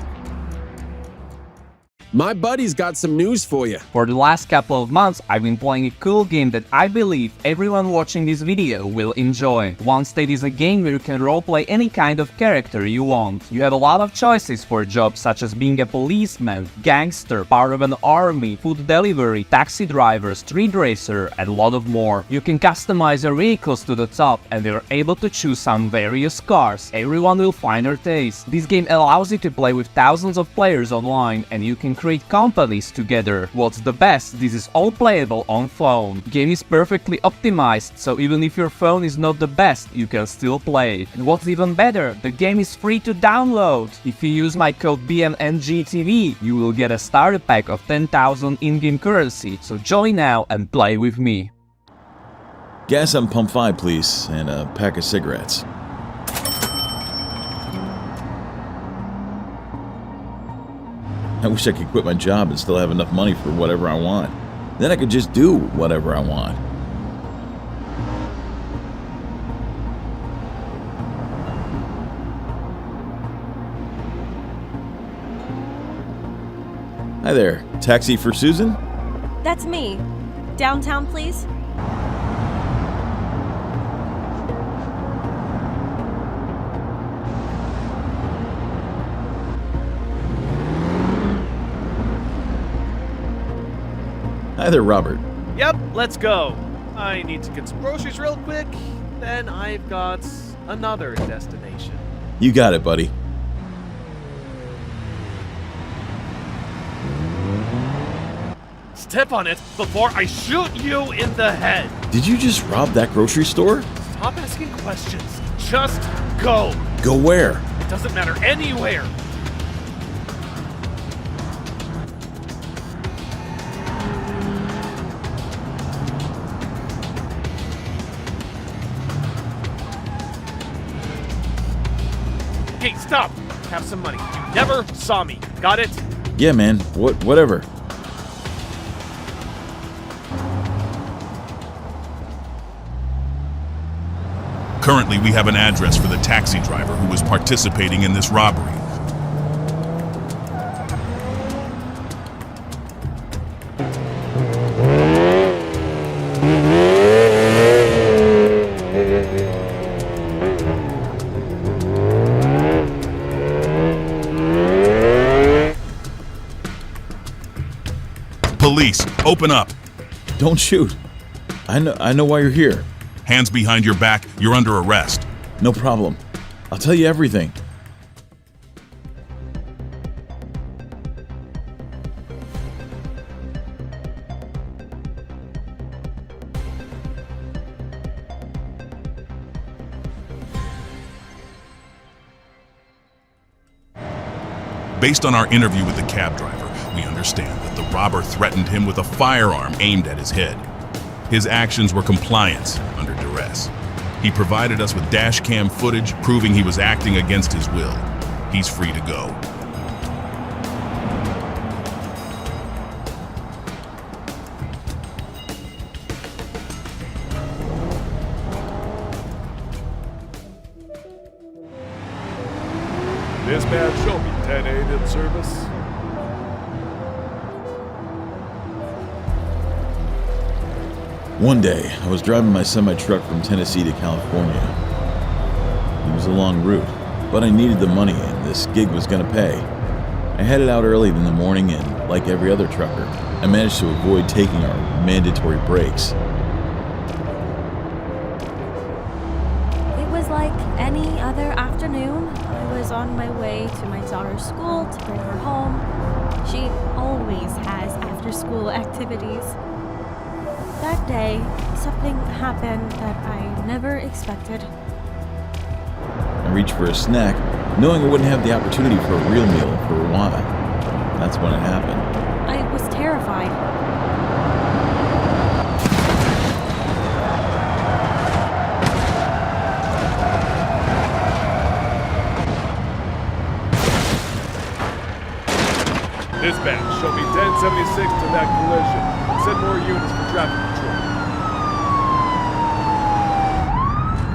My buddy's got some news for you. For the last couple of months, I've been playing a cool game that I believe everyone watching this video will enjoy. One State is a game where you can roleplay any kind of character you want. You have a lot of choices for jobs such as being a policeman, gangster, part of an army, food delivery, taxi driver, street racer, and a lot of more. You can customize your vehicles to the top and you're able to choose some various cars. Everyone will find their taste. This game allows you to play with thousands of players online and you can create companies together. What's the best? This is all playable on phone. Game is perfectly optimized, so even if your phone is not the best, you can still play. And what's even better, the game is free to download. If you use my code BeamNGTV, you will get a starter pack of 10,000 in-game currency, so join now and play with me. Gas on pump 5, please, and a pack of cigarettes. I wish I could quit my job and still have enough money for whatever I want. Then I could just do whatever I want. Hi there. Taxi for Susan? That's me. Downtown, please? Hi there, Robert. Yep, let's go. I need to get some groceries real quick, then I've got another destination. You got it, buddy. Step on it before I shoot you in the head. Did you just rob that grocery store? Stop asking questions. Just go. Go where? It doesn't matter anywhere. Hey, stop! Have some money. You never saw me. Got it? Yeah, man. Whatever. Currently, we have an address for the taxi driver who was participating in this robbery. Police, open up. Don't shoot. I know why you're here. Hands behind your back, you're under arrest. No problem. I'll tell you everything. Based on our interview with the cab driver, we understand that the robber threatened him with a firearm aimed at his head. His actions were compliance under duress. He provided us with dash cam footage proving he was acting against his will. He's free to go. Dispatch, show me 10-8 in service. One day, I was driving my semi-truck from Tennessee to California. It was a long route, but I needed the money and this gig was gonna pay. I headed out early in the morning and, like every other trucker, I managed to avoid taking our mandatory breaks. It was like any other afternoon. I was on my way to my daughter's school to bring her home. She always has after-school activities. That day, something happened that I never expected. I reached for a snack, knowing I wouldn't have the opportunity for a real meal for a while. That's when it happened. I was terrified. Dispatch, show me 1076 to that collision. Send more units for traffic control.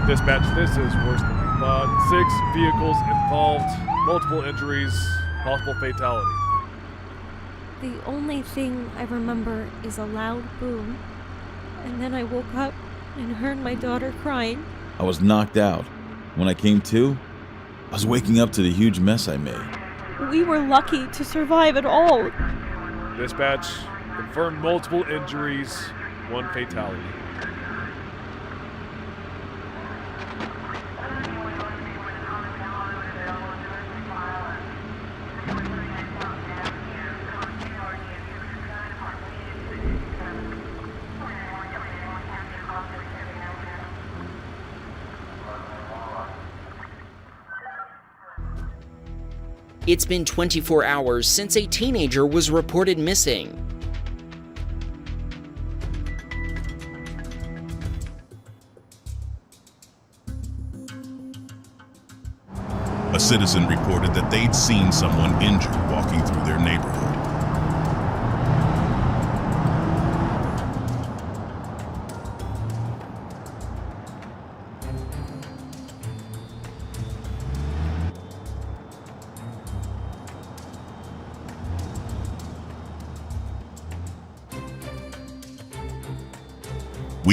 Dispatch, this is worse than we thought. 6 vehicles involved, multiple injuries, possible fatality. The only thing I remember is a loud boom. And then I woke up and heard my daughter crying. I was knocked out. When I came to, I was waking up to the huge mess I made. We were lucky to survive at all. Dispatch, confirmed multiple injuries, 1 fatality. It's been 24 hours since a teenager was reported missing. A citizen reported that they'd seen someone injured walking through their neighborhood.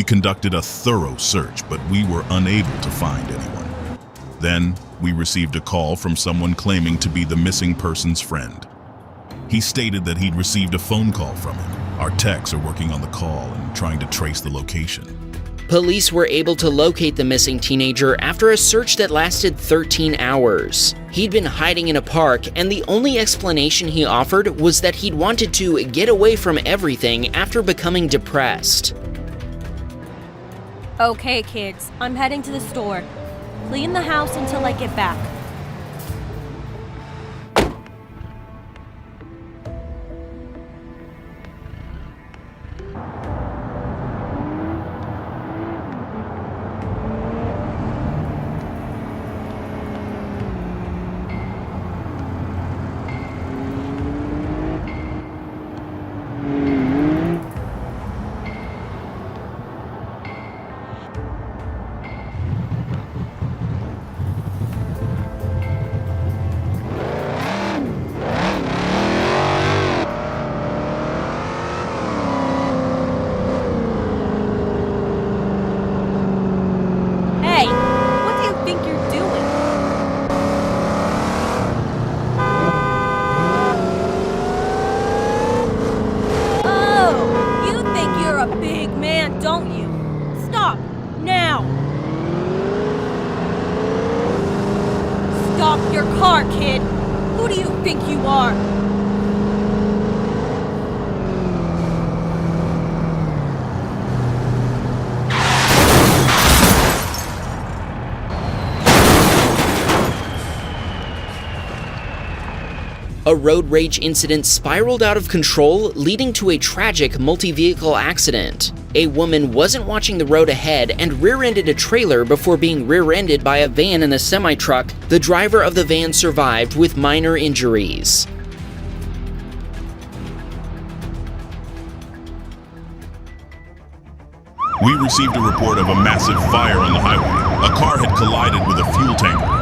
We conducted a thorough search, but we were unable to find anyone. Then, we received a call from someone claiming to be the missing person's friend. He stated that he'd received a phone call from him. Our techs are working on the call and trying to trace the location. Police were able to locate the missing teenager after a search that lasted 13 hours. He'd been hiding in a park, and the only explanation he offered was that he'd wanted to get away from everything after becoming depressed. Okay, kids, I'm heading to the store. Clean the house until I get back. Stop your car, kid! Who do you think you are? A road rage incident spiraled out of control, leading to a tragic multi-vehicle accident. A woman wasn't watching the road ahead and rear-ended a trailer before being rear-ended by a van and a semi-truck. The driver of the van survived with minor injuries. We received a report of a massive fire on the highway. A car had collided with a fuel tanker.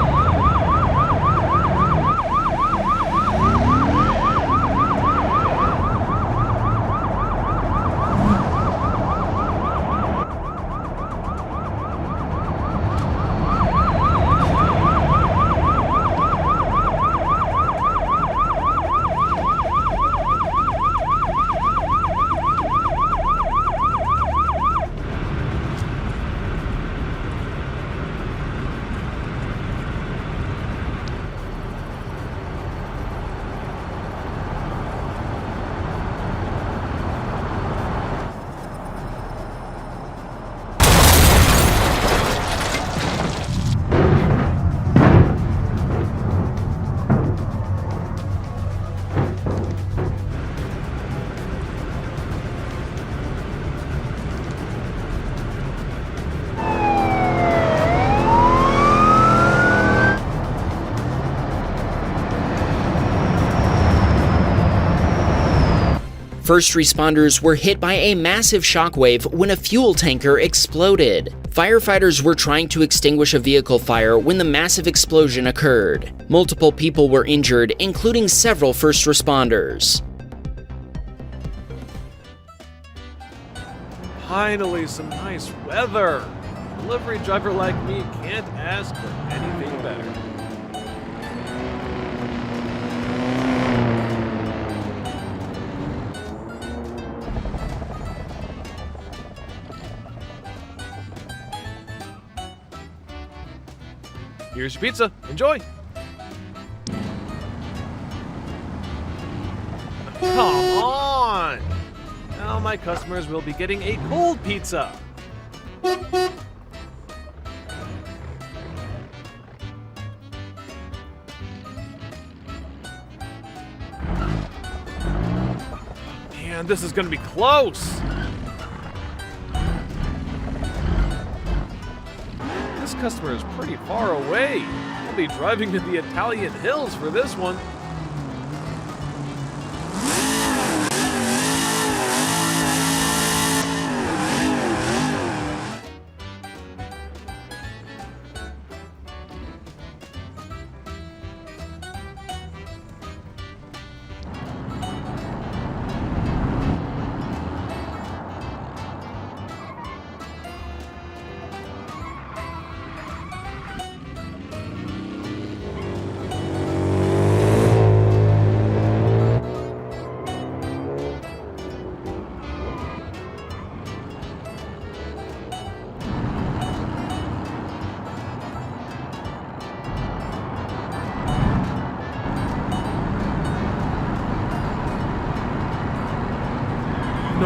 First responders were hit by a massive shockwave when a fuel tanker exploded. Firefighters were trying to extinguish a vehicle fire when the massive explosion occurred. Multiple people were injured, including several first responders. Finally, some nice weather. A delivery driver like me can't ask for anything better. Here's your pizza. Enjoy. Come on. Now my customers will be getting a cold pizza. Man, this is gonna be close. This customer is pretty far away. I'll be driving to the Italian hills for this one.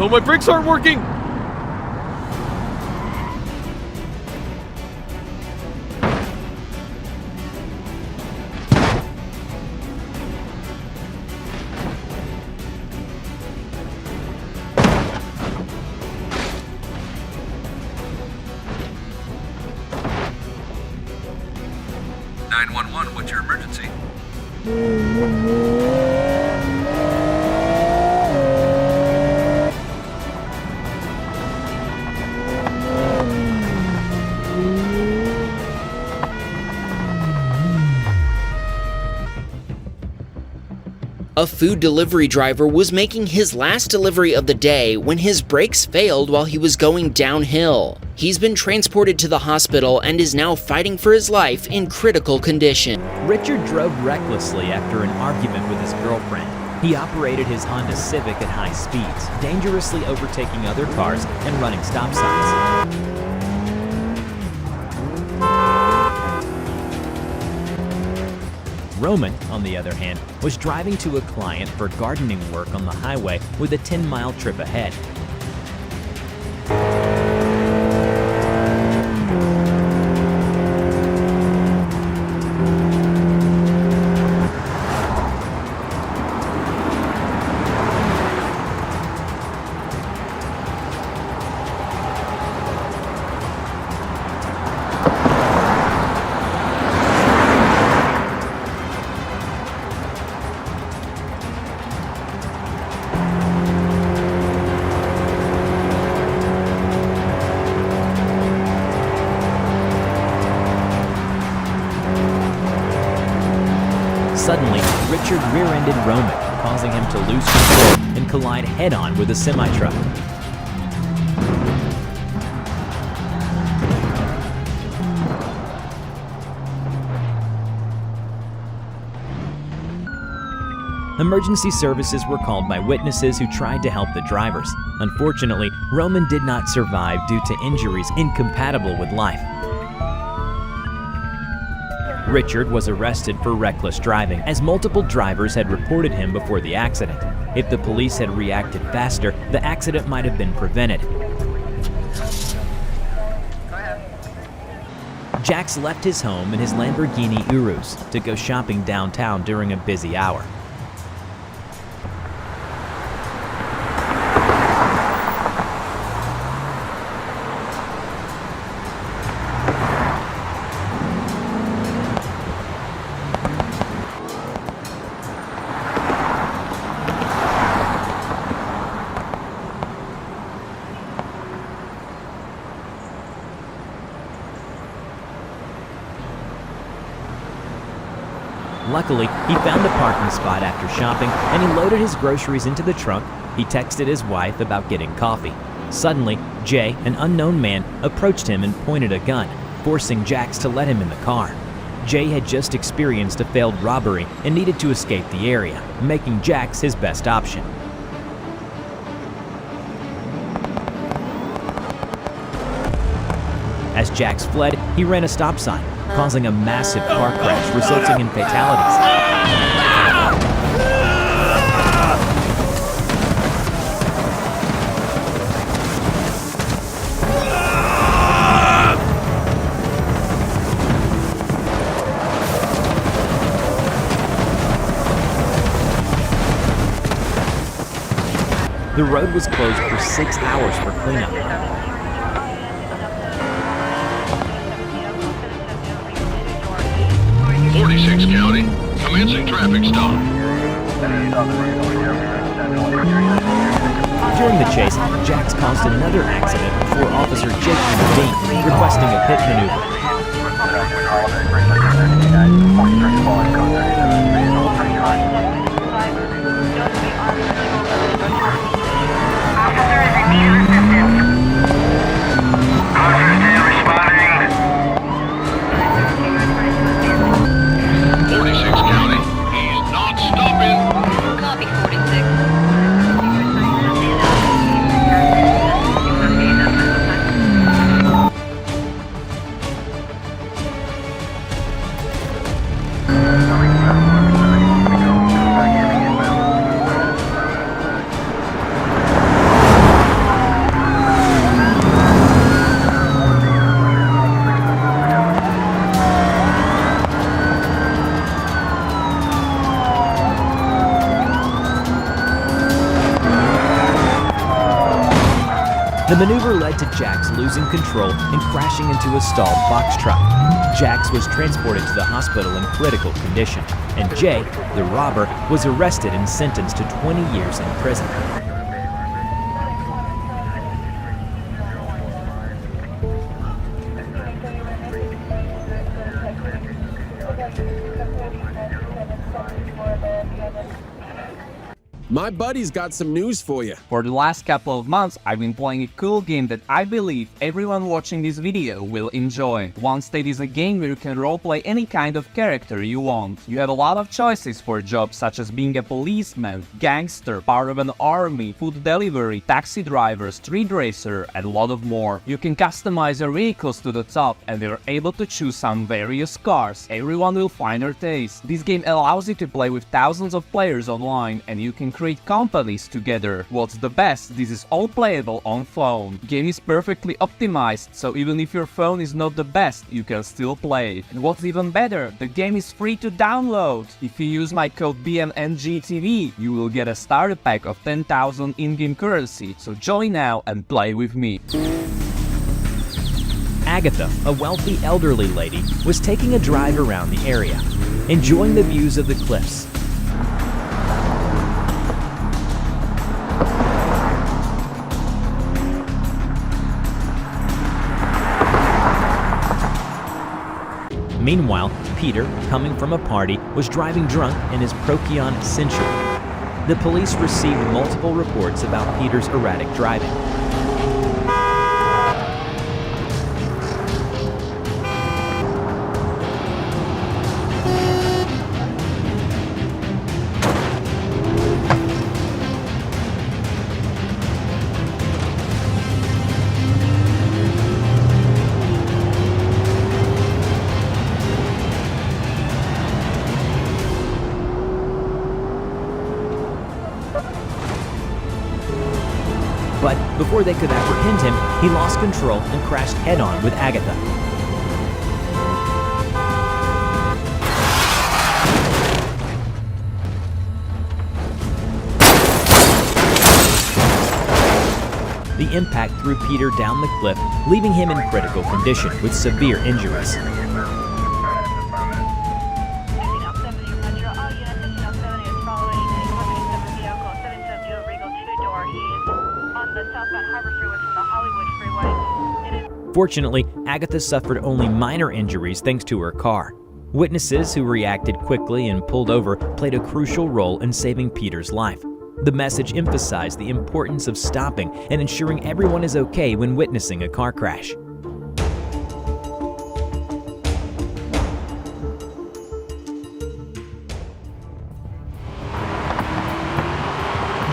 No, my brakes aren't working! What's your emergency? A food delivery driver was making his last delivery of the day when his brakes failed while he was going downhill. He's been transported to the hospital and is now fighting for his life in critical condition. Richard drove recklessly after an argument with his girlfriend. He operated his Honda Civic at high speeds, dangerously overtaking other cars and running stop signs. Roman, on the other hand, was driving to a client for gardening work on the highway with a 10-mile trip ahead. Suddenly, Richard rear-ended Roman, causing him to lose control and collide head-on with a semi-truck. Emergency services were called by witnesses who tried to help the drivers. Unfortunately, Roman did not survive due to injuries incompatible with life. Richard was arrested for reckless driving, as multiple drivers had reported him before the accident. If the police had reacted faster, the accident might have been prevented. Jax left his home in his Lamborghini Urus to go shopping downtown during a busy hour. Luckily, he found a parking spot after shopping, and he loaded his groceries into the trunk. He texted his wife about getting coffee. Suddenly, Jay, an unknown man, approached him and pointed a gun, forcing Jax to let him in the car. Jay had just experienced a failed robbery and needed to escape the area, making Jax his best option. As Jax fled, he ran a stop sign, causing a massive car crash resulting in fatalities. The road was closed for 6 hours for cleanup. 46 County, commencing traffic stop. During the chase, Jax caused another accident before Officer Jake intervened, requesting a pit maneuver. The maneuver led to Jax losing control and crashing into a stalled box truck. Jax was transported to the hospital in critical condition, and Jay, the robber, was arrested and sentenced to 20 years in prison. My buddy's got some news for you. For the last couple of months, I've been playing a cool game that I believe everyone watching this video will enjoy. One State is a game where you can roleplay any kind of character you want. You have a lot of choices for jobs such as being a policeman, gangster, part of an army, food delivery, taxi driver, street racer, and a lot of more. You can customize your vehicles to the top and you're able to choose some various cars. Everyone will find their taste. This game allows you to play with thousands of players online and you can create companies together. What's the best? This is all playable on phone. Game is perfectly optimized, so even if your phone is not the best, you can still play. And what's even better, the game is free to download. If you use my code BeamNGTV, you will get a starter pack of 10,000 in-game currency. So join now and play with me. Agatha, a wealthy elderly lady, was taking a drive around the area, enjoying the views of the cliffs. Meanwhile, Peter, coming from a party, was driving drunk in his Procyon Century. The police received multiple reports about Peter's erratic driving. But before they could apprehend him, he lost control and crashed head-on with Agatha. The impact threw Peter down the cliff, leaving him in critical condition with severe injuries. Fortunately, Agatha suffered only minor injuries thanks to her car. Witnesses who reacted quickly and pulled over played a crucial role in saving Peter's life. The message emphasized the importance of stopping and ensuring everyone is okay when witnessing a car crash.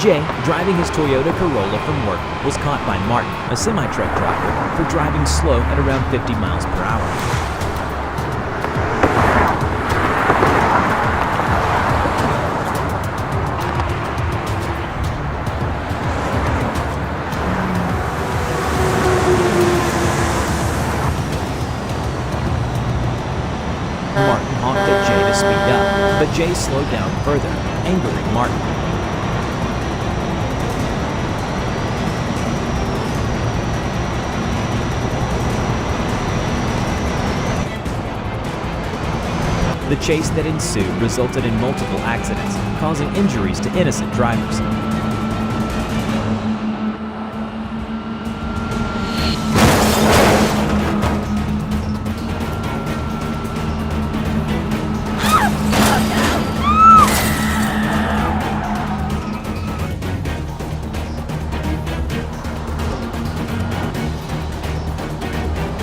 Jay, driving his Toyota Corolla from work, was caught by Martin, a semi-truck driver, for driving slow at around 50 miles per hour. Martin honked at Jay to speed up, but Jay slowed down further, angering Martin. The chase that ensued resulted in multiple accidents, causing injuries to innocent drivers.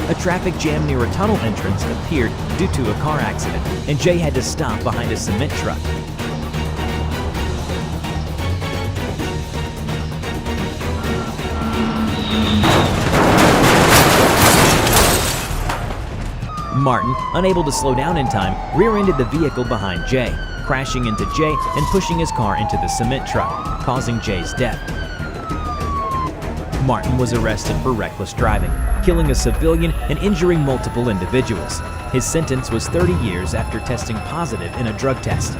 A traffic jam near a tunnel entrance appeared due to a car accident, and Jay had to stop behind a cement truck. Martin, unable to slow down in time, rear-ended the vehicle behind Jay, crashing into Jay and pushing his car into the cement truck, causing Jay's death. Martin was arrested for reckless driving, killing a civilian and injuring multiple individuals. His sentence was 30 years after testing positive in a drug test.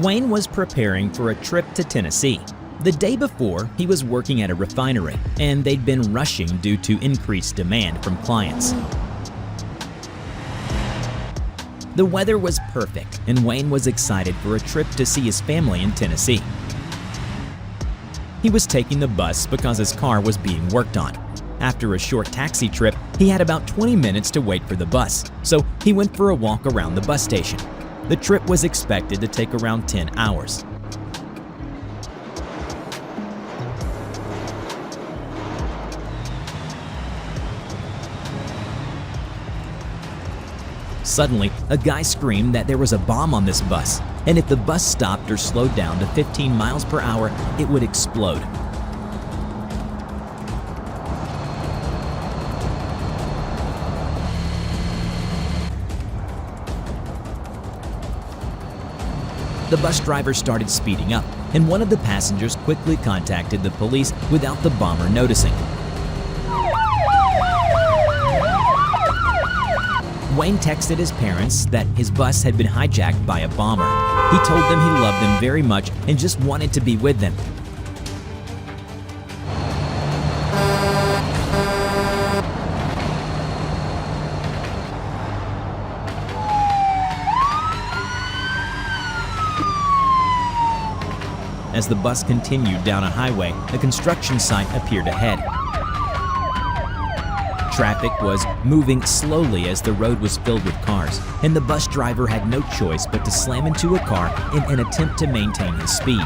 Wayne was preparing for a trip to Tennessee. The day before, he was working at a refinery, and they'd been rushing due to increased demand from clients. The weather was perfect, and Wayne was excited for a trip to see his family in Tennessee. He was taking the bus because his car was being worked on. After a short taxi trip, he had about 20 minutes to wait for the bus, so he went for a walk around the bus station. The trip was expected to take around 10 hours. Suddenly, a guy screamed that there was a bomb on this bus, and if the bus stopped or slowed down to 15 miles per hour, it would explode. The bus driver started speeding up, and one of the passengers quickly contacted the police without the bomber noticing. Wayne texted his parents that his bus had been hijacked by a bomber. He told them he loved them very much and just wanted to be with them. As the bus continued down a highway, a construction site appeared ahead. Traffic was moving slowly as the road was filled with cars, and the bus driver had no choice but to slam into a car in an attempt to maintain his speed.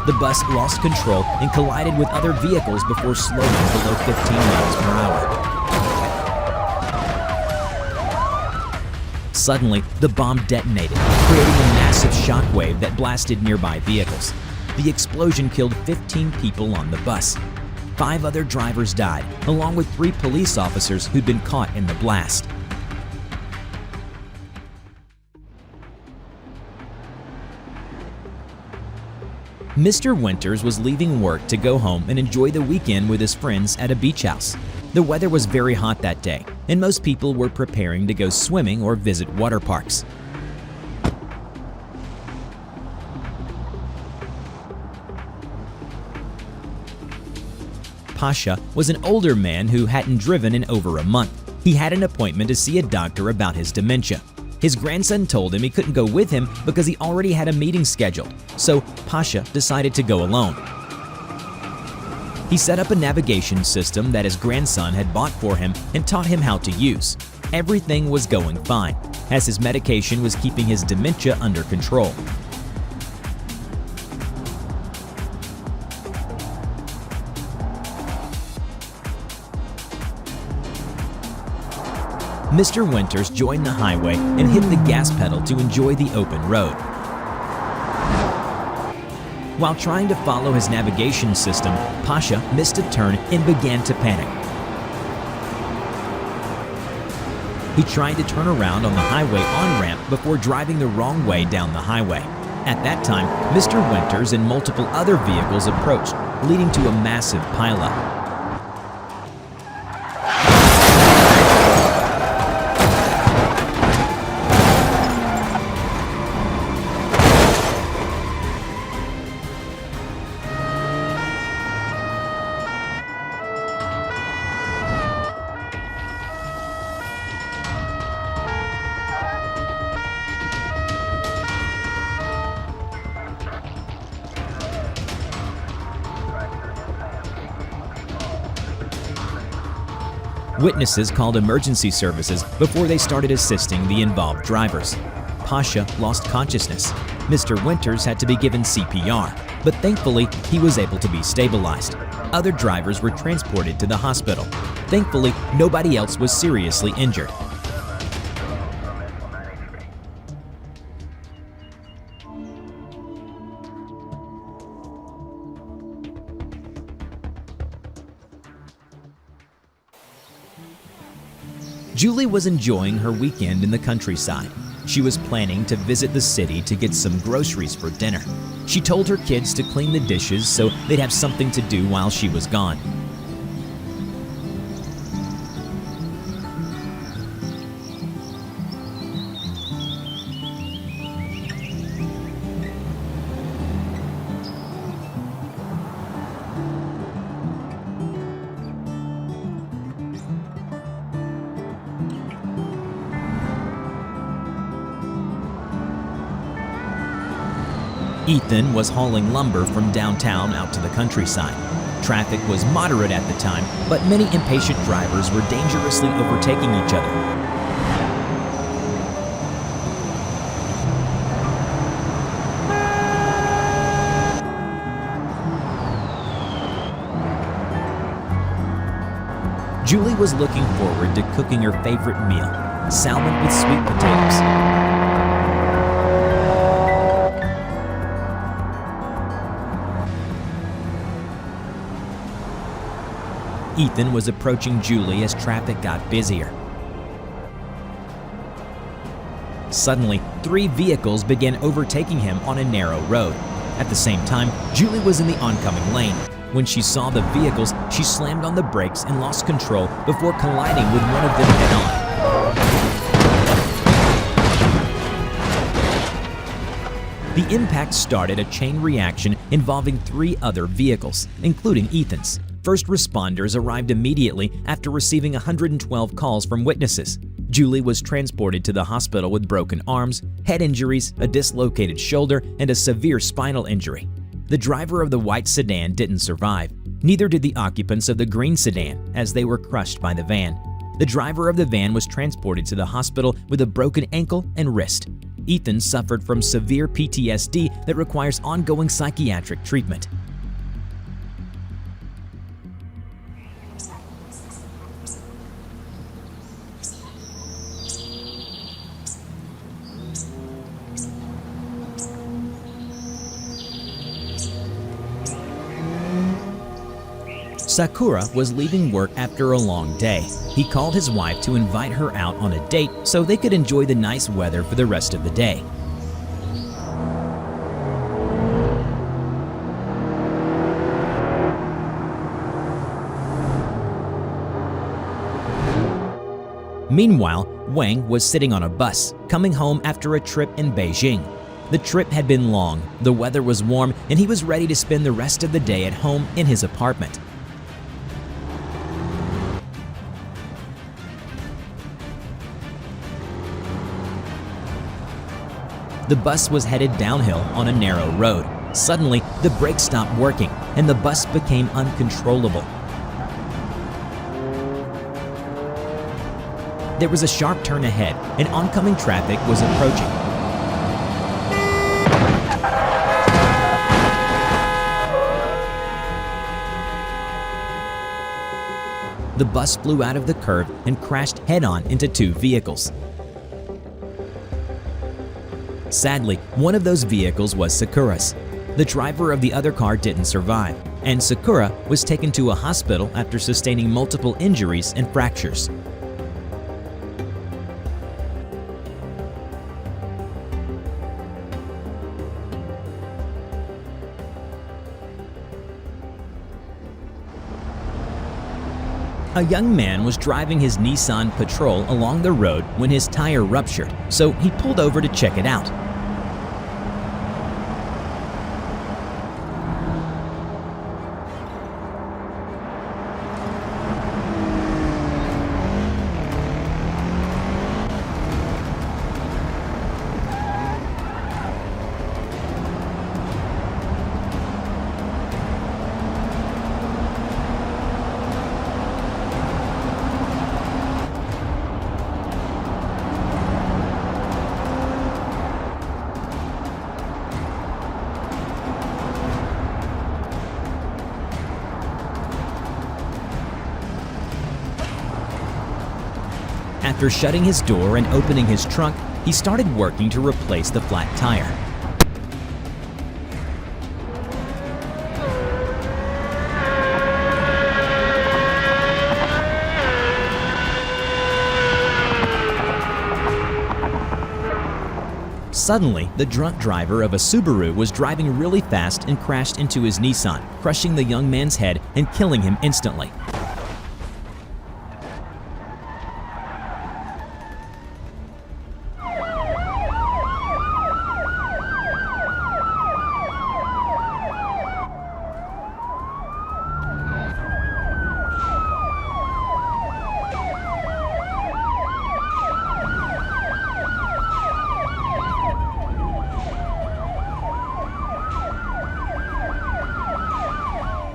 The bus lost control and collided with other vehicles before slowing below 15 miles per hour. Suddenly, the bomb detonated, creating a massive shockwave that blasted nearby vehicles. The explosion killed 15 people on the bus. 5 other drivers died, along with 3 police officers who'd been caught in the blast. Mr. Winters was leaving work to go home and enjoy the weekend with his friends at a beach house. The weather was very hot that day, and most people were preparing to go swimming or visit water parks. Pasha was an older man who hadn't driven in over a month. He had an appointment to see a doctor about his dementia. His grandson told him he couldn't go with him because he already had a meeting scheduled, so Pasha decided to go alone. He set up a navigation system that his grandson had bought for him and taught him how to use. Everything was going fine, as his medication was keeping his dementia under control. Mr. Winters joined the highway and hit the gas pedal to enjoy the open road. While trying to follow his navigation system, Pasha missed a turn and began to panic. He tried to turn around on the highway on-ramp before driving the wrong way down the highway. At that time, Mr. Winters and multiple other vehicles approached, leading to a massive pileup. Witnesses called emergency services before they started assisting the involved drivers. Pasha lost consciousness. Mr. Winters had to be given CPR, but thankfully he was able to be stabilized. Other drivers were transported to the hospital. Thankfully, nobody else was seriously injured. Julie was enjoying her weekend in the countryside. She was planning to visit the city to get some groceries for dinner. She told her kids to clean the dishes so they'd have something to do while she was gone. Ethan was hauling lumber from downtown out to the countryside. Traffic was moderate at the time, but many impatient drivers were dangerously overtaking each other. Julie was looking forward to cooking her favorite meal, salmon with sweet potatoes. Ethan was approaching Julie as traffic got busier. Suddenly, 3 vehicles began overtaking him on a narrow road. At the same time, Julie was in the oncoming lane. When she saw the vehicles, she slammed on the brakes and lost control before colliding with one of them head-on. The impact started a chain reaction involving 3 other vehicles, including Ethan's. First responders arrived immediately after receiving 112 calls from witnesses. Julie was transported to the hospital with broken arms, head injuries, a dislocated shoulder, and a severe spinal injury. The driver of the white sedan didn't survive. Neither did the occupants of the green sedan, as they were crushed by the van. The driver of the van was transported to the hospital with a broken ankle and wrist. Ethan suffered from severe PTSD that requires ongoing psychiatric treatment. Sakura was leaving work after a long day. He called his wife to invite her out on a date so they could enjoy the nice weather for the rest of the day. Meanwhile, Wang was sitting on a bus, coming home after a trip in Beijing. The trip had been long, the weather was warm, and he was ready to spend the rest of the day at home in his apartment. The bus was headed downhill on a narrow road. Suddenly, the brakes stopped working, and the bus became uncontrollable. There was a sharp turn ahead, and oncoming traffic was approaching. The bus flew out of the curve and crashed head-on into 2 vehicles. Sadly, one of those vehicles was Sakura's. The driver of the other car didn't survive, and Sakura was taken to a hospital after sustaining multiple injuries and fractures. A young man was driving his Nissan Patrol along the road when his tire ruptured, so he pulled over to check it out. After shutting his door and opening his trunk, he started working to replace the flat tire. Suddenly, the drunk driver of a Subaru was driving really fast and crashed into his Nissan, crushing the young man's head and killing him instantly.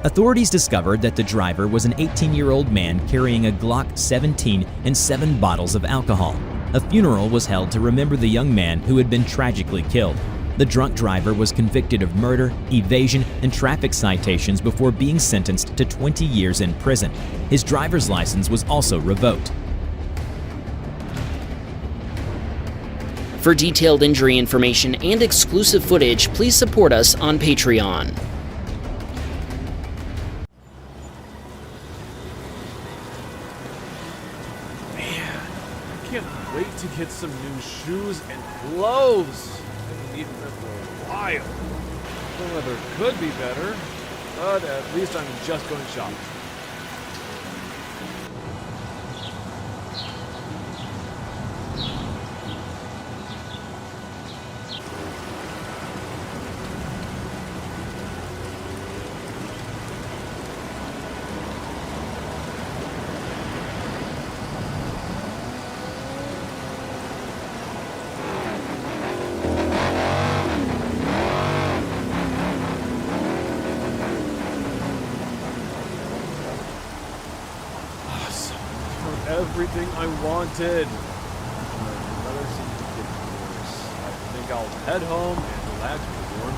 Authorities discovered that the driver was an 18-year-old man carrying a Glock 17 and 7 bottles of alcohol. A funeral was held to remember the young man who had been tragically killed. The drunk driver was convicted of murder, evasion, and traffic citations before being sentenced to 20 years in prison. His driver's license was also revoked. For detailed injury information and exclusive footage, please support us on Patreon. I can't wait to get some new shoes and gloves. I've needed them for a while. The weather could be better, but at least I'm just going shopping. Everything I wanted. The weather seems to get worse. I think I'll head home and relax with warm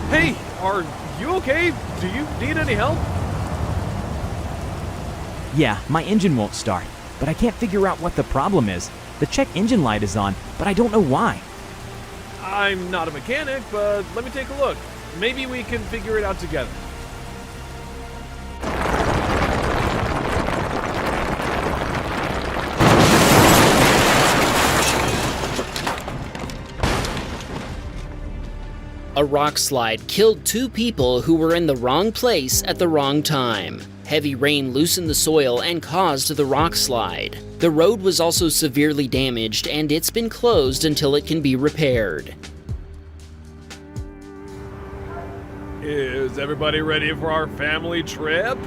drink. Hey, are you okay? Do you need any help? Yeah, my engine won't start, but I can't figure out what the problem is. The check engine light is on, but I don't know why. I'm not a mechanic, but let me take a look. Maybe we can figure it out together. A rock slide killed 2 people who were in the wrong place at the wrong time. Heavy rain loosened the soil and caused the rock slide. The road was also severely damaged, and it's been closed until it can be repaired. Is everybody ready for our family trip?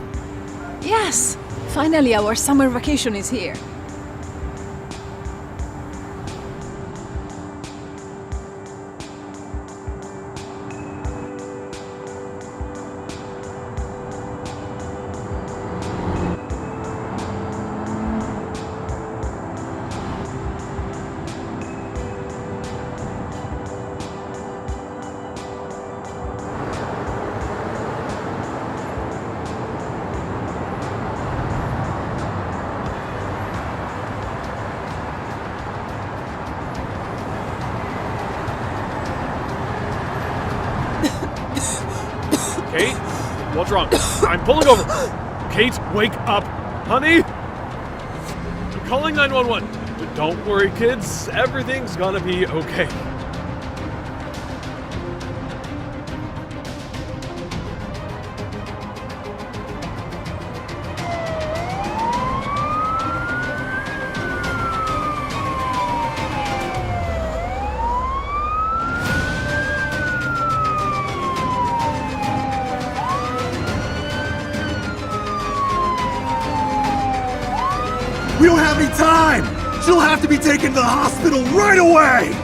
Yes! Finally, our summer vacation is here. Kate? What's wrong? I'm pulling over. Kate, wake up. Honey? I'm calling 911. Don't worry, kids. Everything's gonna be okay. We don't have any time! She'll have to be taken to the hospital right away!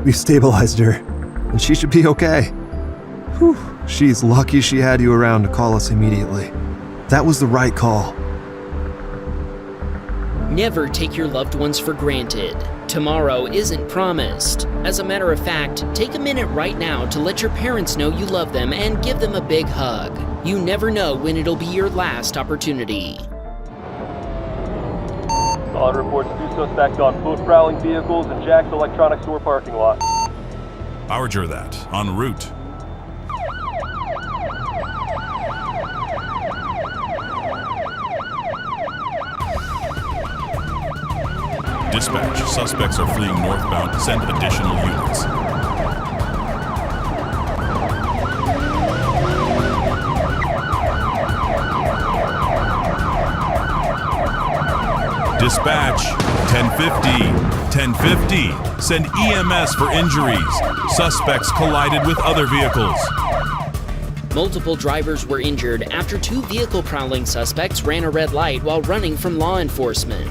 We stabilized her, and she should be okay. Whew. She's lucky she had you around to call us immediately. That was the right call. Never take your loved ones for granted. Tomorrow isn't promised. As a matter of fact, take a minute right now to let your parents know you love them and give them a big hug. You never know when it'll be your last opportunity. On reports 2 suspects on foot prowling vehicles in Jack's electronics store parking lot. Roger that. En route. Dispatch, suspects are fleeing northbound. Send additional units. Dispatch, 1050, 1050. Send EMS for injuries. Suspects collided with other vehicles. Multiple drivers were injured after 2 vehicle prowling suspects ran a red light while running from law enforcement.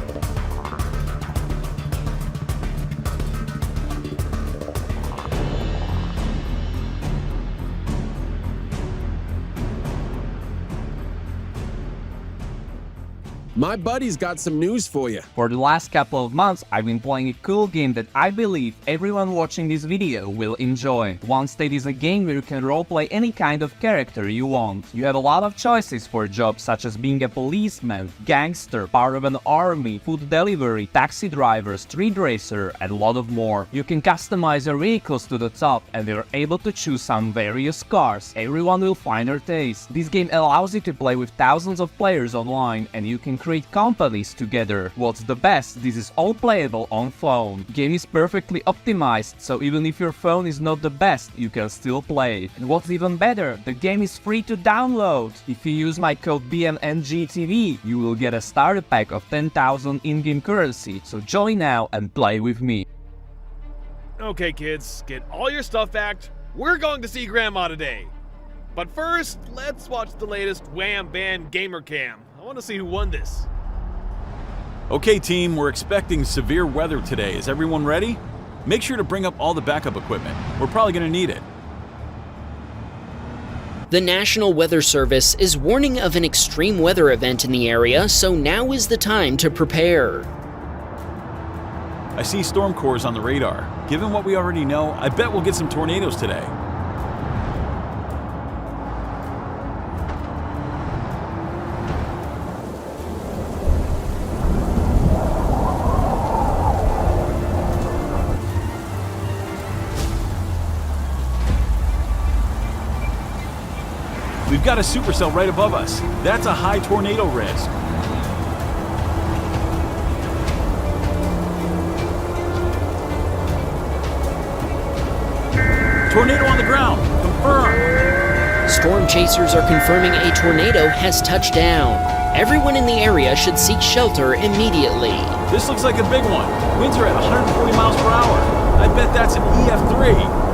My buddy's got some news for you. For the last couple of months, I've been playing a cool game that I believe everyone watching this video will enjoy. One State is a game where you can roleplay any kind of character you want. You have a lot of choices for jobs such as being a policeman, gangster, part of an army, food delivery, taxi driver, street racer, and a lot of more. You can customize your vehicles to the top and you're able to choose some various cars. Everyone will find their taste. This game allows you to play with thousands of players online and you can create companies together. What's the best? This is all playable on phone. Game is perfectly optimized, so even if your phone is not the best, you can still play. And what's even better, the game is free to download. If you use my code BeamNGTV, you will get a starter pack of 10,000 in-game currency, so join now and play with me. Okay kids, get all your stuff packed. We're going to see Grandma today. But first, let's watch the latest Wham Bam Gamer Cam. I want to see who won this. Okay team, we're expecting severe weather today. Is everyone ready? Make sure to bring up all the backup equipment. We're probably going to need it. The National Weather Service is warning of an extreme weather event in the area, so now is the time to prepare. I see storm cores on the radar. Given what we already know, I bet we'll get some tornadoes today. We've got a supercell right above us. That's a high tornado risk. Tornado on the ground. Confirmed. Storm chasers are confirming a tornado has touched down. Everyone in the area should seek shelter immediately. This looks like a big one. Winds are at 140 miles per hour. I bet that's an EF3.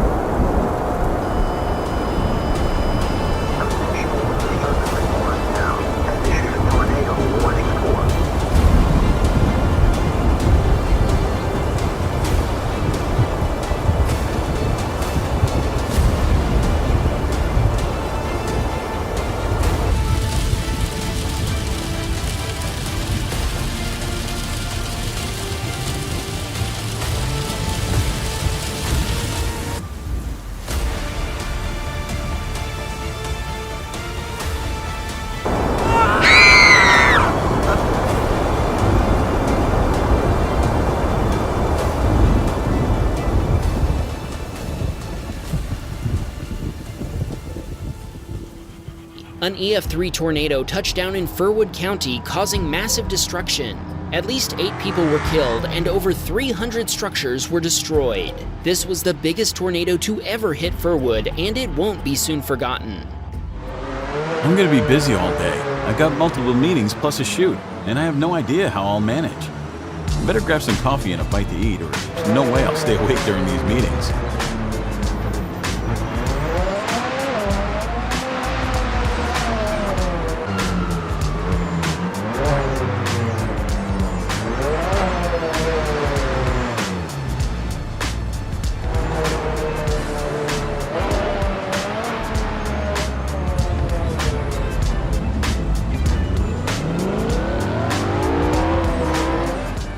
An EF3 tornado touched down in Furwood County, causing massive destruction. At least 8 people were killed and over 300 structures were destroyed. This was the biggest tornado to ever hit Furwood, and it won't be soon forgotten. I'm gonna be busy all day. I've got multiple meetings plus a shoot, and I have no idea how I'll manage. I better grab some coffee and a bite to eat, or there's no way I'll stay awake during these meetings.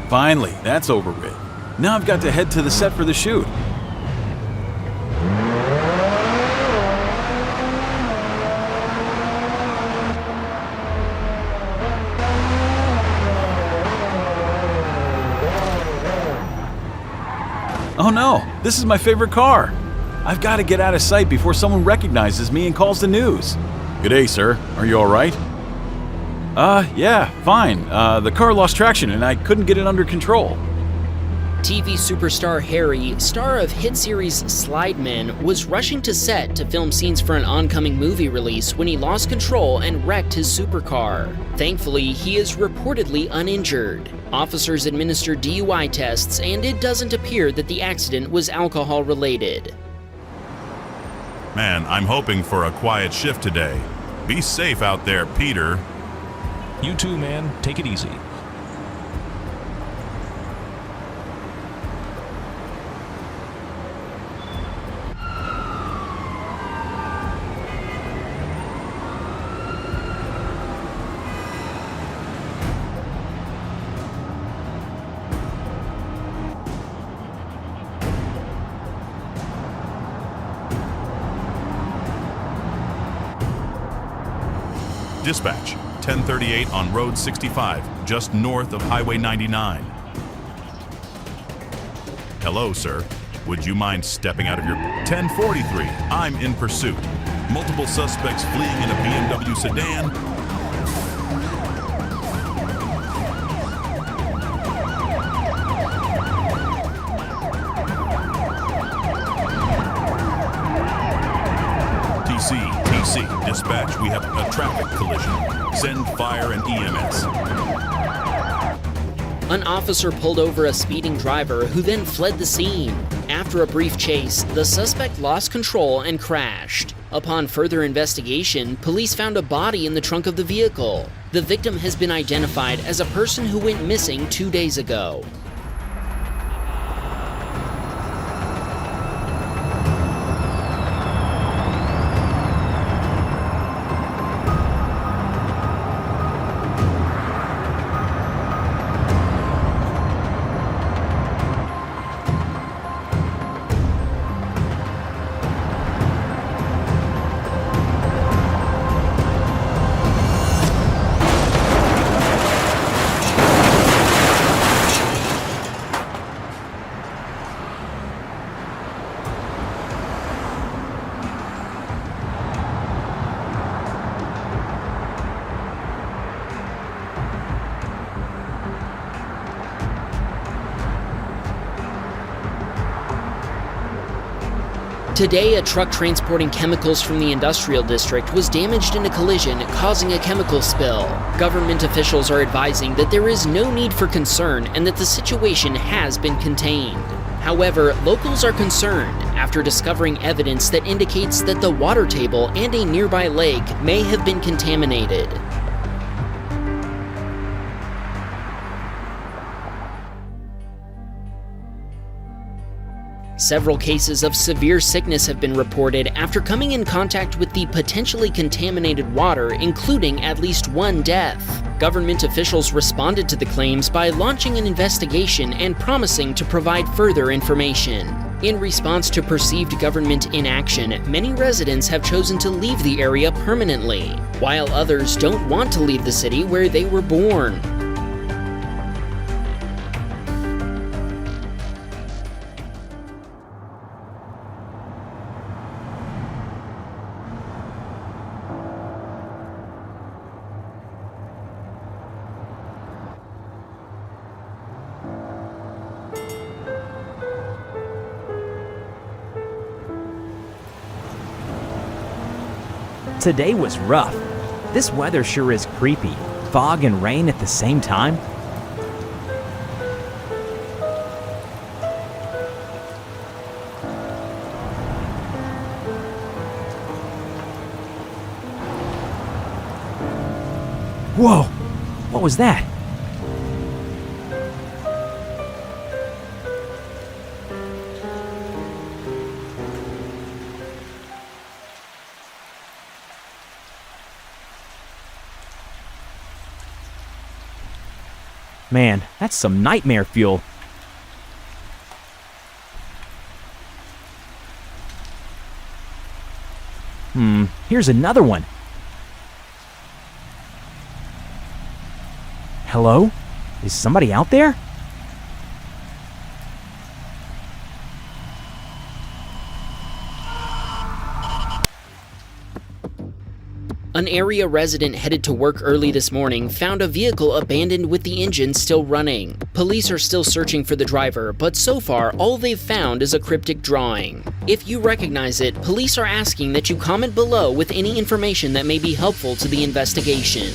Finally, that's over with. Now I've got to head to the set for the shoot. Oh no, this is my favorite car. I've got to get out of sight before someone recognizes me and calls the news. Good day, sir. Are you all right? Yeah, fine. The car lost traction and I couldn't get it under control. TV superstar Harry, star of hit series Slide Men, was rushing to set to film scenes for an oncoming movie release when he lost control and wrecked his supercar. Thankfully, he is reportedly uninjured. Officers administered DUI tests, and it doesn't appear that the accident was alcohol-related. Man, I'm hoping for a quiet shift today. Be safe out there, Peter. You too, man. Take it easy. Dispatch, 1038 on Road 65, just north of Highway 99. Hello, sir. Would you mind stepping out of your... 1043, I'm in pursuit. Multiple suspects fleeing in a BMW sedan. TC, dispatch, we have a traffic collision. Send fire and EMS. An officer pulled over a speeding driver who then fled the scene. After a brief chase, the suspect lost control and crashed. Upon further investigation, police found a body in the trunk of the vehicle. The victim has been identified as a person who went missing 2 days ago. Today, a truck transporting chemicals from the industrial district was damaged in a collision, causing a chemical spill. Government officials are advising that there is no need for concern and that the situation has been contained. However, locals are concerned after discovering evidence that indicates that the water table and a nearby lake may have been contaminated. Several cases of severe sickness have been reported after coming in contact with the potentially contaminated water, including at least one death. Government officials responded to the claims by launching an investigation and promising to provide further information. In response to perceived government inaction, many residents have chosen to leave the area permanently, while others don't want to leave the city where they were born. Today was rough. This weather sure is creepy. Fog and rain at the same time. Whoa! What was that? Man, that's some nightmare fuel. Here's another one. Hello? Is somebody out there? An area resident headed to work early this morning found a vehicle abandoned with the engine still running. Police are still searching for the driver, but so far all they've found is a cryptic drawing. If you recognize it, police are asking that you comment below with any information that may be helpful to the investigation.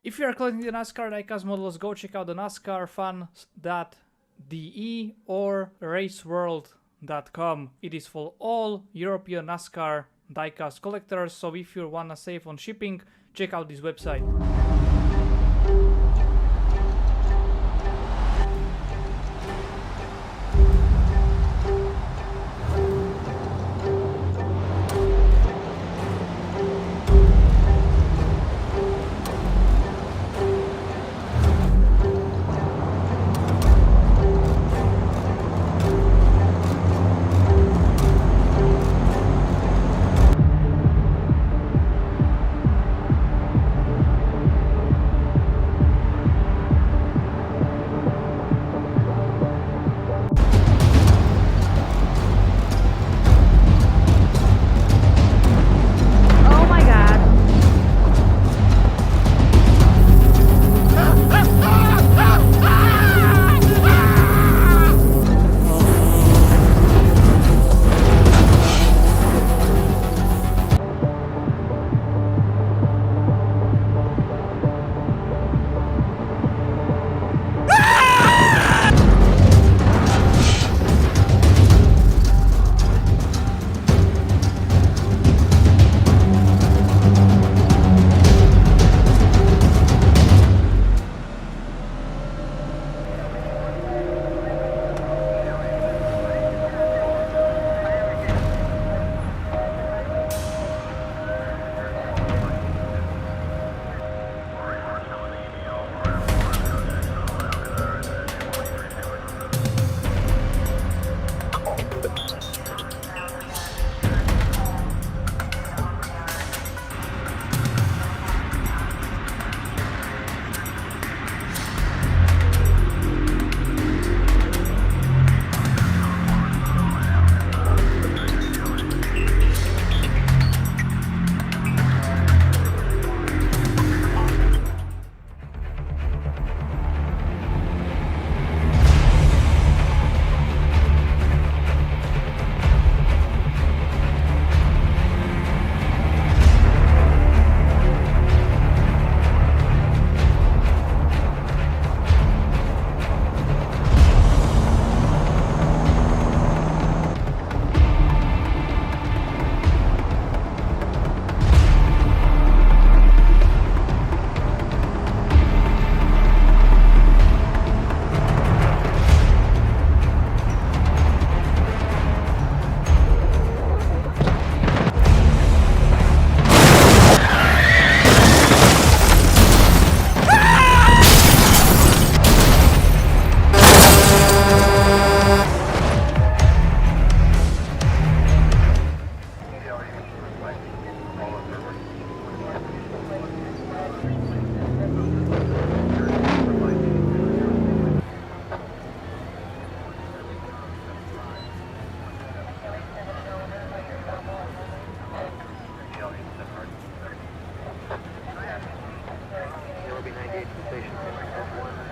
If you are collecting the NASCAR diecast models, go check out the NASCARfan.de or raceworld.com. It is for all European NASCAR diecast collectors, so if you wanna save on shipping, check out this website. Station 10.